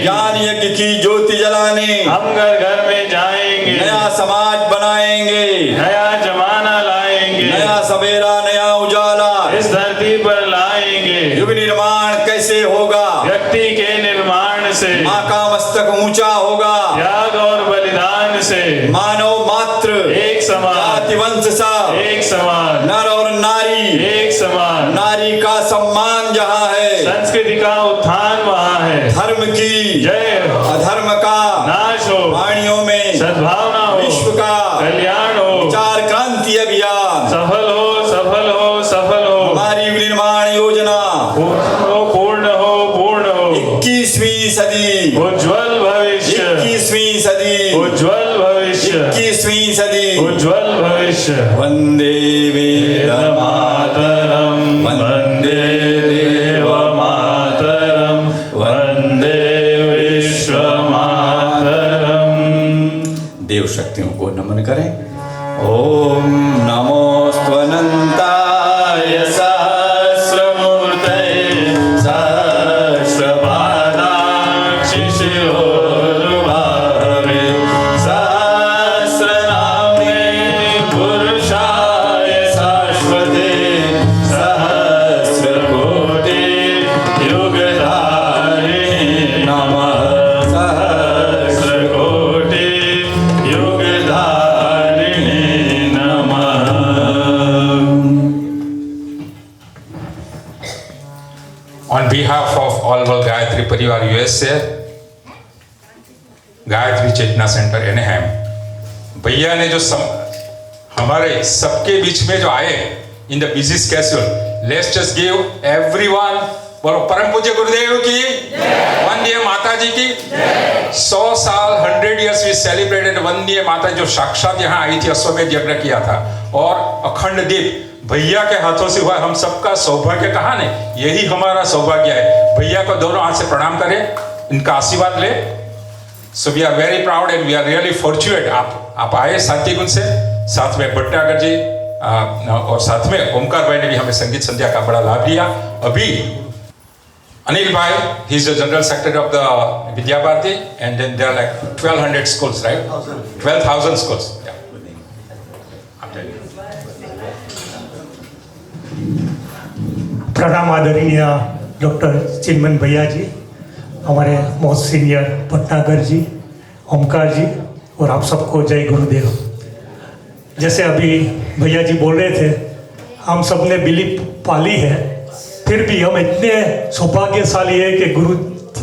[SPEAKER 2] ज्ञान यज्ञ की ज्योति जलाने हम घर में जाएंगे। नया समाज बनाएंगे, नया जमाना लाएंगे, नया सवेरा नया उजाला इस धरती पर लाएंगे। युग निर्माण कैसे होगा? व्यक्ति के निर्माण से। माँ का मस्तक ऊंचा होगा त्याग और बलिदान से। मानव मात्र एक समान, जाति वंश सब एक समान, नर और नारी एक समान। नारी का सम्मान जहाँ है, संस्कृति का उत्थान वहाँ है। धर्म की जय, अधर्म का नाश हो, वाणियों में सद्भावना हो, विश्व का कल्याण हो, विचार क्रांति अभियान सफल हो। हमारी निर्माण योजना पूर्ण हो। 21वीं सदी उज्ज्वल भविष्य, 21वीं सदी उज्ज्वल भविष्य, 21वीं सदी उज्ज्वल भविष्य। वंदे वेद मातरम, वंदे देव मातरम, वंदे विश्व मातरम। देव शक्तियों को नमन करें। ओम नमोस्तवनंताय सहस्रमूर्तये सहस्रपादाक्षि शिरोरुबाहवे सहस्रनाम्ने पुरुषाय शाश्वते सहस्रकोटि युगधारिणे नमः। सहस्रकोटि युगधारिणे नमः।
[SPEAKER 5] On behalf of All World Gayatri Parivar USA, Gayatri Chetna centre Anaheim, भैया ने जो हमारे सबके बीच में जो आए in the busy schedule, let's just give everyone बोलो परम पूज्य गुरुदेव की वंदे माता जी की 100 साल 100 years वी सेलिब्रेटेड वंदे माता जो साक्षात यहाँ आई थी, अश्वमेध यज्ञ किया था और अखंड दीप भैया के हाथों से हुआ। हम सबका सौभाग्य कहा नहीं, यही हमारा सौभाग्य है। भैया को दोनों हाथ से प्रणाम करें, इनका आशीर्वाद ले। So we are very proud and we are really fortunate. आप आए शांति कुंज से, साथ में भट्टागर जी और साथ में ओमकार भाई ने भी हमें संगीत संध्या का बड़ा लाभ लिया। अभी अनिल भाई, he is the general secretary of the Vidya Bharati, and then there are like 1200 schools, right? 12,000 schools. Yeah.
[SPEAKER 6] प्रणाम आदरणीय डॉक्टर चिन्मन भैया जी, हमारे मोस्ट सीनियर भटनागर जी ओमकार जी और आप सबको जय गुरुदेव। जैसे अभी भैया जी बोल रहे थे, हम सब ने बिलीफ पाली है, फिर भी हम इतने सौभाग्यशाली है कि गुरु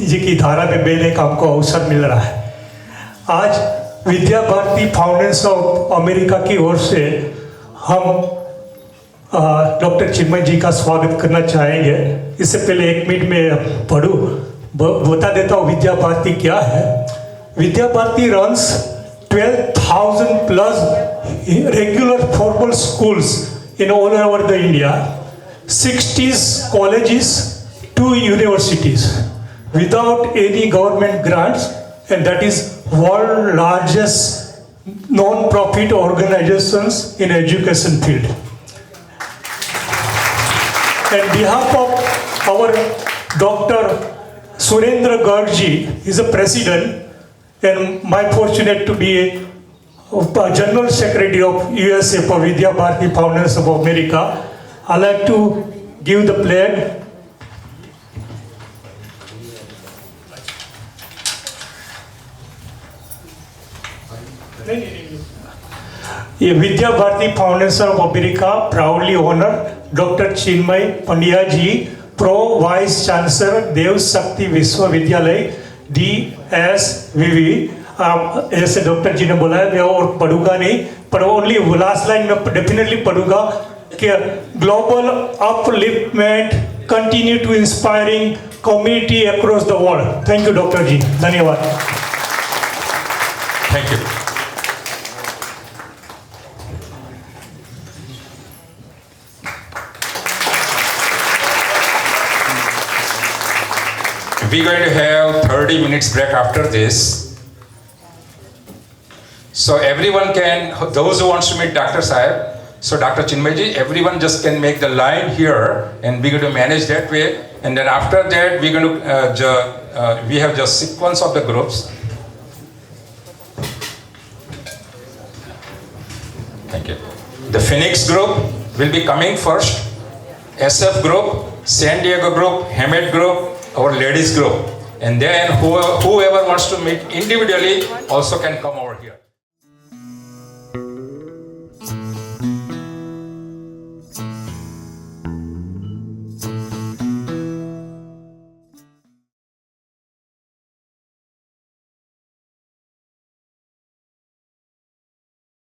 [SPEAKER 6] जी की धारा में बैठने का हमको अवसर मिल रहा है। आज विद्या भारती फाउंडेशन ऑफ अमेरिका की ओर से हम डॉक्टर चिन्मय जी का स्वागत करना चाहेंगे। इससे पहले 1 मिनट में बता देता हूँ विद्या भारती क्या है। Vidya Bharati runs 12,000 plus regular formal schools in all over the India, 60 colleges, 2 universities without any government grants, and that is world largest non-profit organizations in education field. On behalf of our Dr. Surendra Garg ji is a president, and my fortunate to be a General Secretary of USA for Vidya Bharati Foundation of America. I like to give the flag. ये Vidya Bharati Foundation of America proudly honor Dr. Chinmay Pandya ji, Pro Vice Chancellor Dev Shakti Vishwavidyalaya DSVV। जैसे डॉक्टर जी ने बोला है, मैं और पढ़ूंगा नहीं, पर ओनली लास्ट लाइन में डेफिनेटली पढ़ूंगा कि global upliftment continue to inspiring community across the world. Thank you doctor ji, धन्यवाद।
[SPEAKER 5] Thank you. We're going to have 30 minutes break after this. So everyone can, those who wants to meet Dr. Sahib, so Dr. Chinmay ji, everyone just can make the line here, and we're going to manage that way. And then after that, we're going to, we have just sequence of the groups. Thank you. The Phoenix group will be coming first. SF group, San Diego group, Hemet group, our ladies group, and then whoever wants to meet individually also can come over here.